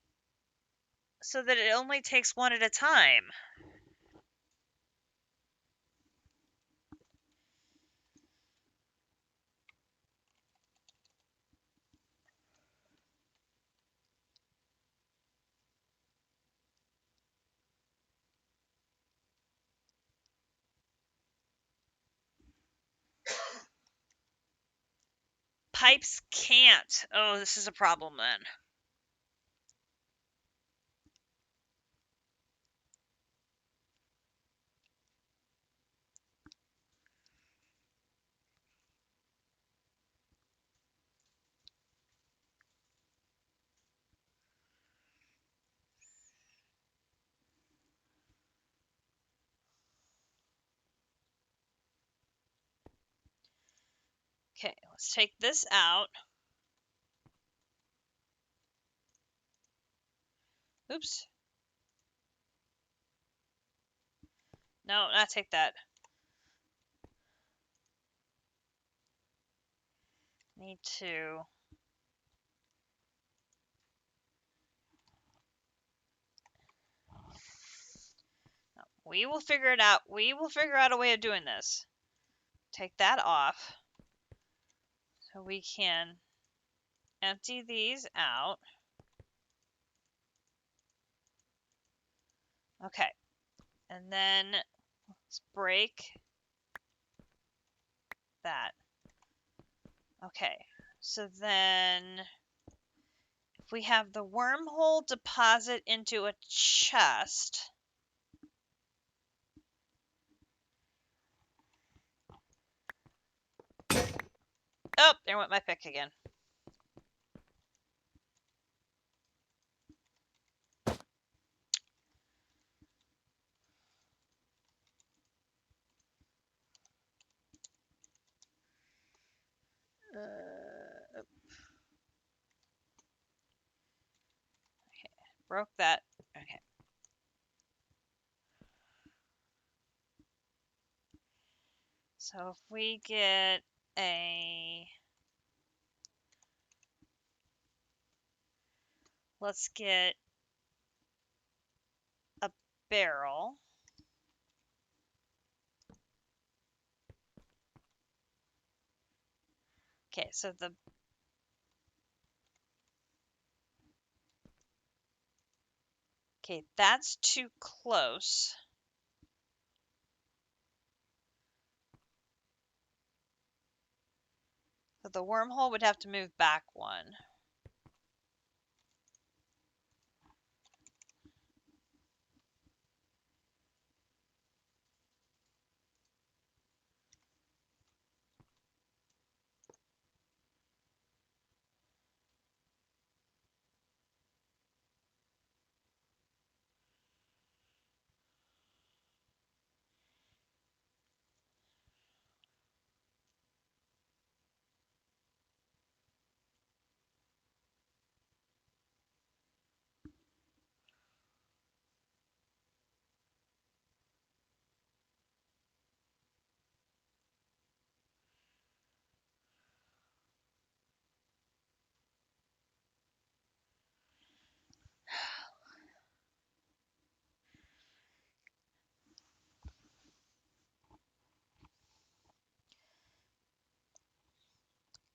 so that it only takes one at a time? Pipes can't. Oh, this is a problem then. Okay, let's take this out. Oops. No, not take that. Need to. No, we will figure it out. We will figure out a way of doing this. Take that off. So we can empty these out. Okay. And then let's break that. Okay. So then if we have the wormhole deposit into a chest. Oh, there went my pick again. Okay, broke that. Okay. So if we get let's get a barrel. Okay, so okay, that's too close. So the wormhole would have to move back one.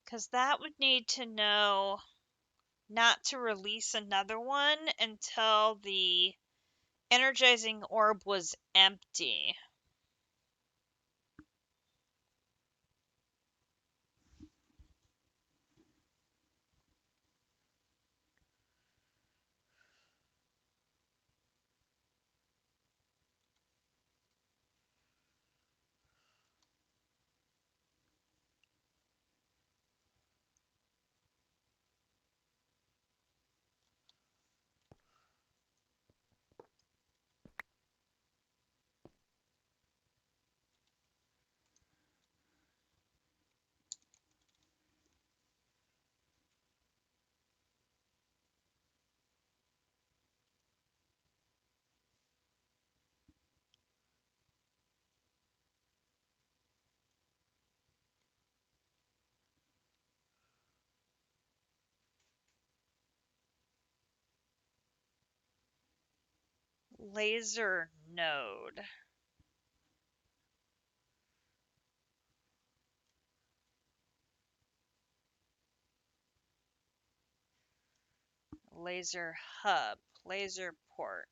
Because that would need to know not to release another one until the energizing orb was empty. Laser node. Laser hub. Laser port.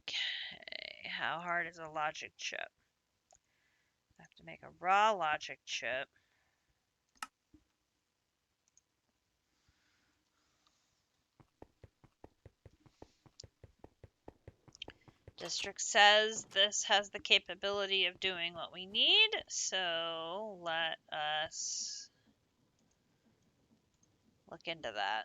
Okay, how hard is a logic chip? I have to make a raw logic chip. District says this has the capability of doing what we need, so let us look into that.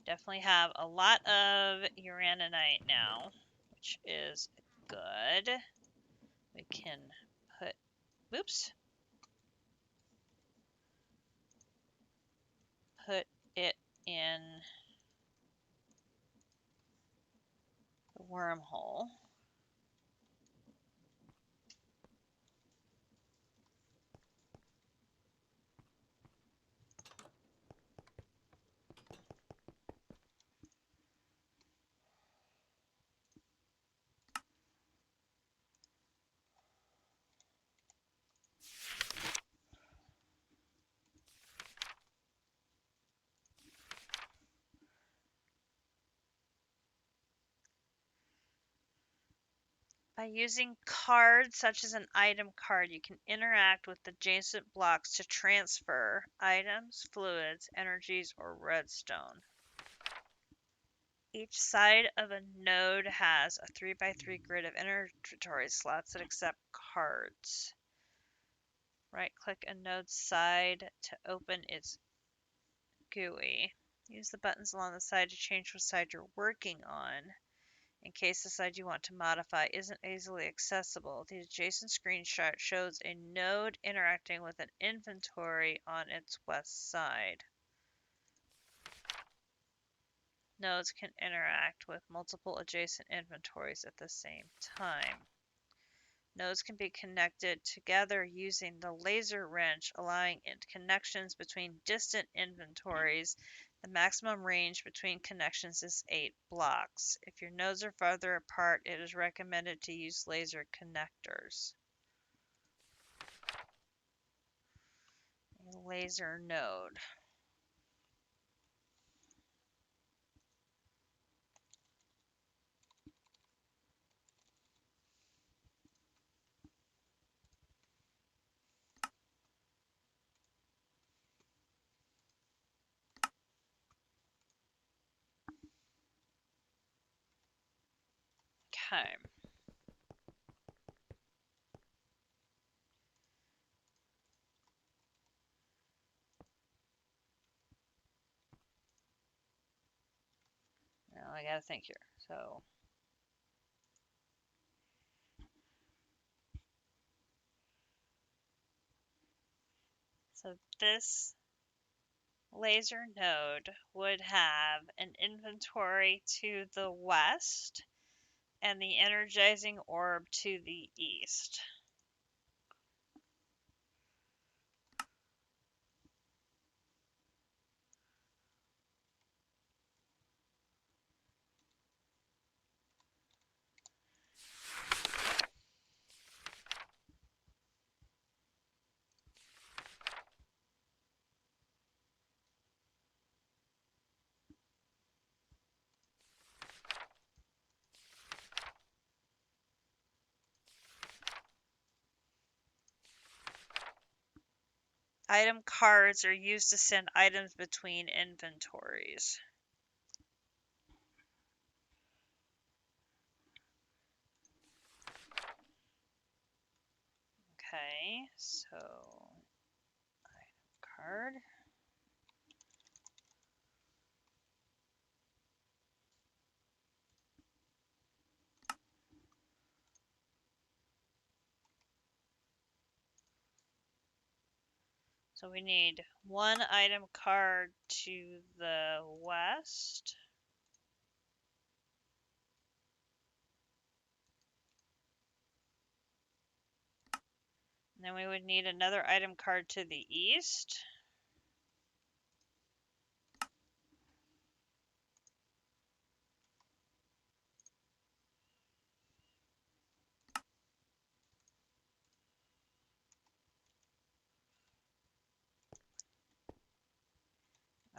Definitely have a lot of uraninite now, which is good. We can put, oops, put it in the wormhole. By using cards such as an item card, you can interact with adjacent blocks to transfer items, fluids, energies, or redstone. Each side of a node has a 3x3 grid of inventory slots that accept cards. Right-click a node side to open its GUI. Use the buttons along the side to change what side you're working on. In case the side you want to modify isn't easily accessible, the adjacent screenshot shows a node interacting with an inventory on its west side. Nodes can interact with multiple adjacent inventories at the same time. Nodes can be connected together using the laser wrench, allowing connections between distant inventories. The maximum range between connections is 8 blocks. If your nodes are farther apart, it is recommended to use laser connectors. A laser node. Okay. Now I gotta think here. So this laser node would have an inventory to the west and the energizing orb to the east. Item cards are used to send items between inventories. Okay, so item card. So we need one item card to the west. And then we would need another item card to the east.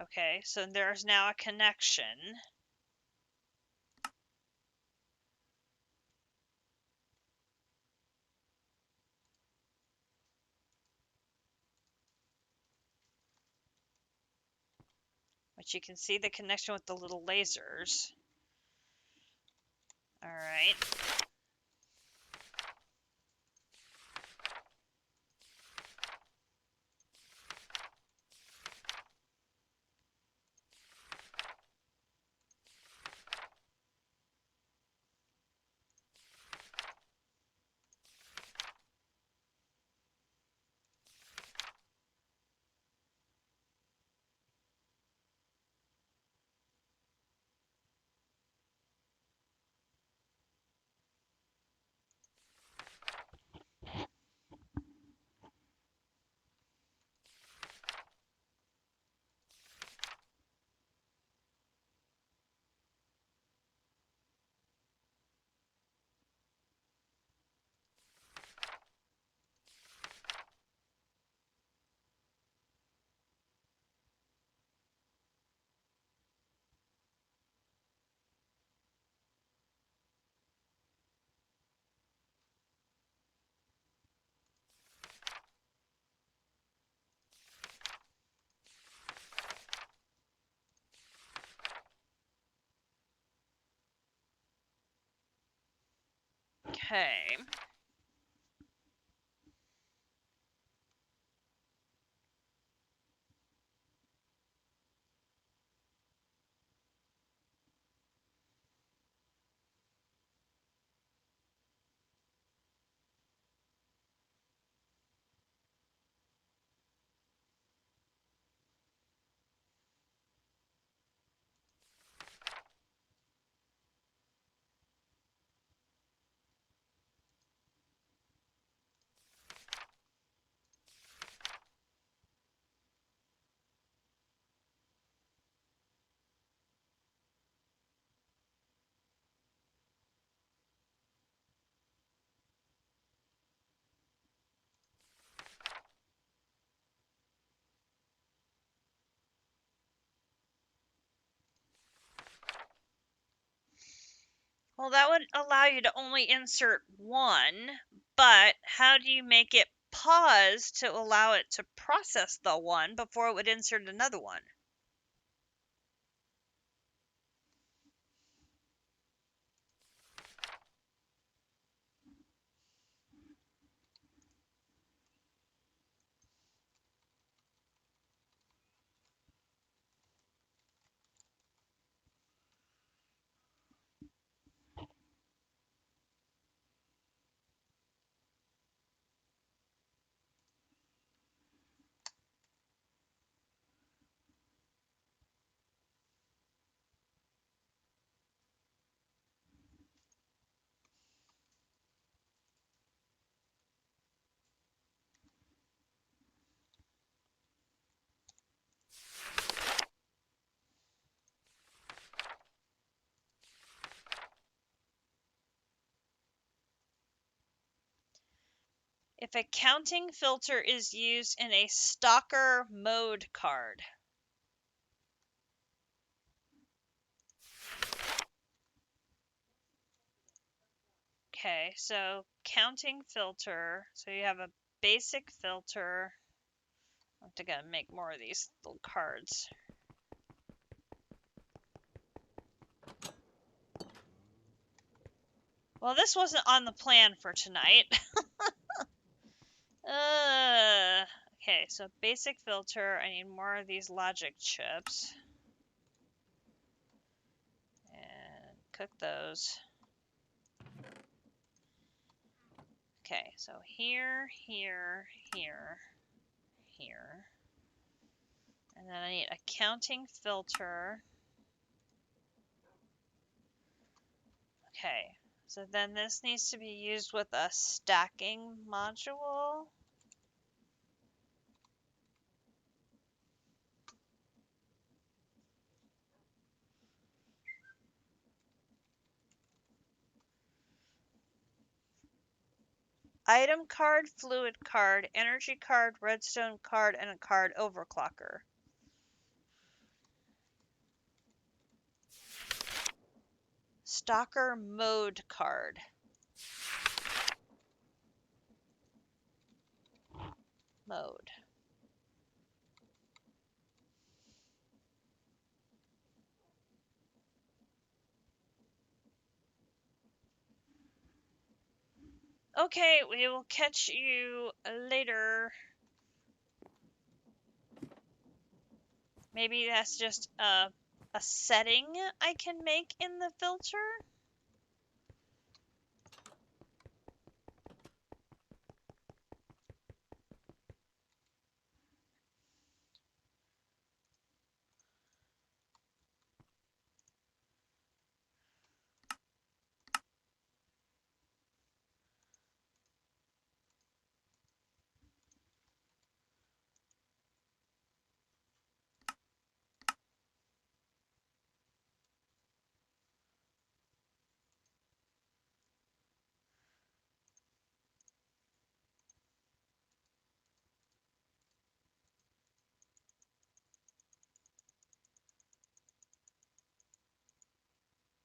Okay, so there's now a connection. Which you can see the connection with the little lasers. All right. Okay. Well, that would allow you to only insert one, but how do you make it pause to allow it to process the one before it would insert another one? If a counting filter is used in a stalker mode card. Okay, so counting filter. So you have a basic filter. I have to gotta make more of these little cards. Well, this wasn't on the plan for tonight. Okay, so basic filter. I need more of these logic chips. And cook those. Okay, so here, here, here, here. And then I need a counting filter. Okay, so then this needs to be used with a stacking module. Item card, fluid card, energy card, redstone card, and a card overclocker. Stalker mode card. Mode. Okay, we will catch you later. Maybe that's just a setting I can make in the filter.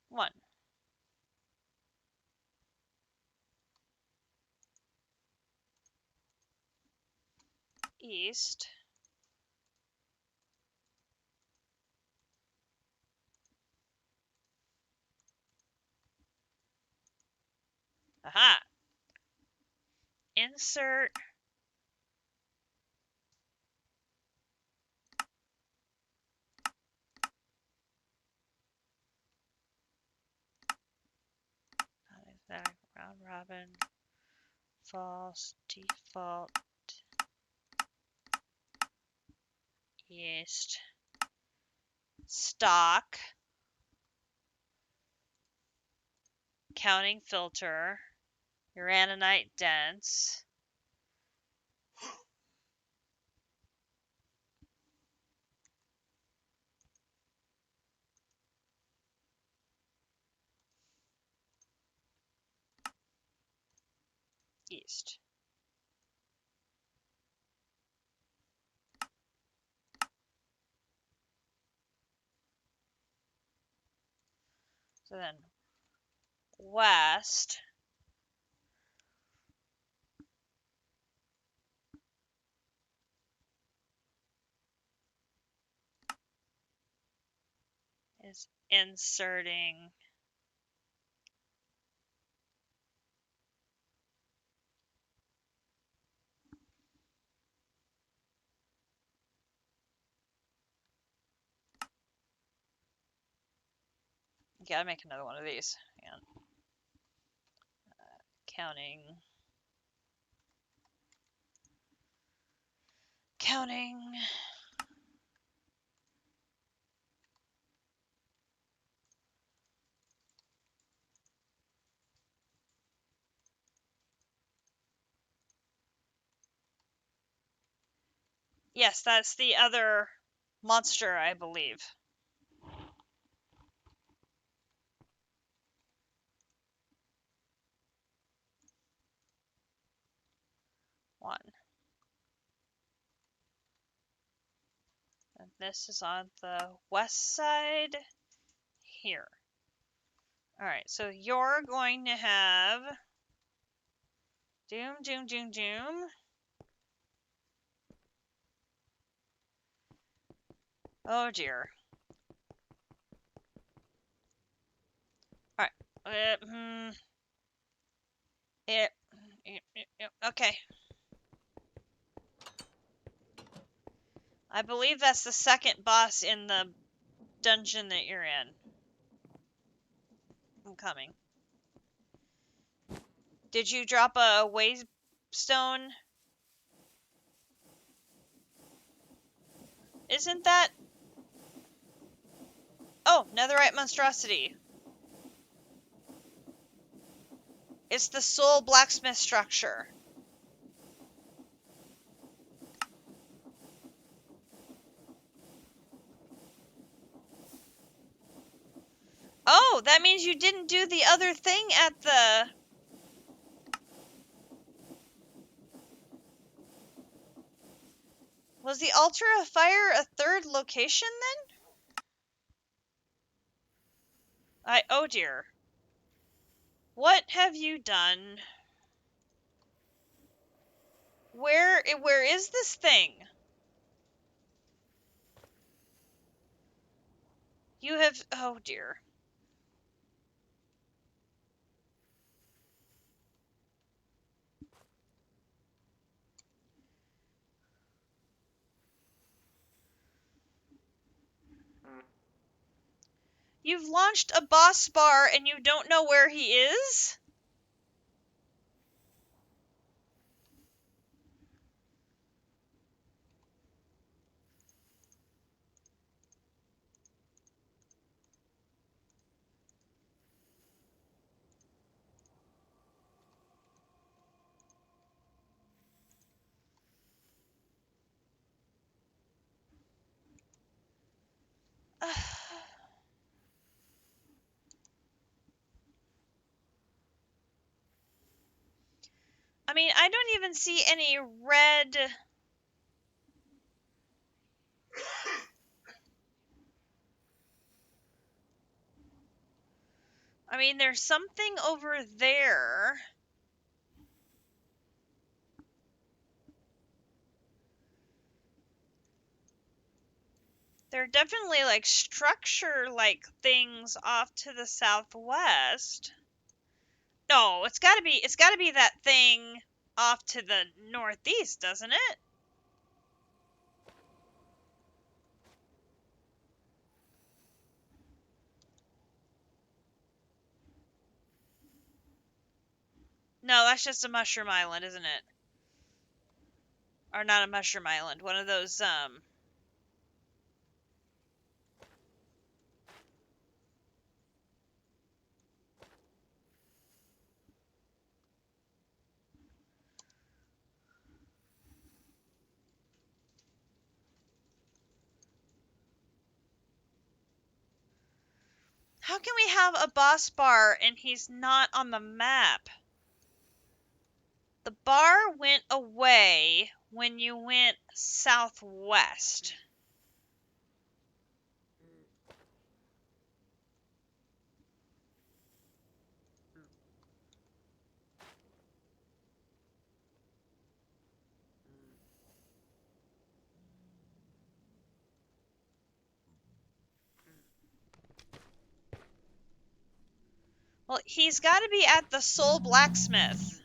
One. East. Aha. Insert. Round robin. False. Default. East. Stock. Counting filter. Uraninite dense. East. So then southwest. Is inserting gotta make another one of these. And counting. Yes, that's the other monster, I believe. One. And this is on the west side here. Alright, so you're going to have Doom, Doom, Doom, Doom. Oh dear. Alright. Okay. I believe that's the second boss in the dungeon that you're in. I'm coming. Did you drop a waystone? Isn't that... Oh, netherite monstrosity. It's the soul blacksmith structure. Oh, that means you didn't do the other thing at the... Was the altar of fire a third location then? Oh dear. What have you done? Where is this thing? You have... Oh dear. You've launched a boss bar and you don't know where he is? I mean, I don't even see any red... I mean, there's something over there. There are definitely, like, structure-like things off to the southwest. No, it's gotta be that thing off to the northeast, doesn't it? No, that's just a mushroom island, isn't it? Or not a mushroom island, one of those, How can we have a boss bar and he's not on the map? The bar went away when you went southwest. Well, he's got to be at the Soul Blacksmith.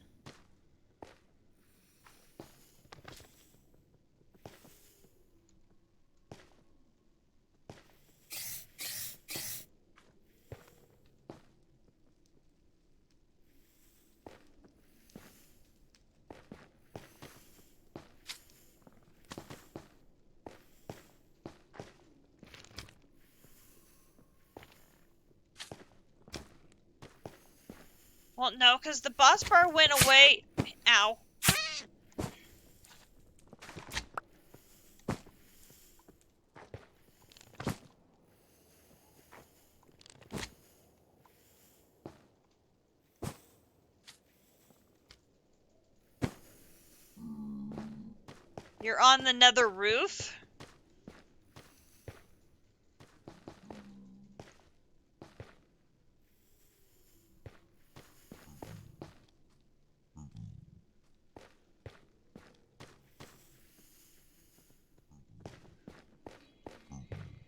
Well, no, because the boss bar went away. Ow. You're on the nether roof?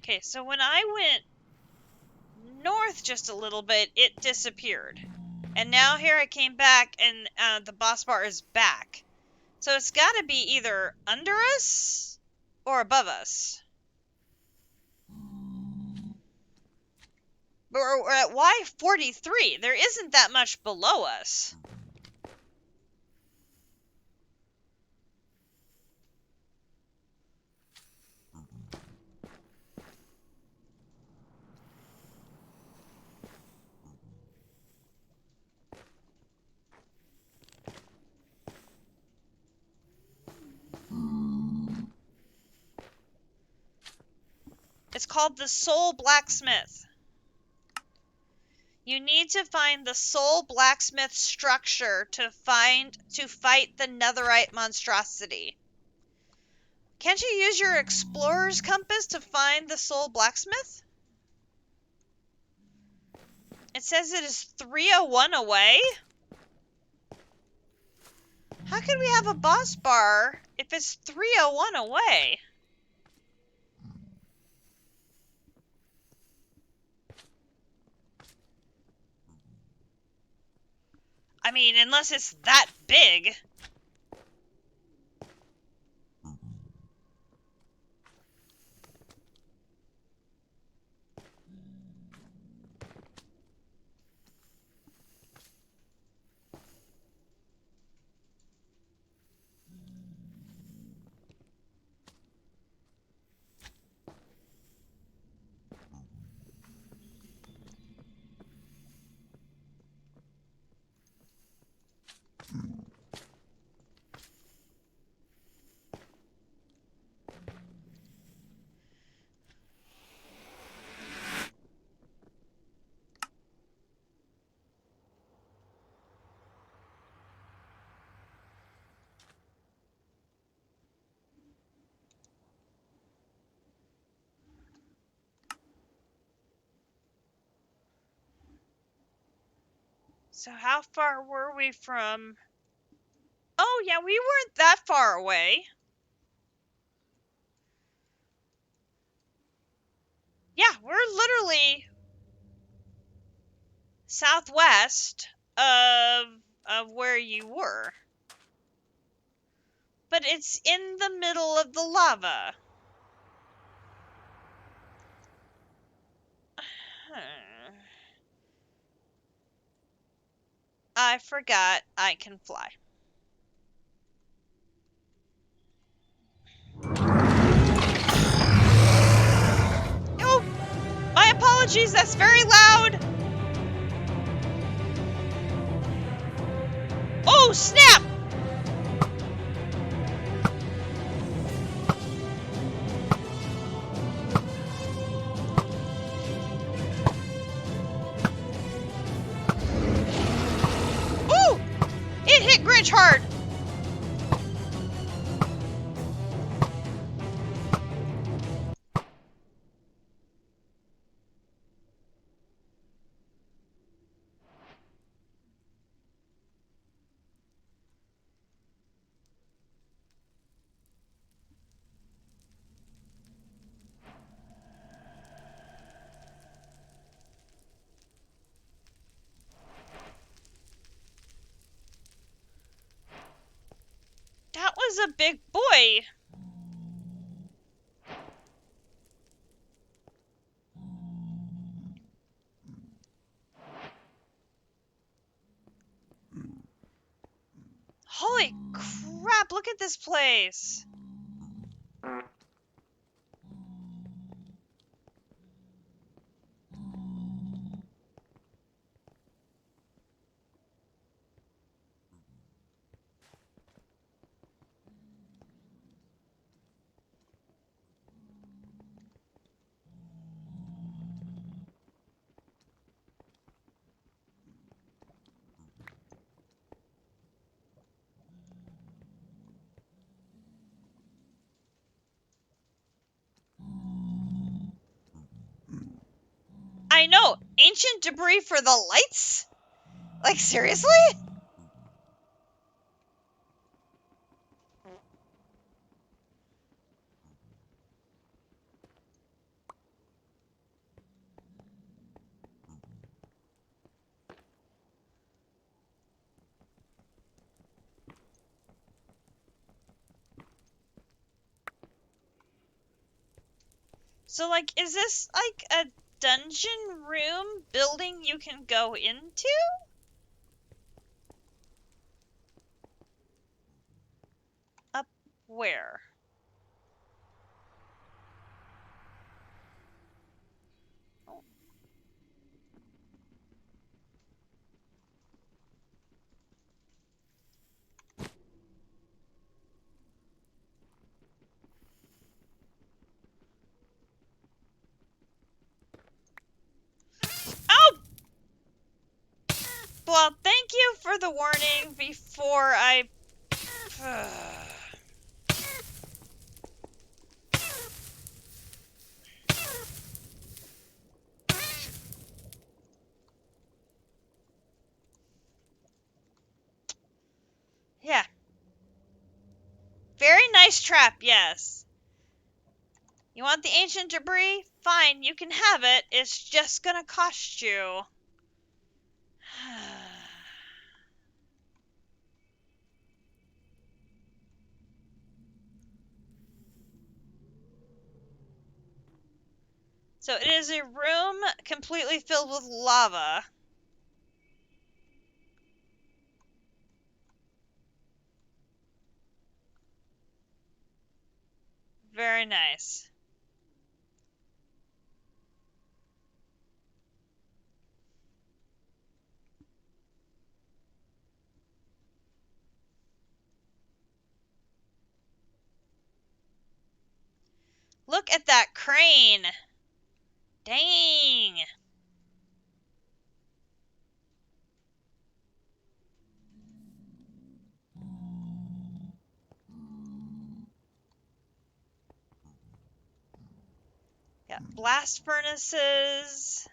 Okay, so when I went north just a little bit, it disappeared. And now here I came back and the boss bar is back. So it's got to be either under us or above us. But we're at Y43. There isn't that much below us. It's called the Soul Blacksmith. You need to find the Soul Blacksmith structure to fight the netherite monstrosity. Can't you use your explorer's compass to find the Soul Blacksmith? It says it is 301 away. How can we have a boss bar if it's 301 away? I mean, unless it's that big. So how far were we from... Oh, yeah, we weren't that far away. Yeah, we're literally southwest of where you were. But it's in the middle of the lava. I forgot I can fly. Oh, my apologies, that's very loud. Oh, snap! Ooh! It hit Grinch hard! a big boy. Holy crap, look at this place. I know, ancient debris for the lights? Like, seriously? So, like, is this, like, a dungeon room building you can go into? Up where? Oh. Oh! Well, thank you for the warning before I... Yeah. Very nice trap, yes. You want the ancient debris? Fine, you can have it. It's just gonna cost you. So it is a room completely filled with lava. Very nice. Look at that crane. Dang. Got blast furnaces.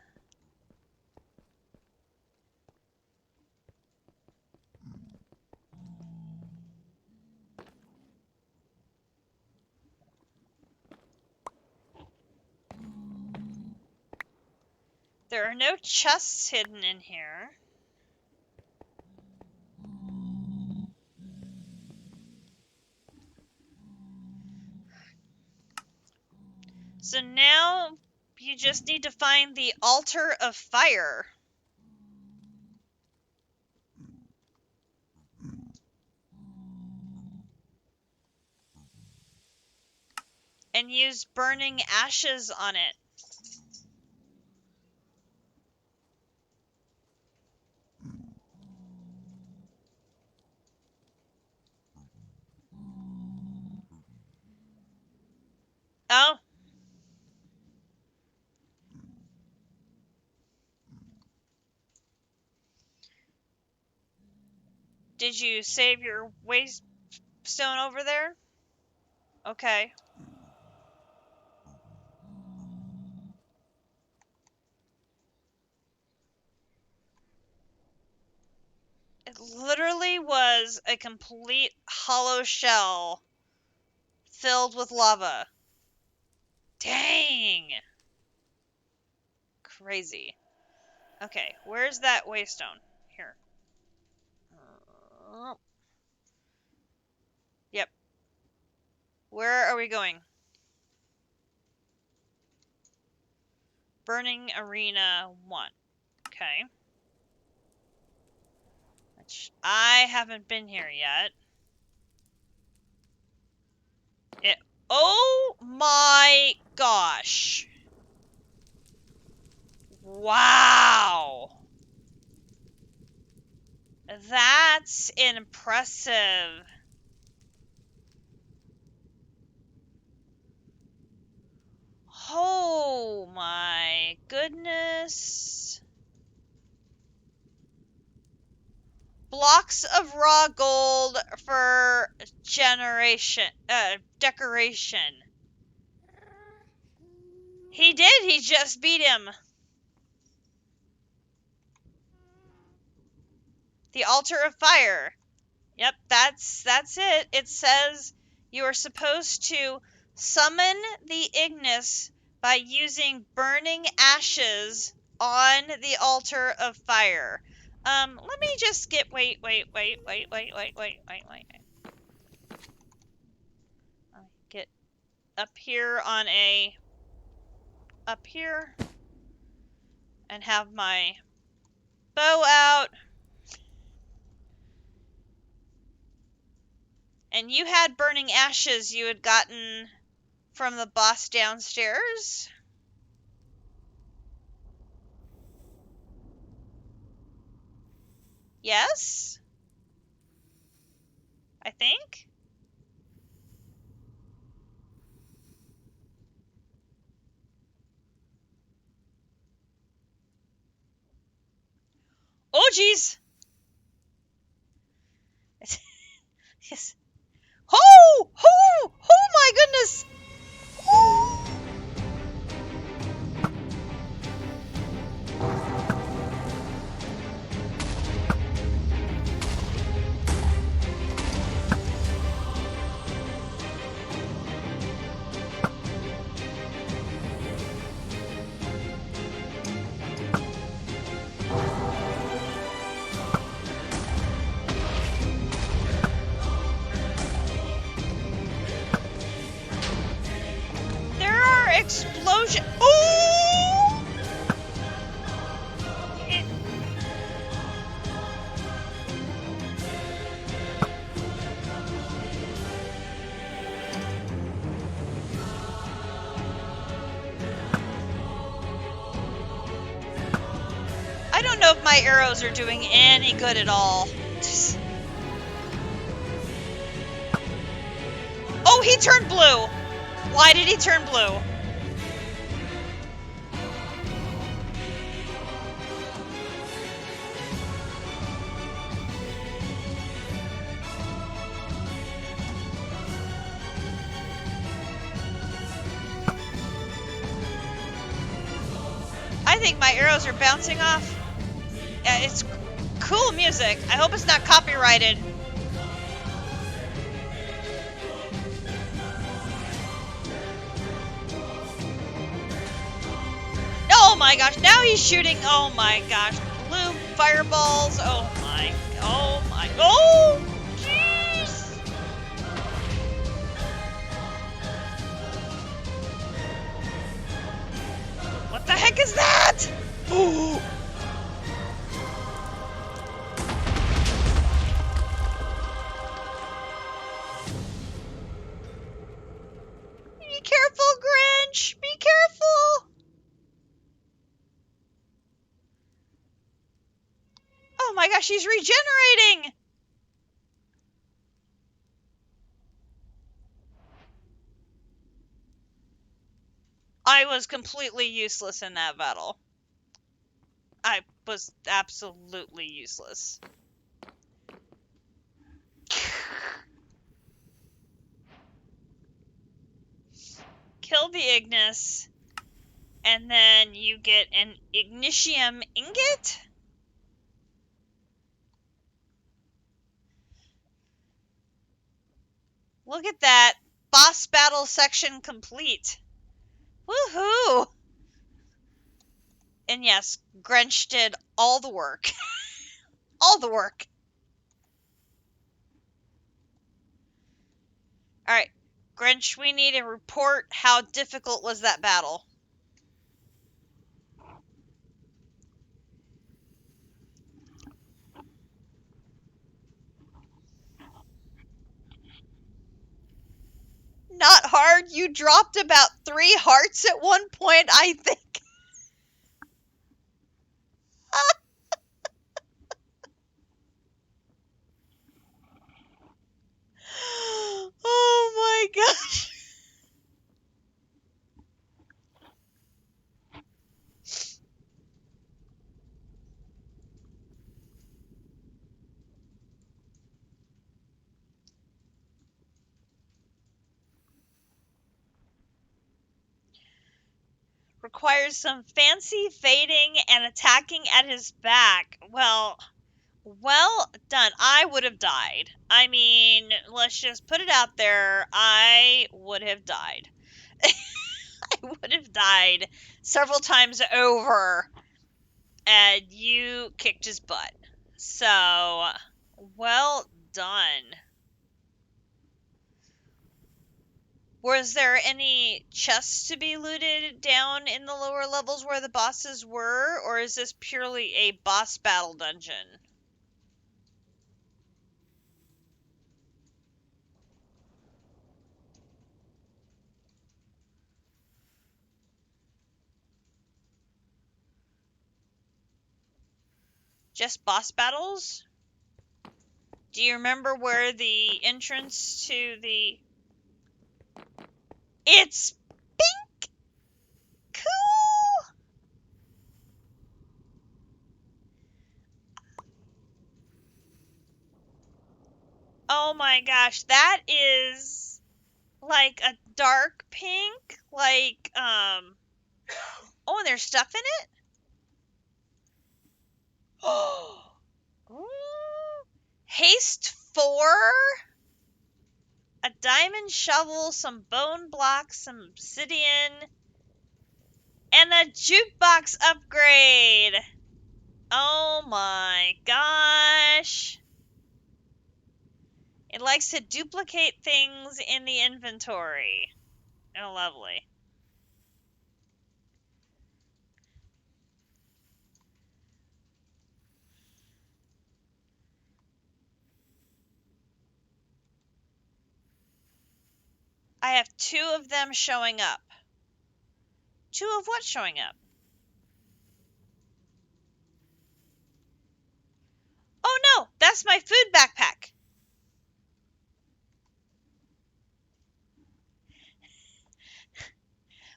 There are no chests hidden in here. So now you just need to find the altar of fire. And use burning ashes on it. Oh. Did you save your waystone over there? Okay. It literally was a complete hollow shell filled with lava. Dang! Crazy. Okay, where's that waystone? Here. Yep. Where are we going? Burning Arena 1. Okay. Which I haven't been here yet. Oh my gosh. Wow. That's impressive. Oh my goodness. Blocks of raw gold for decoration. He did, he just beat him. The altar of fire. Yep, that's it. It says you are supposed to summon the Ignis by using burning ashes on the altar of fire. Let me just wait. Get up here up here and have my bow out. And you had burning ashes you had gotten from the boss downstairs? Yes? I think? Oh, jeez! Yes. Oh! Oh! Oh my goodness! Oh! There are explosions. Oh! I don't know if my arrows are doing any good at all. Oh, he turned blue. Why did he turn blue? I think my arrows are bouncing off. Yeah, it's cool music. I hope it's not copyrighted. Oh my gosh, now he's shooting. Oh my gosh, blue fireballs. Oh my, oh, jeez. What the heck is that? Ooh. Be careful, Grinch. Be careful. Oh my gosh, he's regenerating. I was completely useless in that battle. I was absolutely useless. Kill the Ignis, and then you get an Ignitium Ingot? Look at that. Boss battle section complete. Woohoo! And yes, Grinch did all the work. All the work. Alright. Grinch, we need a report. How difficult was that battle? Not hard. You dropped about 3 hearts at one point, I think. Oh my gosh. Requires some fancy fading and attacking at his back. Well done. I would have died. I mean, let's just put it out there. I would have died. I would have died several times over, and you kicked his butt. So, well done. Was there any chests to be looted down in the lower levels where the bosses were, or is this purely a boss battle dungeon? Just boss battles? Do you remember where the entrance to the... It's pink! Cool! Oh my gosh, that is like a dark pink, like, oh, and there's stuff in it? Oh, Haste 4? A diamond shovel, some bone blocks, some obsidian, and a jukebox upgrade. Oh my gosh. It likes to duplicate things in the inventory. Oh, lovely. I have 2 of them showing up. 2 of what showing up? Oh no, that's my food backpack.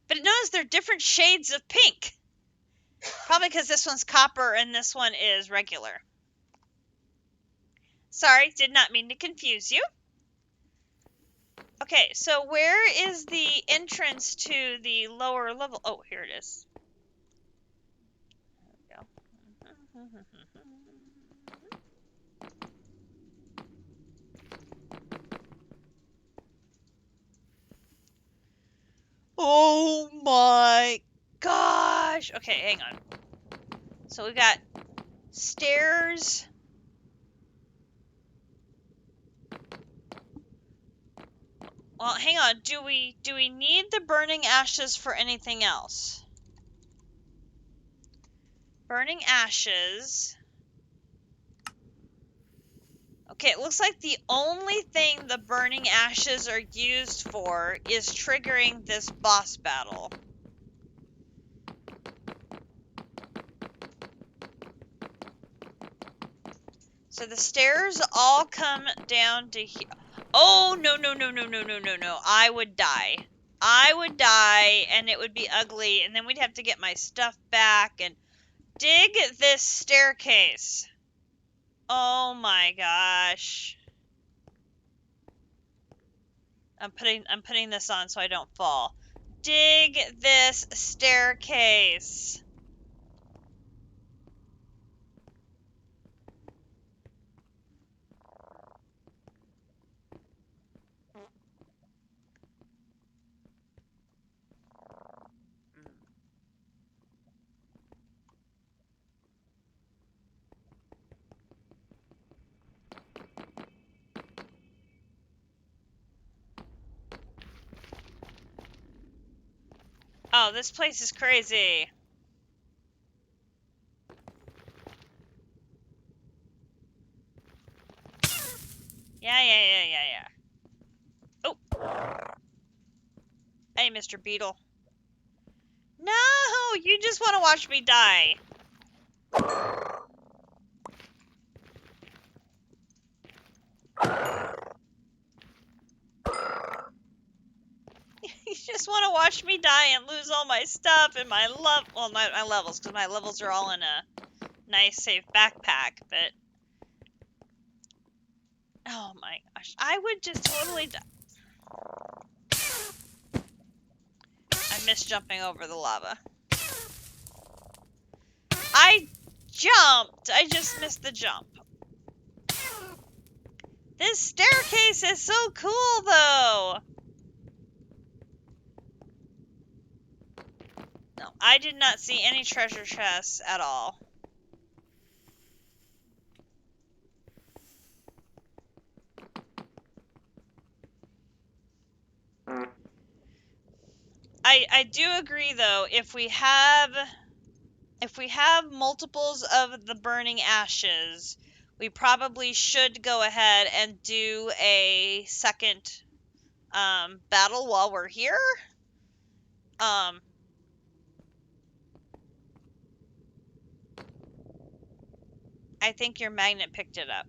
But notice they're different shades of pink. Probably because this one's copper and this one is regular. Sorry, did not mean to confuse you. Okay, so where is the entrance to the lower level? Oh, here it is. There we go. Oh my gosh. Okay, hang on. So we got stairs. Well, hang on. Do we need the burning ashes for anything else? Burning ashes. Okay, it looks like the only thing the burning ashes are used for is triggering this boss battle. So the stairs all come down to here. Oh, no, no, no, no, no, no, no, no. I would die. I would die, and it would be ugly, and then we'd have to get my stuff back and dig this staircase. Oh my gosh. I'm putting this on so I don't fall. Dig this staircase. Oh, this place is crazy. Yeah. Oh. Hey, Mr. Beetle. No, you just want to watch me die. You just want to watch me die and lose all my stuff and my my levels, because my levels are all in a nice, safe backpack, but... Oh my gosh, I would just totally die. I missed jumping over the lava. I jumped! I just missed the jump. This staircase is so cool, though! No, I did not see any treasure chests at all. I do agree, though, if we have multiples of the burning ashes, we probably should go ahead and do a second battle while we're here. I think your magnet picked it up.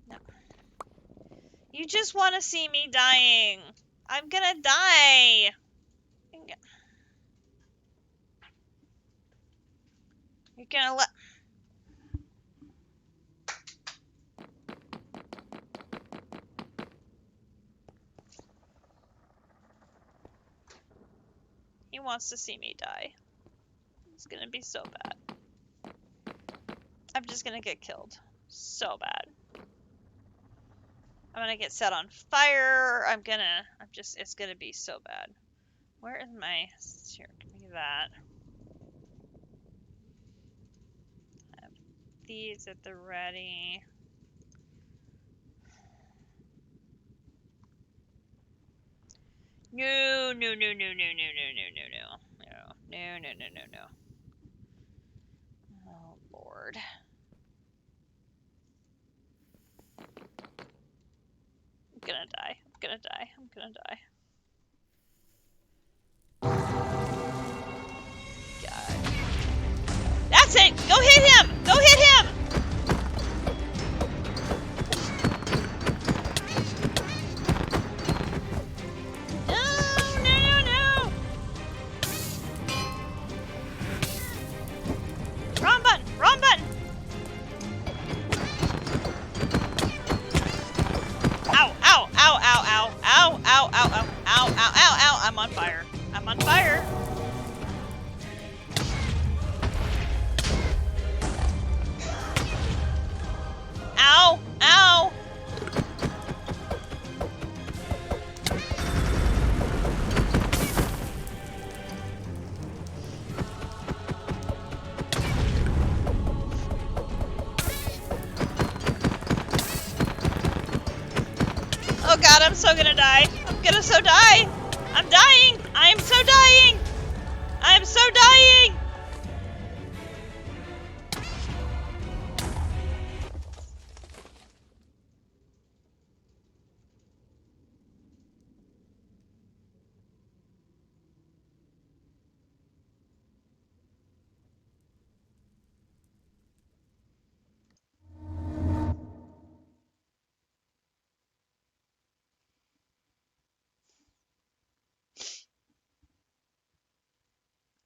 No. You just want to see me dying. I'm gonna die. You're gonna let... He wants to see me die. It's gonna be so bad. I'm just gonna get killed. So bad. I'm gonna get set on fire. It's gonna be so bad. Where is my... Here, give me that. I have these at the ready. No. Oh, Lord. I'm gonna die. God. That's it! Go hit him! Go hit him! No! Wrong button! Ow! I'm on fire. Ow! Oh god, I'm so gonna die. I'm gonna so die. I'm dying. I'm so dying.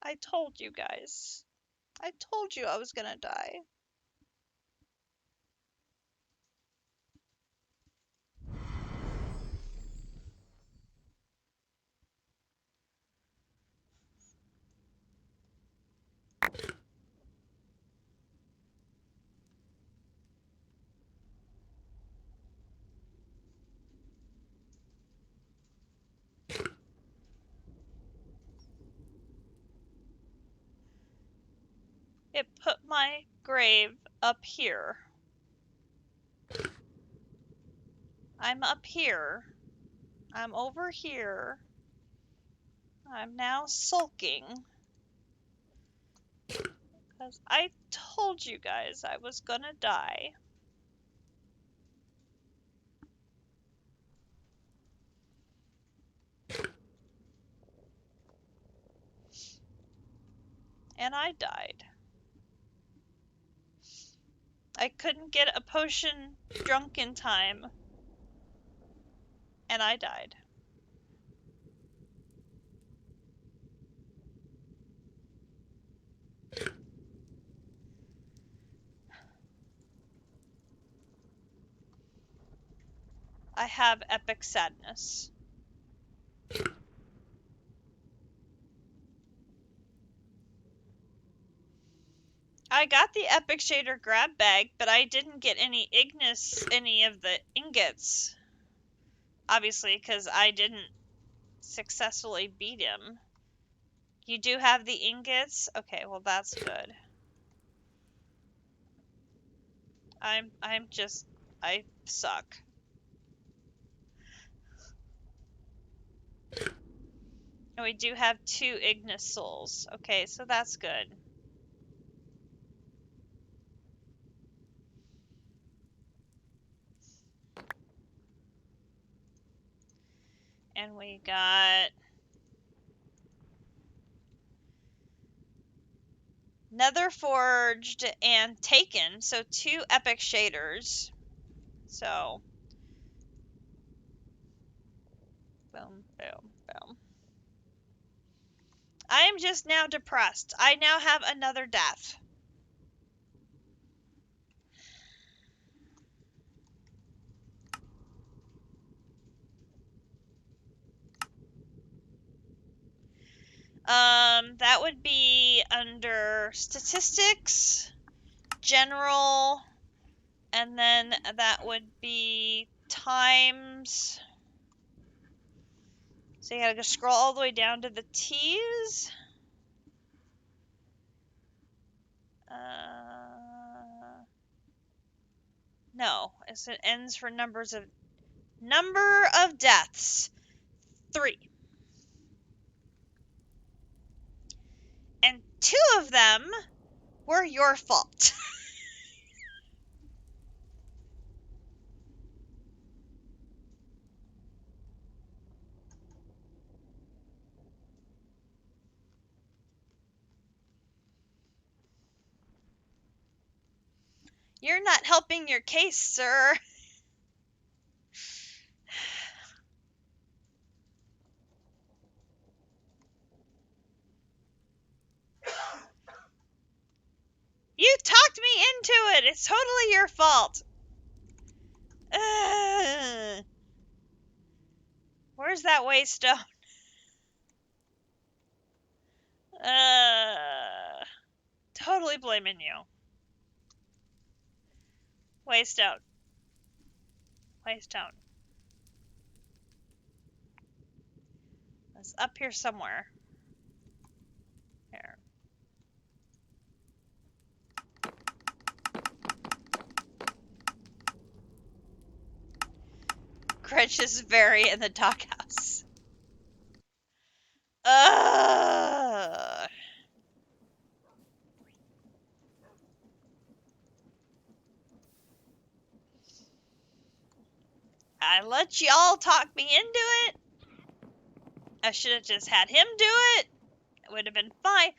I told you guys. I told you I was gonna die. It put my grave up here. I'm up here. I'm over here. I'm now sulking. Because I told you guys I was gonna die. And I died. I couldn't get a potion drunk in time. And I died. I have epic sadness. I got the epic shader grab bag, but I didn't get any any of the ingots. Obviously, because I didn't successfully beat him. You do have the ingots? Okay, well that's good. I suck. And we do have 2 Ignis souls. Okay, so that's good. And we got Nether Forged and Taken, so 2 epic shaders. So, boom, boom, boom. I am just now depressed. I now have another death. That would be under statistics, general, and then that would be times. So you gotta go scroll all the way down to the T's. No, it ends for number of deaths. 3. And 2 of them were your fault. You're not helping your case, sir. You talked me into it. It's totally your fault. Where's that waystone? Totally blaming you. Waystone. Waystone. It's up here somewhere. Here. Gretch is very in the doghouse. I let y'all talk me into it. I should have just had him do it. It would have been fine.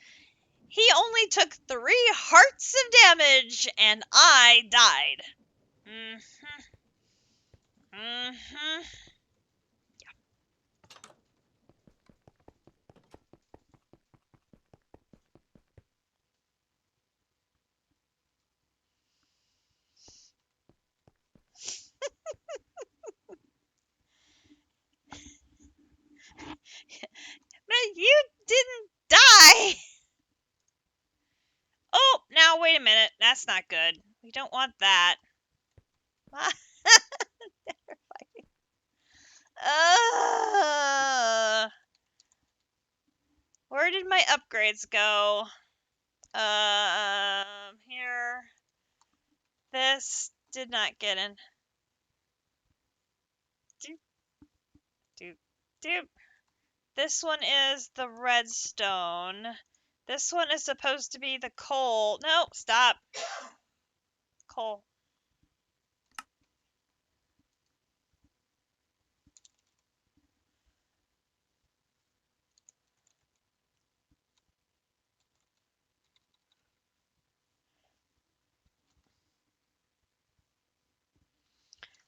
He only took 3 hearts of damage, and I died. But you didn't die! Oh, now wait a minute. That's not good. We don't want that. Where did my upgrades go? Here. This did not get in. Dude, this one is the redstone. This one is supposed to be the coal. No, stop. Coal.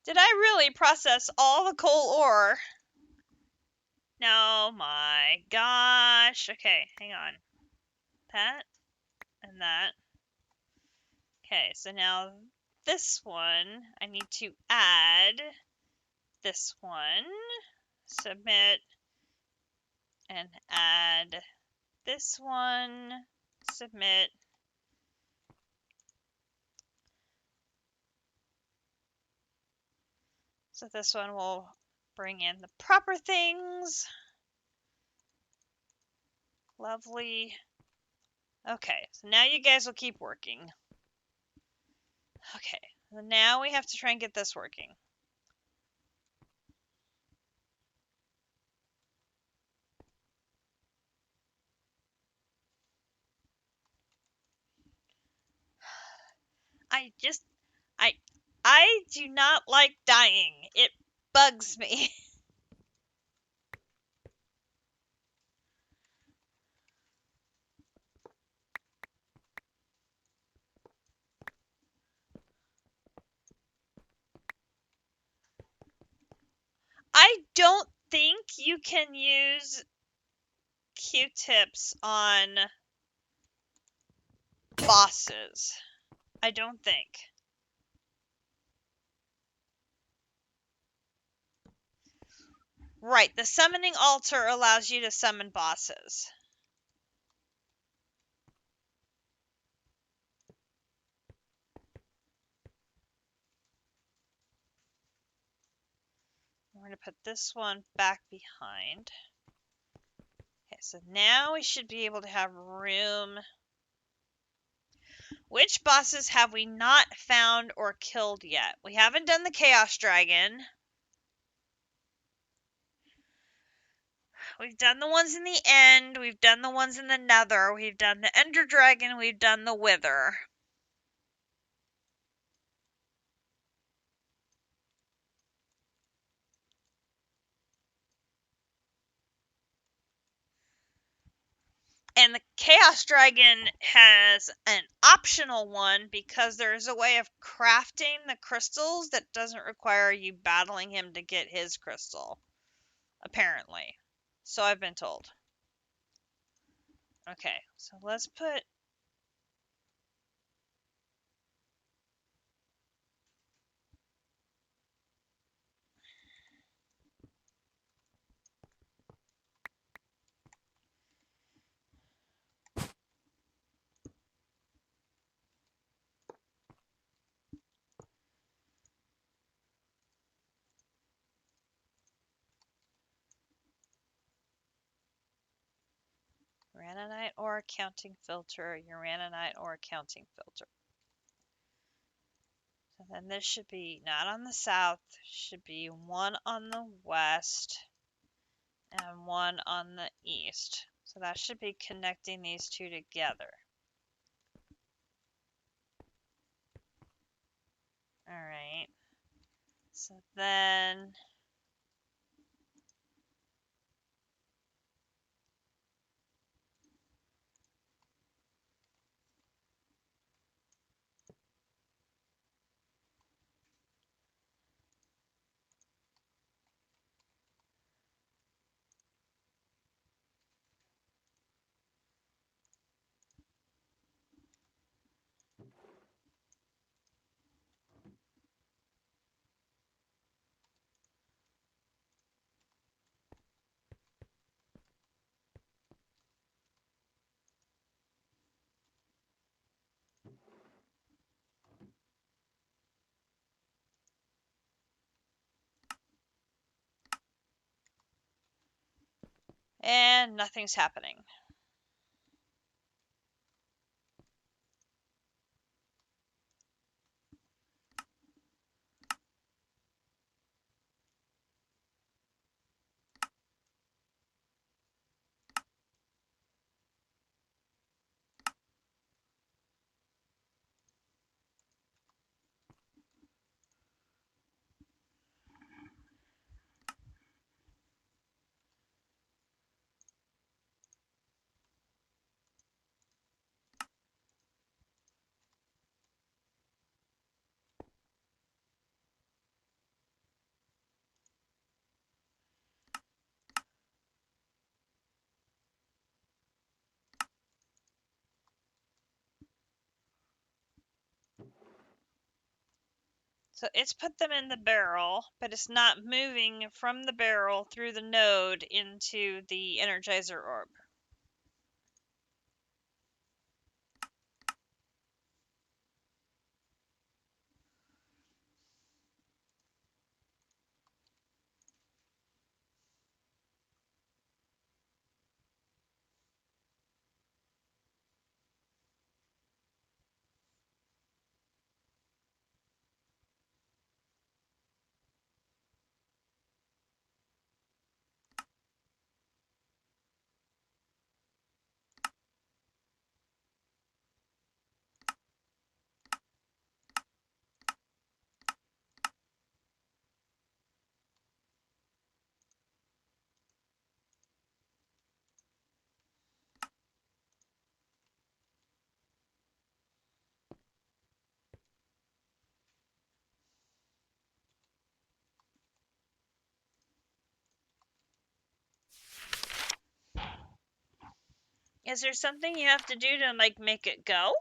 Did I really process all the coal ore? No, my gosh. Okay, hang on. That and that. Okay, so now this one, I need to add this one, submit, and add this one, submit. So this one will bring in the proper things. Lovely. Okay, so now you guys will keep working. Okay, so now we have to try and get this working. I do not like dying. It bugs me. I don't think you can use Q-tips on bosses. I don't think. Right, the summoning altar allows you to summon bosses. We're going to put this one back behind. Okay, so now we should be able to have room. Which bosses have we not found or killed yet? We haven't done the Chaos Dragon. We've done the ones in the end. We've done the ones in the Nether. We've done the Ender Dragon. We've done the Wither. And the Chaos Dragon has an optional one because there's a way of crafting the crystals that doesn't require you battling him to get his crystal. Apparently. So I've been told. Okay, so let's put... Uranite ore counting filter, Uranite ore counting filter. So then this should be not on the south, should be one on the west and one on the east. So that should be connecting these two together. Alright. So then... And nothing's happening. So it's put them in the barrel, but it's not moving from the barrel through the node into the Energizer orb. Is there something you have to do to like make it go?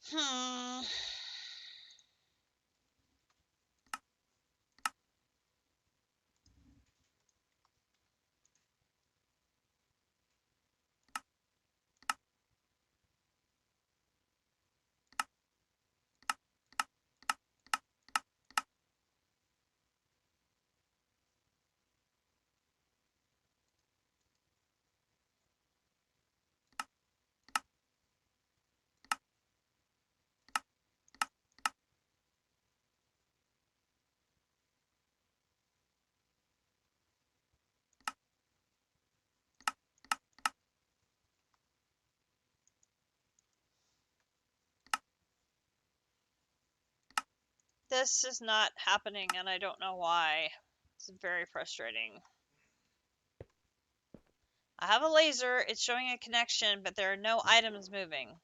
Hmm. This is not happening and I don't know why. It's very frustrating. I have a laser, it's showing a connection, but there are no items moving.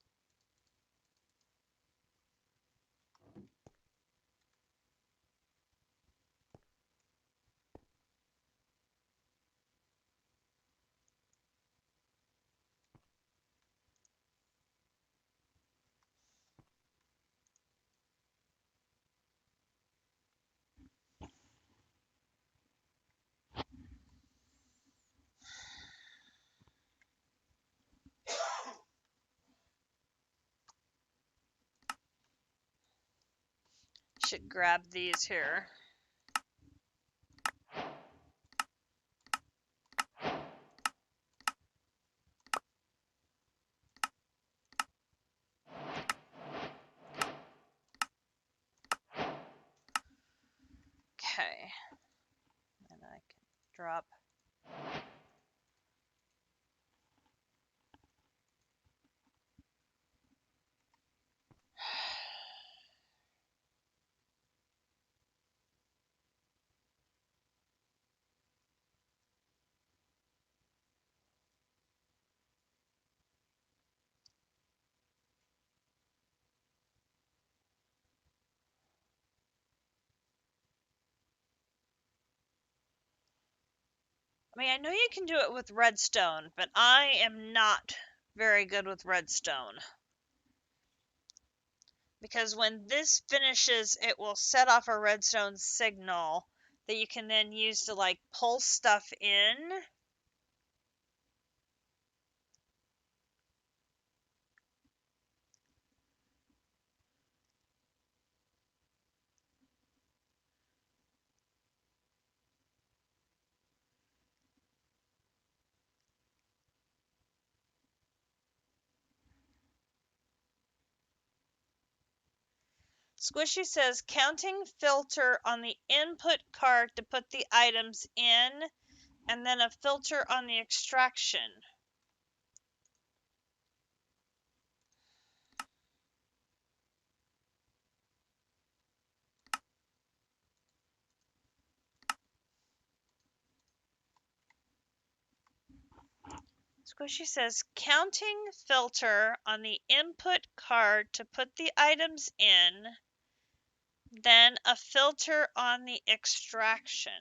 Should grab these here. Okay. And I can drop. I mean, I know you can do it with redstone, but I am not very good with redstone. Because when this finishes, it will set off a redstone signal that you can then use to like pull stuff in. Squishy says counting filter on the input card to put the items in, and then a filter on the extraction. Squishy says counting filter on the input card to put the items in, then a filter on the extraction.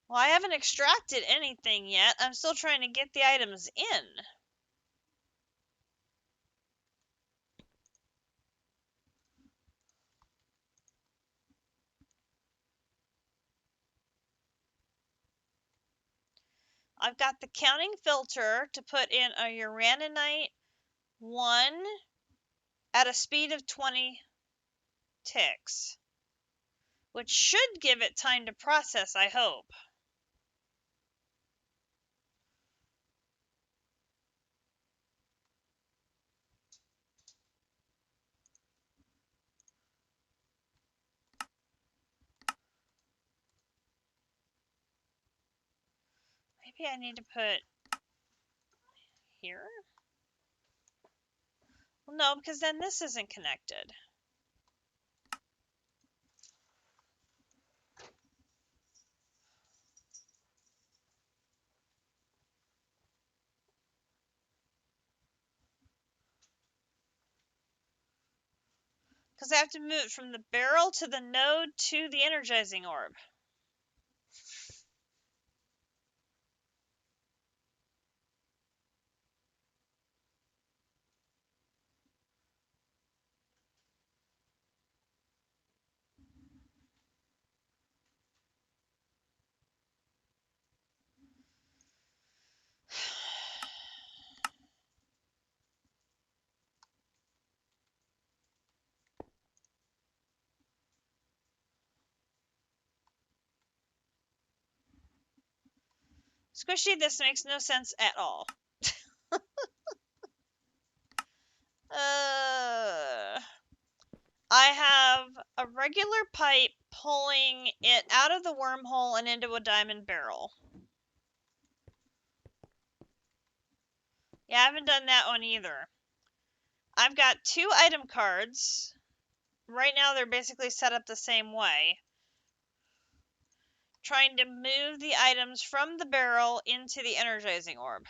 Well, I haven't extracted anything yet. I'm still trying to get the items in. I've got the counting filter to put in a uraninite 1 at a speed of 20 ticks, which should give it time to process, I hope. Maybe I need to put here? Well, no, because then this isn't connected. Because I have to move it from the barrel to the node to the energizing orb. Squishy, this makes no sense at all. I have a regular pipe pulling it out of the wormhole and into a diamond barrel. Yeah, I haven't done that one either. I've got 2 item cards. Right now they're basically set up the same way. Trying to move the items from the barrel into the energizing orb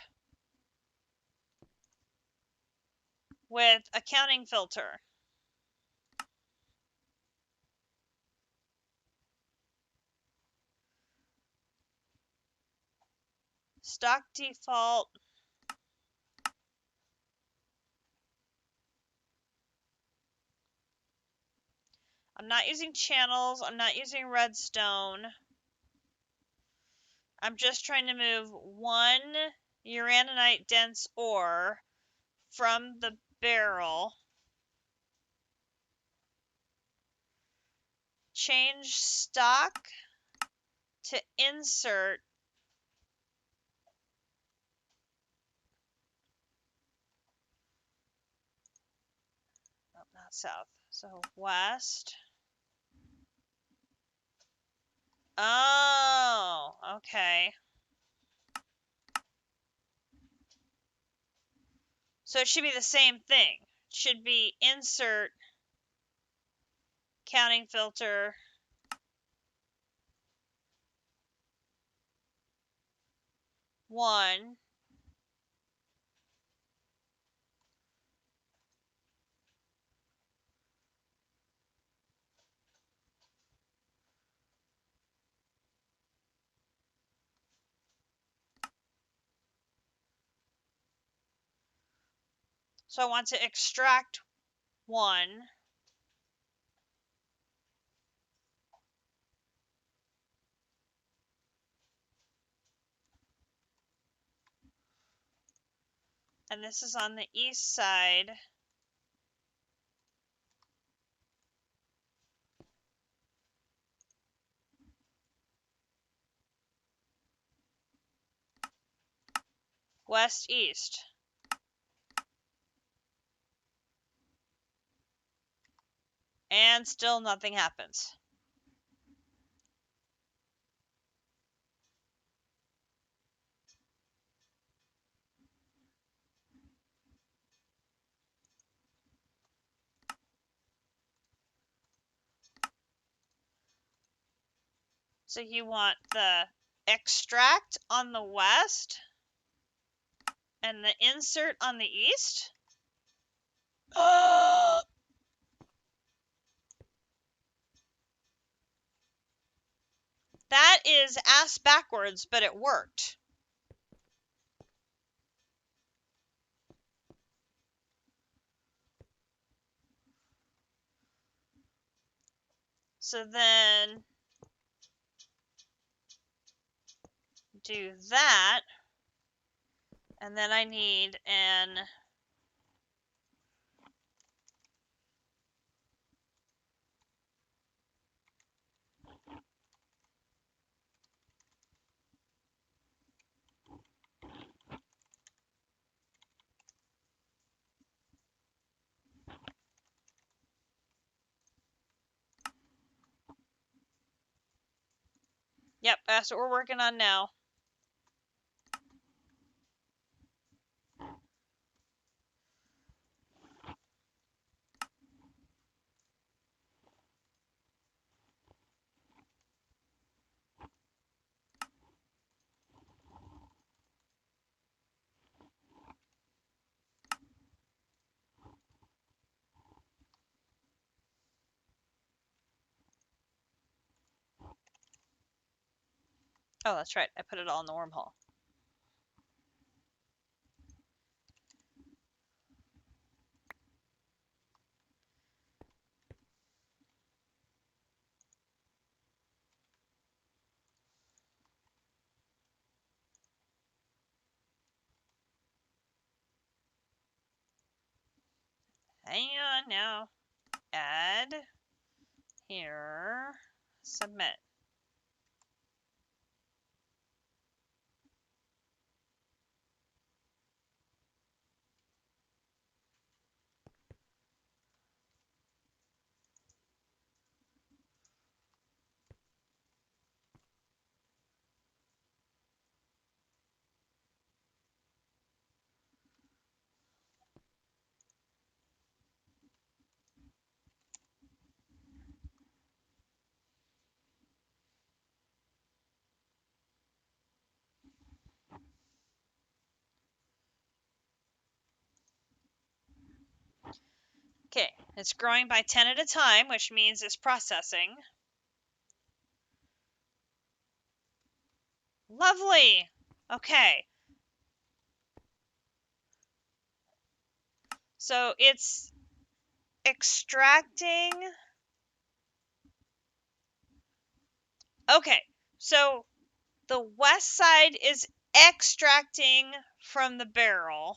with a counting filter. Stock default. I'm not using channels. I'm not using redstone. I'm just trying to move 1 uraninite dense ore from the barrel. Change stock to insert. Oh, not south. So west. Oh, okay. So it should be the same thing. It should be insert counting filter 1. So I want to extract 1. And this is on the east side. West, east. And still nothing happens. So you want the extract on the west and the insert on the east? That is ass backwards, but it worked. So then do that, and then I need an yep, that's what we're working on now. Oh, that's right. I put it all in the wormhole. Hang on now. Add. Here. Submit. Okay, it's growing by 10 at a time, which means it's processing. Lovely. Okay. So it's extracting. Okay, so the west side is extracting from the barrel,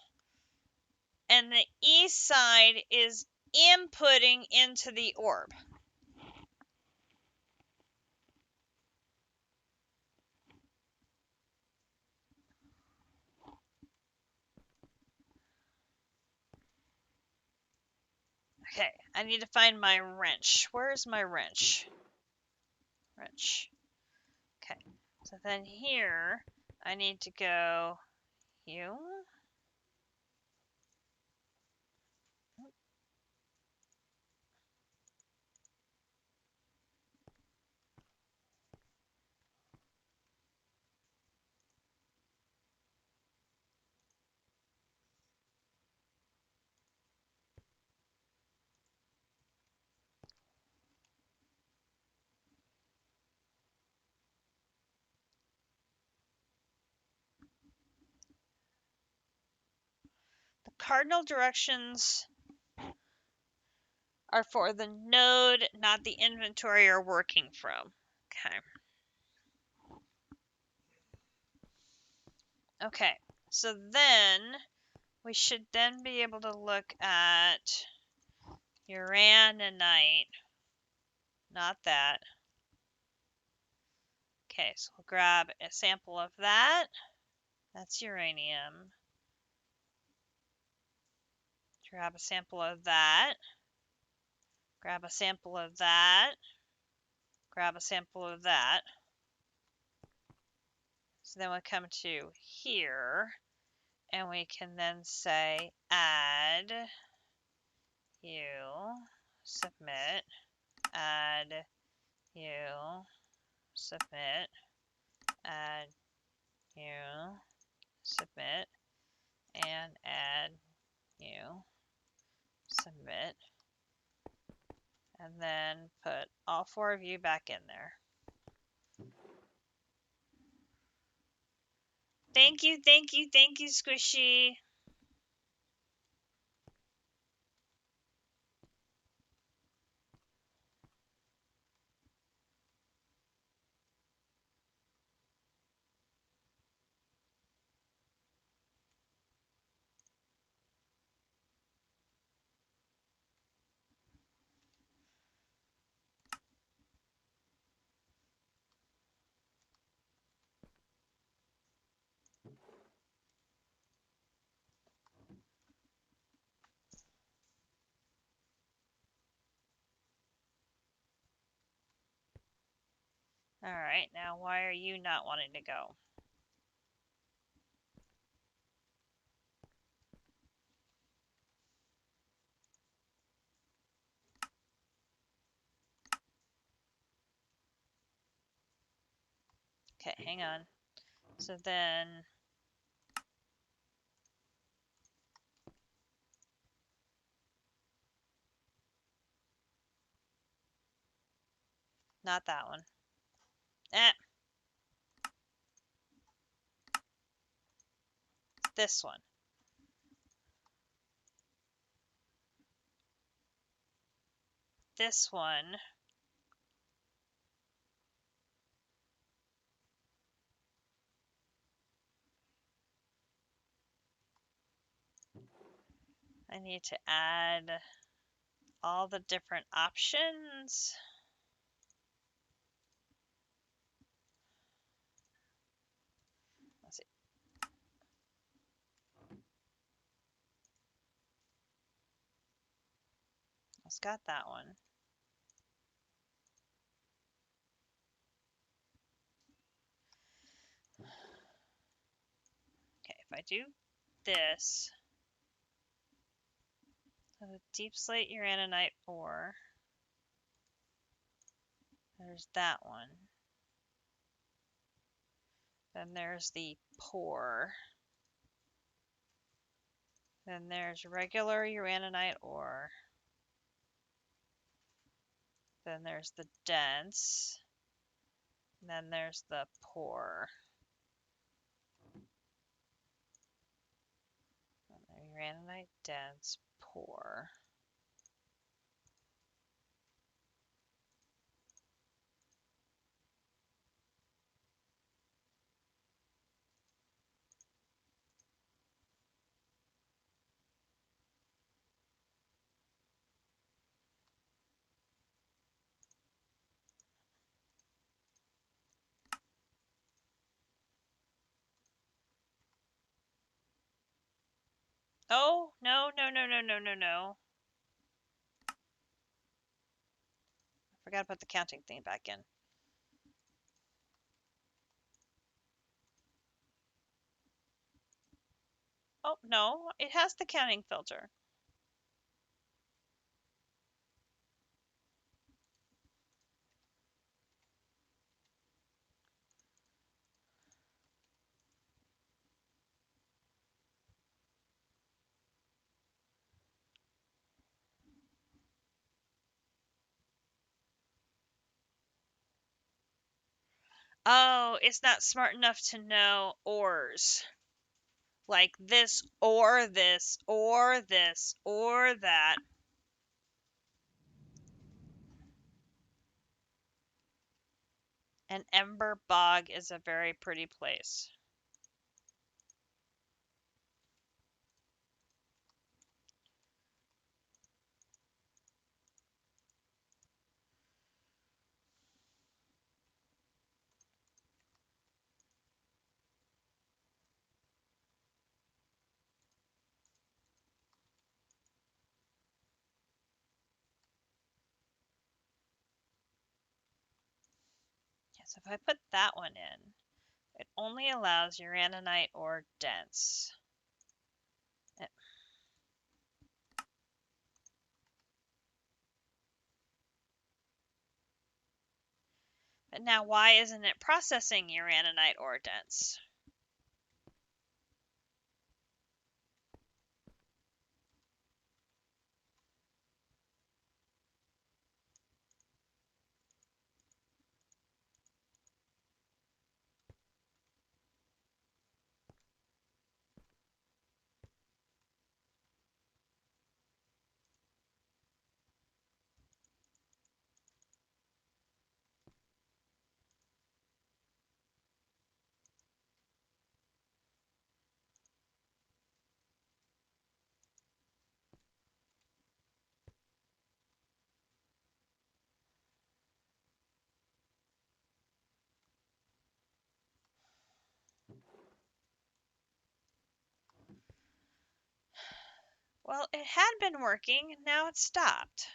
and the east side is inputting into the orb. Okay, I need to find my wrench. Where's my wrench? Wrench. Okay, so then here, I need to go you. The cardinal directions are for the node, not the inventory you're working from. Okay. Okay, so then we should then be able to look at uraninite. Not that. Okay, so we'll grab a sample of that. That's uranium. Grab a sample of that. Grab a sample of that. Grab a sample of that. So then we come to here, and we can then say add you, submit, add you, submit, add you, submit, and add you, submit, and then put all 4 of you back in there. Thank you, thank you, thank you, Squishy. Alright, now why are you not wanting to go? Okay, hang on. So then... Not that one. This one. This one. I need to add all the different options. Let's see. It's got that one. Okay, if I do this, so the deep slate uraninite ore, there's that one. Then there's the pore. Then there's regular uraninite ore. Then there's the dense. And then there's the pore. Uraninite dense pore. Oh, no, no, no, no, no, no, no. I forgot to put the counting thing back in. Oh, no, it has the counting filter. Oh, it's not smart enough to know ors. Like this or this or this or that. And Ember Bog is a very pretty place. so if I put that one in, it only allows uraninite or dense. But now why isn't it processing uraninite ore dense? Well, it had been working, now it's stopped.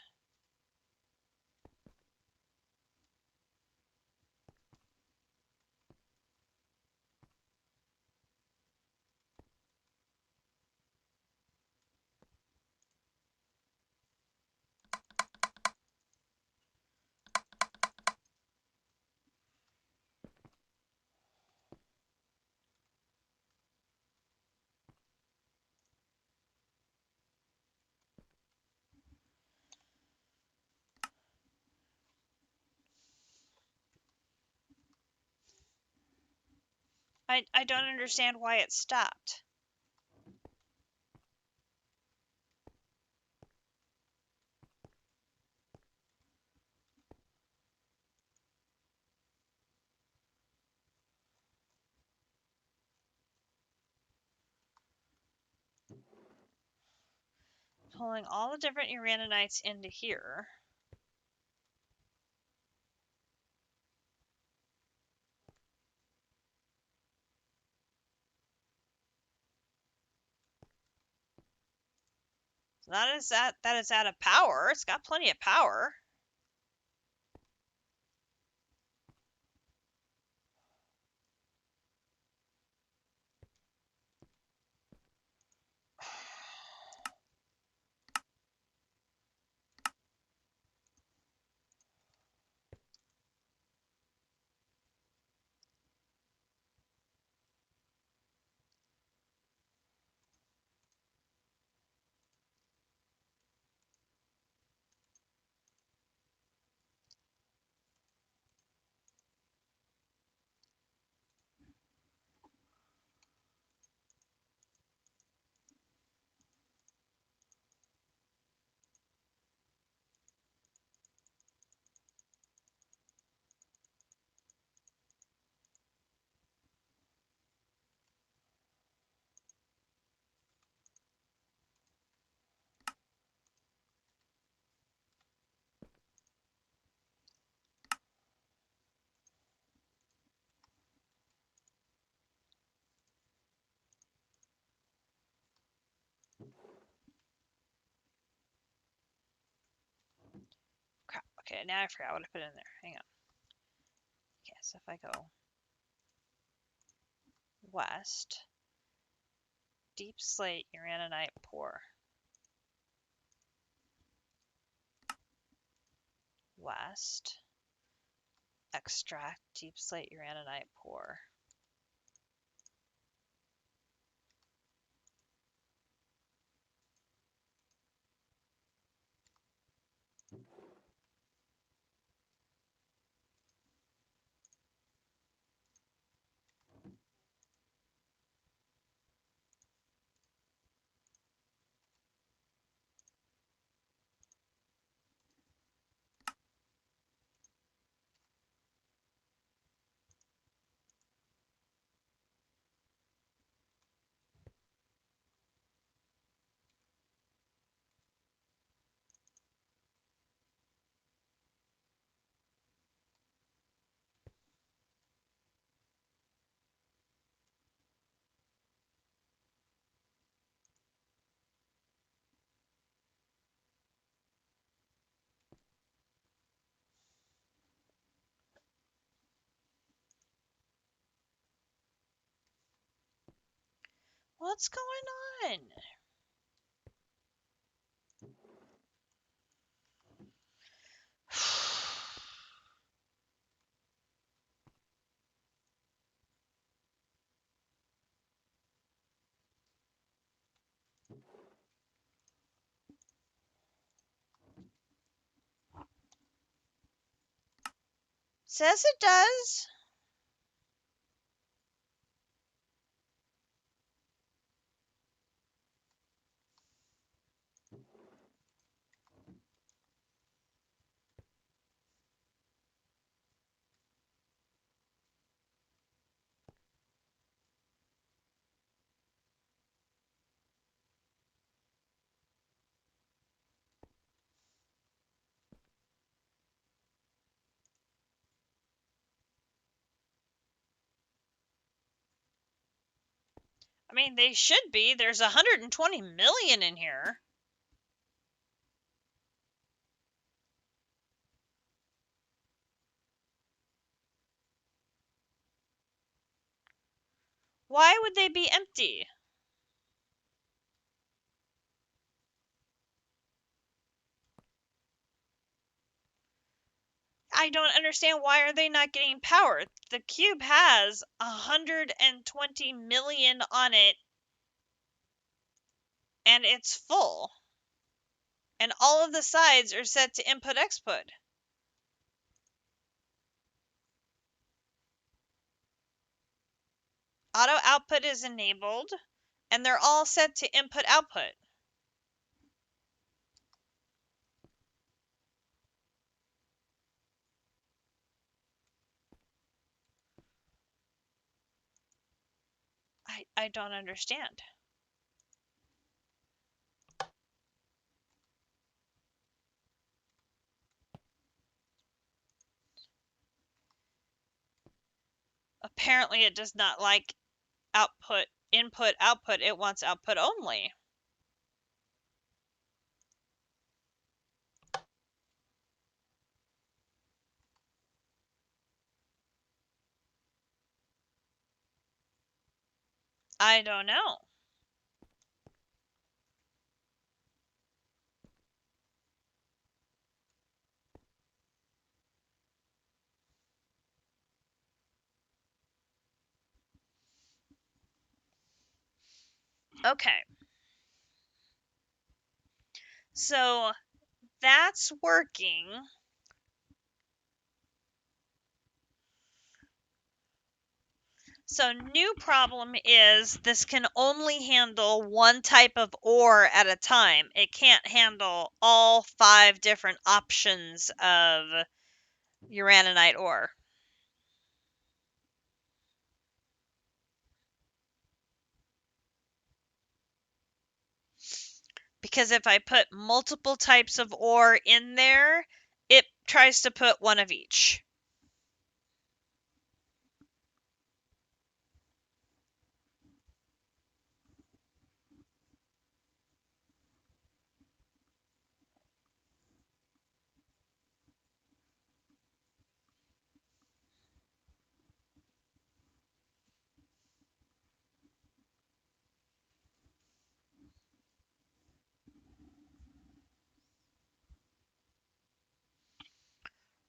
I don't understand why it stopped. Pulling all the different uraninites into here. So that is out of power. It's got plenty of power. Crap. Okay, now I forgot what I put in there. Hang on. Okay, so if I go west, deep slate uraninite pour. West, extract deep slate uraninite pour. What's going on? Says it does. I mean, they should be. There's 120 million in here. Why would they be empty? I don't understand, why are they not getting power? The cube has 120 million on it, and it's full. And all of the sides are set to input output. Auto output is enabled, and they're all set to input output. I don't understand. Apparently it does not like input output. It wants output only. I don't know. Okay. So that's working. So new problem is this can only handle one type of ore at a time. It can't handle all 5 different options of uraninite ore. Because if I put multiple types of ore in there, it tries to put one of each.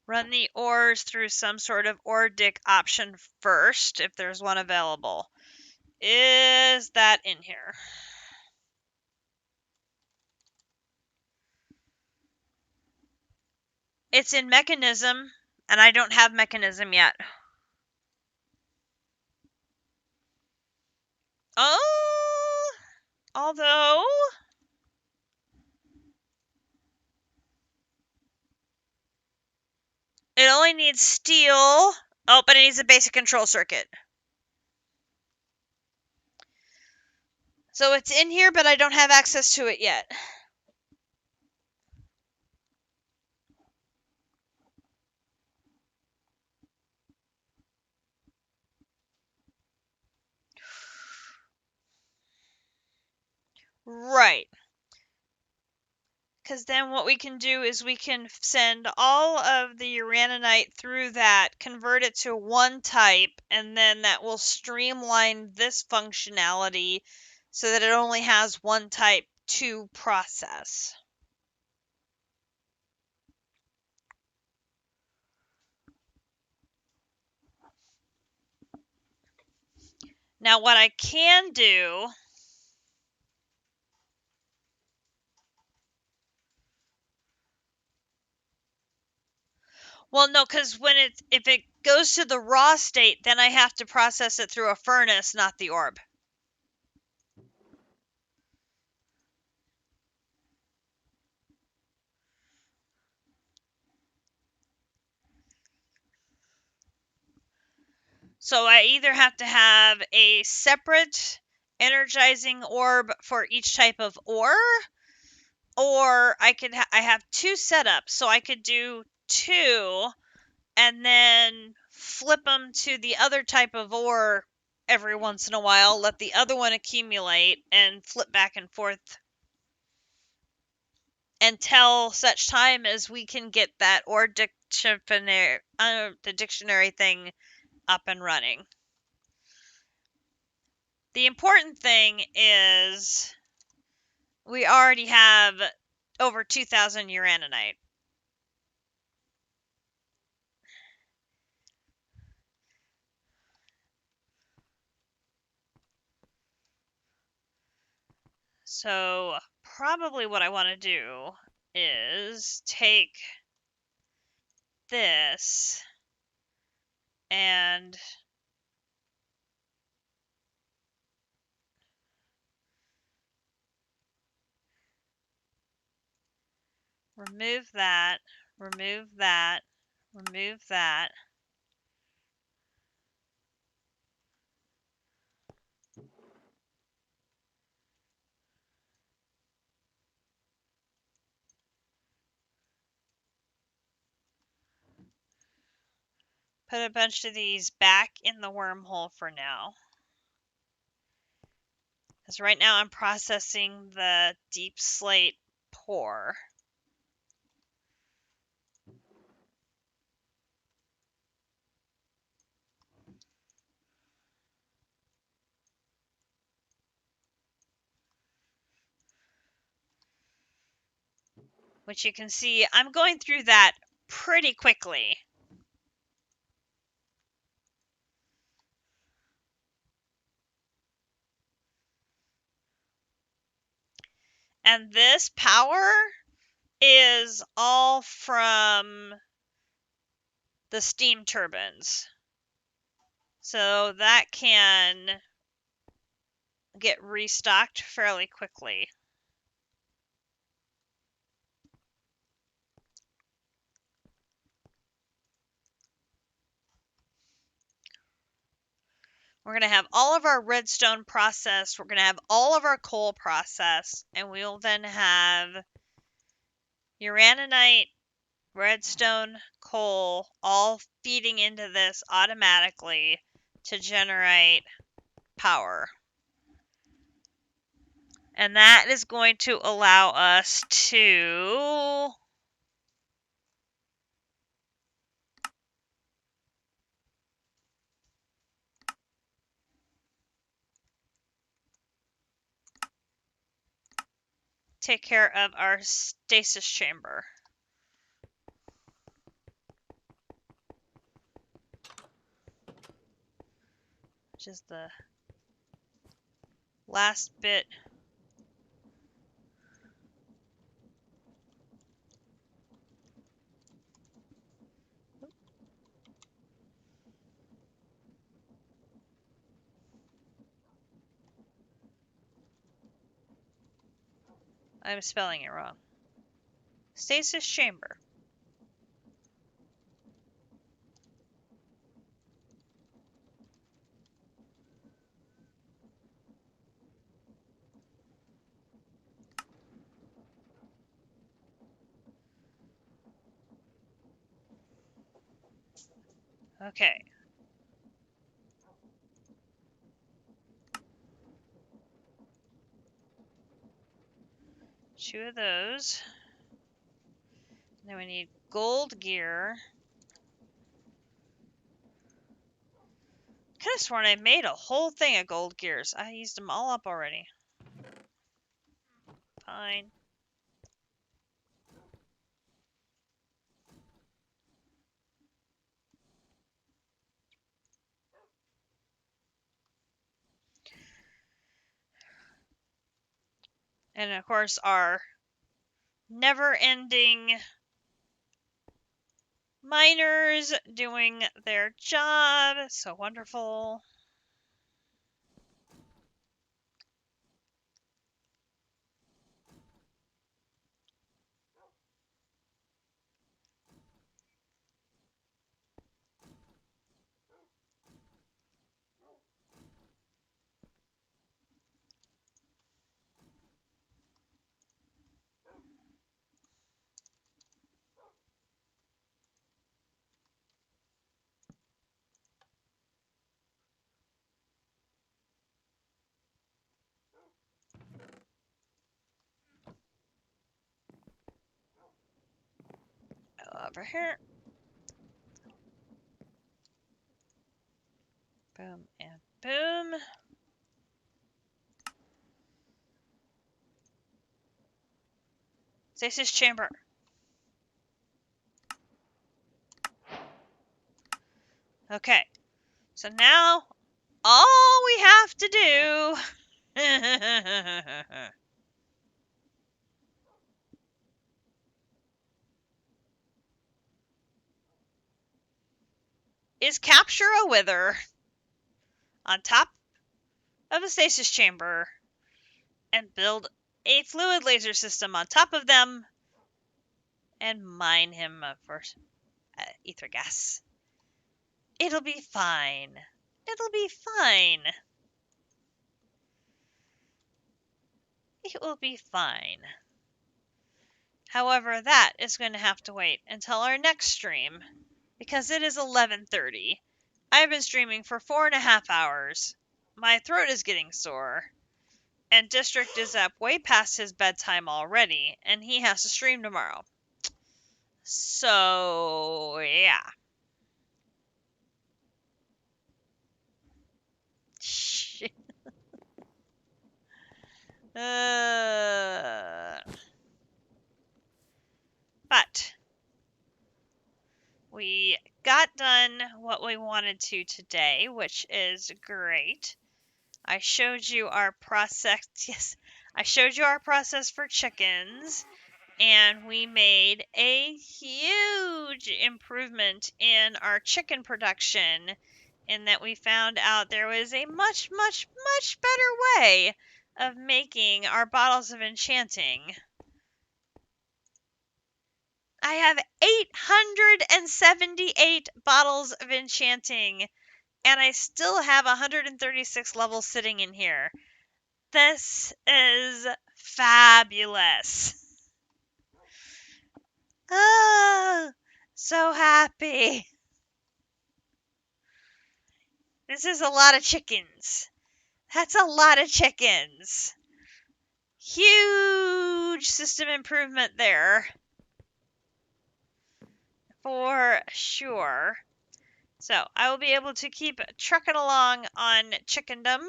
Run the ores through some sort of ore dick option first, if there's one available. Is that in here? It's in mechanism, and I don't have mechanism yet. Oh, although it only needs steel. Oh, but it needs a basic control circuit. So it's in here, but I don't have access to it yet. Right. Because then what we can do is we can send all of the uraninite through that, convert it to one type, and then that will streamline this functionality so that it only has one type to process. Now what I can do, well, no, because if it goes to the raw state, then I have to process it through a furnace, not the orb. So I either have to have a separate energizing orb for each type of ore, or I have two setups, so I could do two and then flip them to the other type of ore every once in a while, let the other one accumulate, and flip back and forth until such time as we can get that ore dictionary, the dictionary thing up and running. The important thing is we already have over 2,000 uraninite. So probably what I want to do is take this and remove that, remove that, remove that. Put a bunch of these back in the wormhole for now. Because right now I'm processing the deep slate pour. Which you can see, I'm going through that pretty quickly. And this power is all from the steam turbines. So that can get restocked fairly quickly. We're going to have all of our redstone processed. We're going to have all of our coal processed. And we'll then have uraninite, redstone, coal, all feeding into this automatically to generate power. And that is going to allow us to take care of our stasis chamber. Which is the last bit. I'm spelling it wrong. Stasis chamber. Okay. Two of those. Then we need gold gear. Could have sworn I made a whole thing of gold gears. I used them all up already. fine. And of course, our never-ending miners doing their job. So wonderful. Over here. Boom and boom. Stasis chamber. Okay. So now all we have to do is capture a wither on top of a stasis chamber and build a fluid laser system on top of them and mine him for ether gas. It'll be fine. It'll be fine. It will be fine. However, that is going to have to wait until our next stream because it is 11:30. I've been streaming for 4.5 hours. My throat is getting sore. And District is up way past his bedtime already, and he has to stream tomorrow. So, yeah. But we got done what we wanted to today, which is great. I showed you our process. Yes, I showed you our process for chickens, and we made a huge improvement in our chicken production in that we found out there was a much, much, much better way of making our bottles of enchanting. I have 878 bottles of enchanting, and I still have 136 levels sitting in here. This is fabulous. Oh, so happy. This is a lot of chickens. That's a lot of chickens. Huge system improvement there. For sure. So I will be able to keep trucking along on chickendom,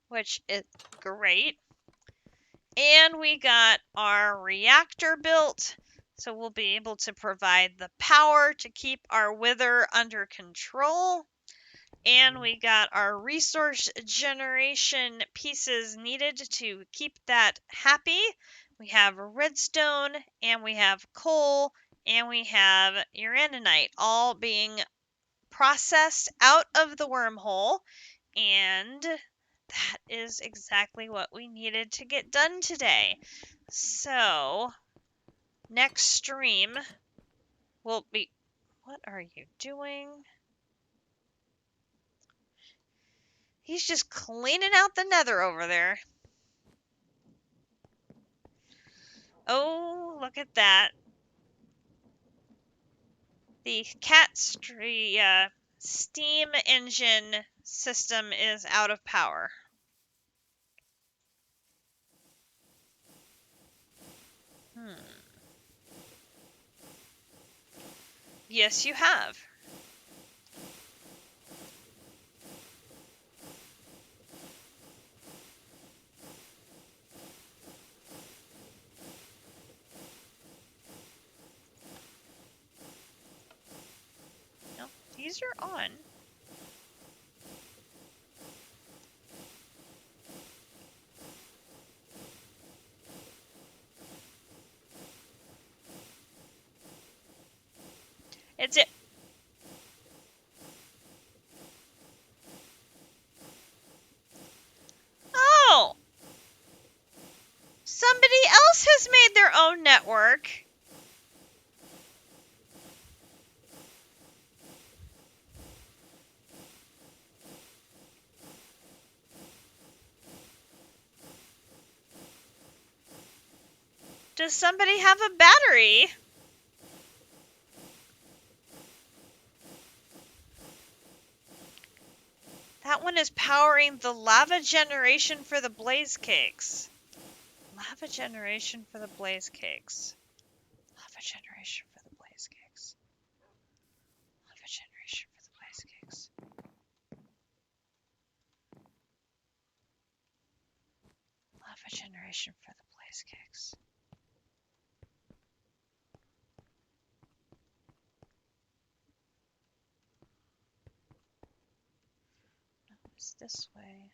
which is great. And we got our reactor built, so we'll be able to provide the power to keep our wither under control. And we got our resource generation pieces needed to keep that happy. We have redstone, and we have coal, and we have uraninite, all being processed out of the wormhole. And that is exactly what we needed to get done today. So, next stream will be... What are you doing? He's just cleaning out the nether over there. Oh, look at that. The steam engine system is out of power. Yes, you have. These are on. It's it. Oh! Somebody else has made their own network. Does somebody have a battery? That one is powering the lava generation for the blaze cakes. Lava generation for the blaze cakes. Lava generation for the blaze cakes. Lava generation for the blaze cakes. Lava generation for the blaze cakes. No, it's this way.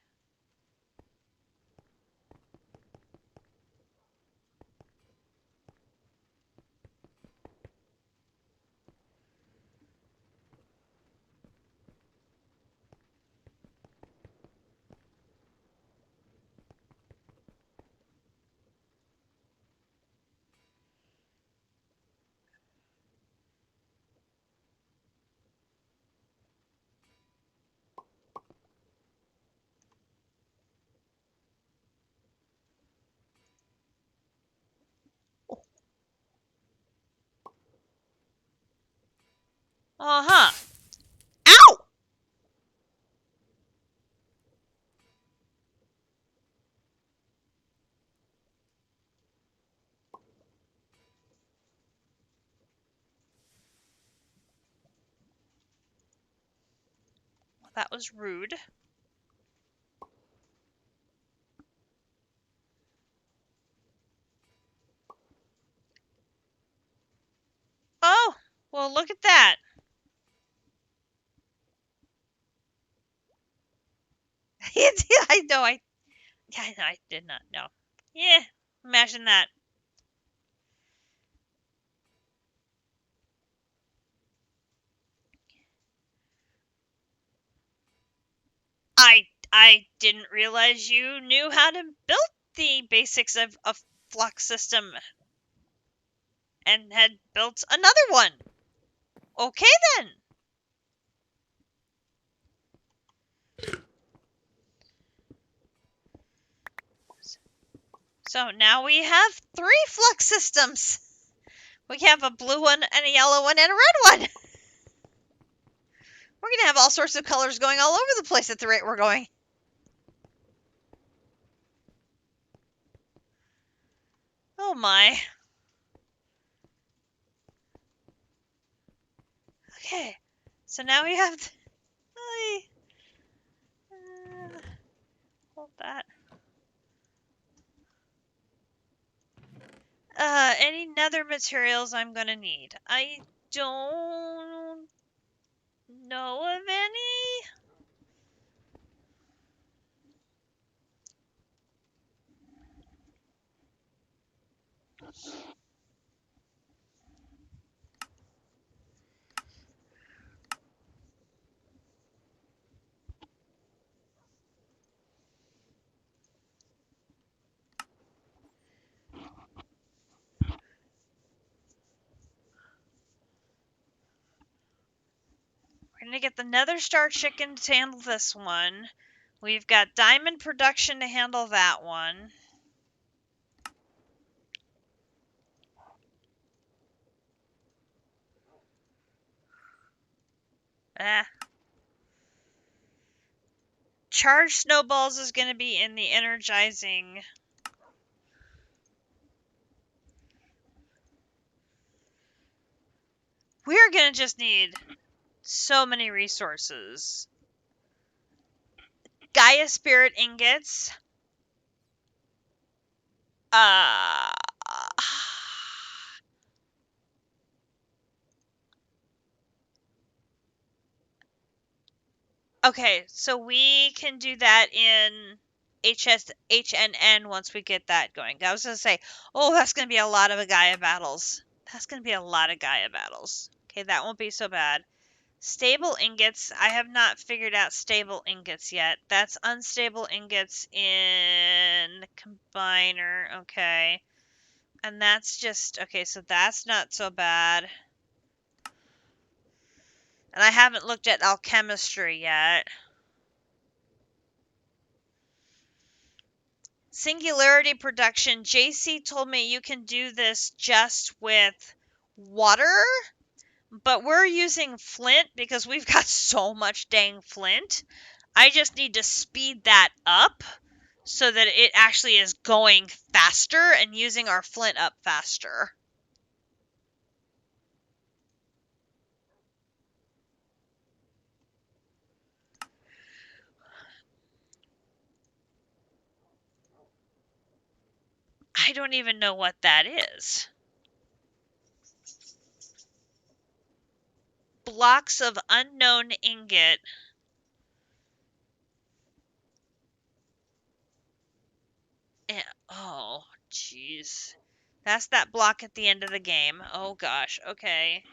Uh-huh. Ow! Well, that was rude. Oh, well, look at that. I know, I did not know. Yeah, imagine that. I didn't realize you knew how to build the basics of a flux system and had built another one. Okay then. So now we have 3 flux systems. We have a blue one and a yellow one and a red one. We're going to have all sorts of colors going all over the place at the rate we're going. Oh my. Okay. So now we have... hold that. Any nether materials I'm going to need? I don't know of any. We're going to get the nether star chicken to handle this one. We've got diamond production to handle that one. Charged snowballs is going to be in the energizing. We're going to just need so many resources. Gaia spirit ingots. Okay, so we can do that in HNN once we get that going. I was gonna say, oh, that's gonna be a lot of Gaia battles. That's gonna be a lot of Gaia battles. Okay, that won't be so bad. Stable ingots. I have not figured out stable ingots yet. That's unstable ingots in combiner. Okay. And that's just, okay, so that's not so bad. And I haven't looked at alchemistry yet. Singularity production. JC told me you can do this just with water, but we're using flint because we've got so much dang flint. I just need to speed that up so that it actually is going faster and using our flint up faster. I don't even know what that is. Blocks of unknown ingot. Oh, jeez. That's that block at the end of the game. Oh, gosh. Okay.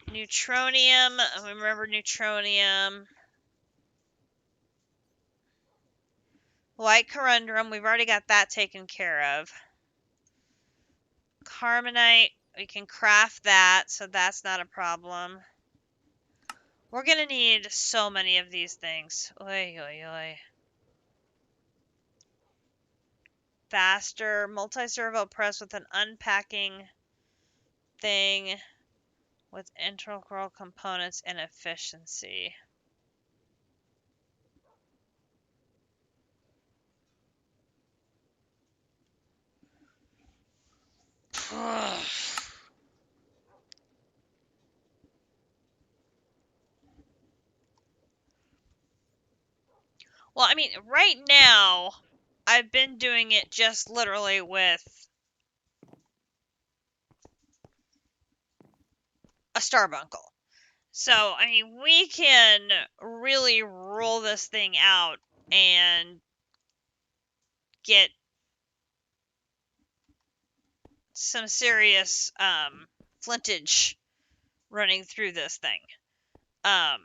Neutronium. I remember neutronium. White corundum. We've already got that taken care of. Carbonite. We can craft that, so that's not a problem. We're going to need so many of these things. Oy, oy, oy. Faster. Multi-servo press with an unpacking thing with integral components and efficiency. Well, I mean, right now, I've been doing it just literally with a Starbuncle. So, I mean, we can really roll this thing out and get some serious flintage running through this thing. I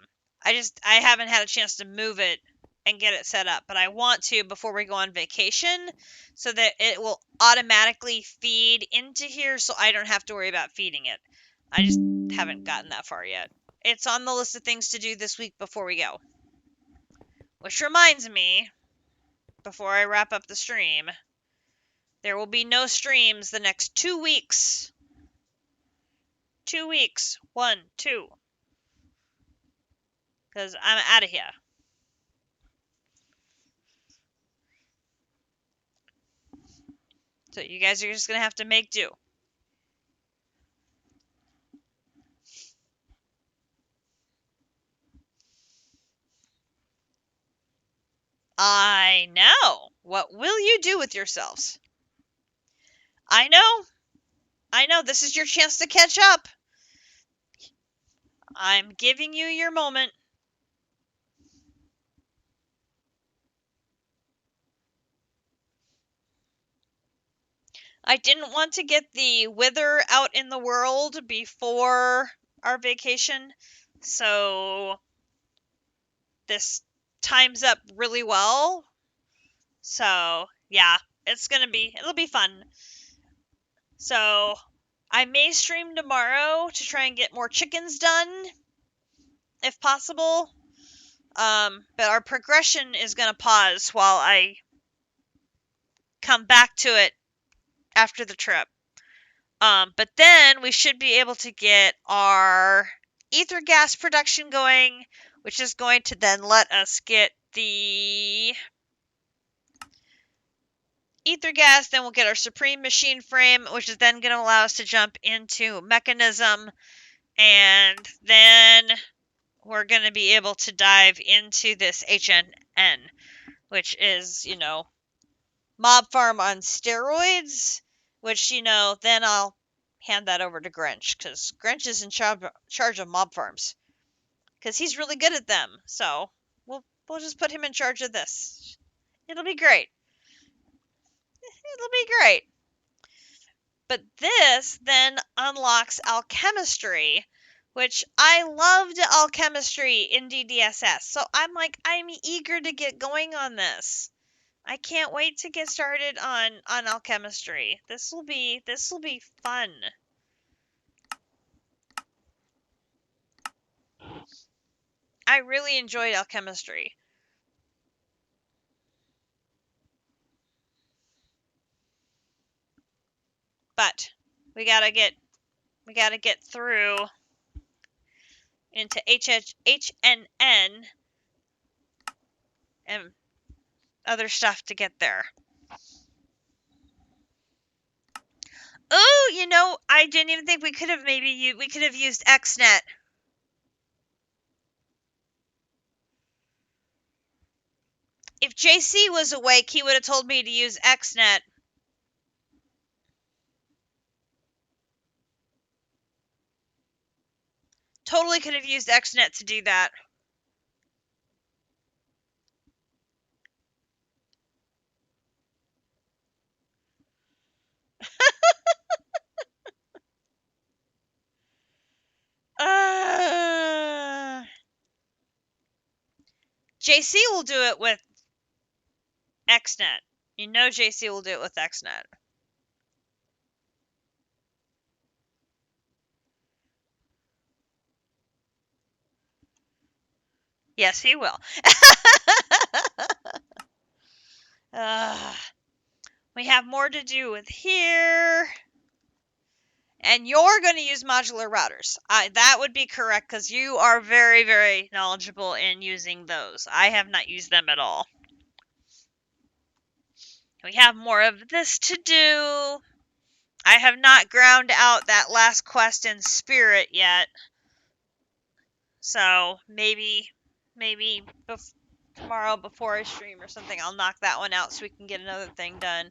haven't had a chance to move it and get it set up, but I want to before we go on vacation so that it will automatically feed into here so I don't have to worry about feeding it. I just haven't gotten that far yet. It's on the list of things to do this week before we go. Which reminds me, before I wrap up the stream, there will be no streams the next 2 weeks. 2 weeks. 1, 2. Because I'm out of here. So you guys are just going to have to make do. I know. What will you do with yourselves? I know. I know. This is your chance to catch up. I'm giving you your moment. I didn't want to get the Wither out in the world before our vacation, so this times up really well. So, yeah, it'll be fun. So, I may stream tomorrow to try and get more chickens done, if possible. But our progression is going to pause while I come back to it after the trip. But then we should be able to get our ether gas production going, which is going to then let us get the ether gas. Then we'll get our supreme machine frame, which is then going to allow us to jump into mechanism. And then we're going to be able to dive into this HNN, which is, mob farm on steroids, which, then I'll hand that over to Grinch, because Grinch is in charge of mob farms, because he's really good at them. So we'll We'll just put him in charge of this. It'll be great. It'll be great. But this then unlocks alchemistry, which I loved alchemistry in DDSS. So I'm eager to get going on this. I can't wait to get started on alchemistry. This will be fun. I really enjoyed alchemistry. But we gotta get through into HNN and other stuff to get there. Oh, I didn't even think we could have used XNet. If JC was awake, he would have told me to use XNet. Totally could have used XNet to do that. JC will do it with XNet. JC will do it with XNet. Yes, he will. We have more to do with here. And you're going to use modular routers. That would be correct because you are very, very knowledgeable in using those. I have not used them at all. We have more of this to do. I have not ground out that last quest in spirit yet. So maybe tomorrow before I stream or something, I'll knock that one out so we can get another thing done.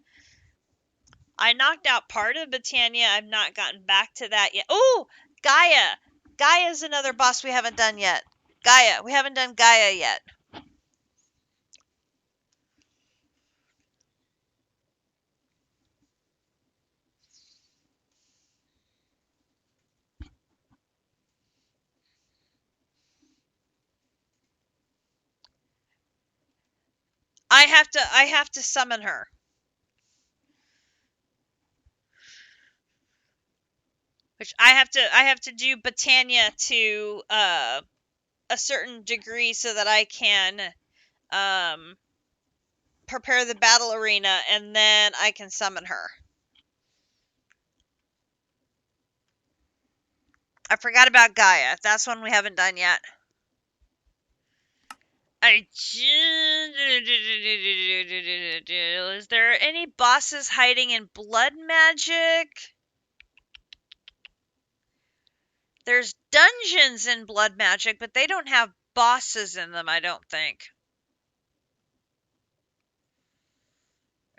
I knocked out part of Britannia. I've not gotten back to that yet. Oh, Gaia. Gaia's another boss we haven't done yet. Gaia. We haven't done Gaia yet. I have to summon her. Which I have to do Britannia to a certain degree so that I can prepare the battle arena, and then I can summon her. I forgot about Gaia. That's one we haven't done yet. Is there any bosses hiding in blood magic? There's dungeons in blood magic, but they don't have bosses in them, I don't think.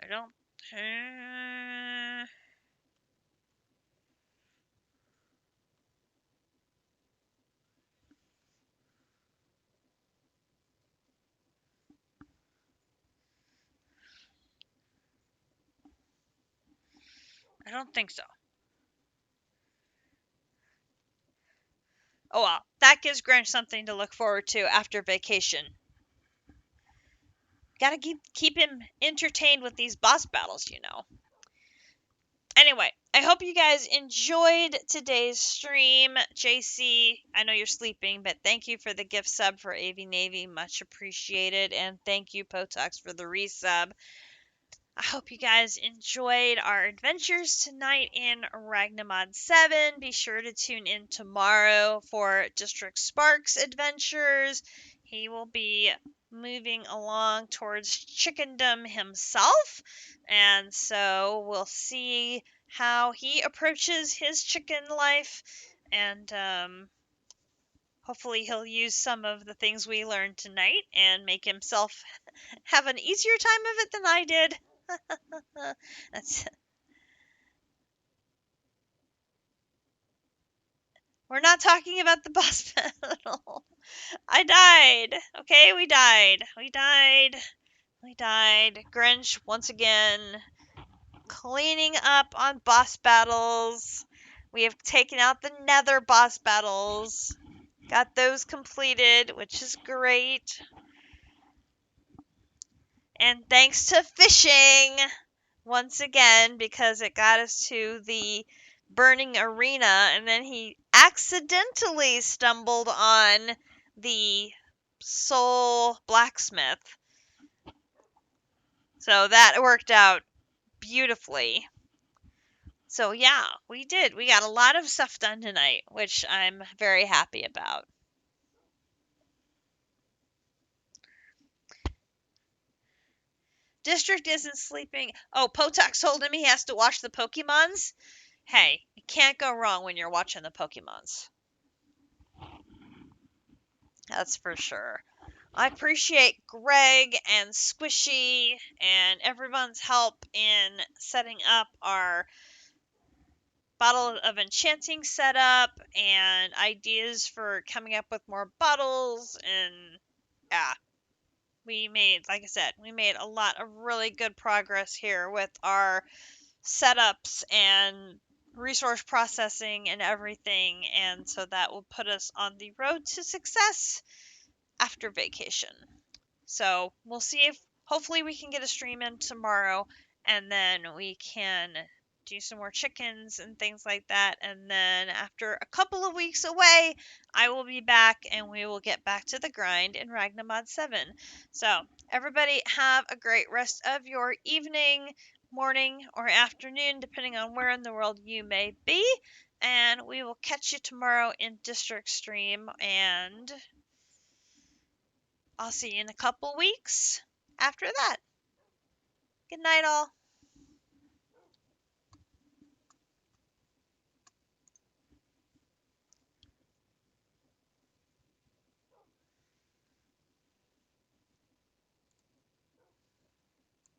I don't... I don't think so. Oh well, that gives Grinch something to look forward to after vacation. Gotta keep him entertained with these boss battles, Anyway, I hope you guys enjoyed today's stream. JC, I know you're sleeping, but thank you for the gift sub for AV Navy. Much appreciated. And thank you, Potox, for the resub. I hope you guys enjoyed our adventures tonight in Ragnamod 7. Be sure to tune in tomorrow for District Sparks adventures. He will be moving along towards chickendom himself, and so we'll see how he approaches his chicken life, and hopefully he'll use some of the things we learned tonight and make himself have an easier time of it than I did. That's We're not talking about the boss battle. I died. Okay, we died. We died. We died. Grinch, once again, cleaning up on boss battles. We have taken out the nether boss battles. Got those completed, which is great. And thanks to fishing, once again, because it got us to the burning arena, and then he accidentally stumbled on the soul blacksmith. So that worked out beautifully. So yeah, we did. We got a lot of stuff done tonight, which I'm very happy about. District isn't sleeping. Oh, Potok told him he has to watch the Pokemons. Hey, you can't go wrong when you're watching the Pokemons. That's for sure. I appreciate Greg and Squishy and everyone's help in setting up our Bottle of Enchanting setup and ideas for coming up with more bottles. And yeah, like I said, we made a lot of really good progress here with our setups and resource processing and everything. And so that will put us on the road to success after vacation. So we'll see if hopefully we can get a stream in tomorrow, and then we can do some more chickens and things like that. And then after a couple of weeks away, I will be back and we will get back to the grind in Ragnamod 7. So everybody have a great rest of your evening, morning, or afternoon, depending on where in the world you may be. And we will catch you tomorrow in District Stream, and I'll see you in a couple weeks after that. Good night, all.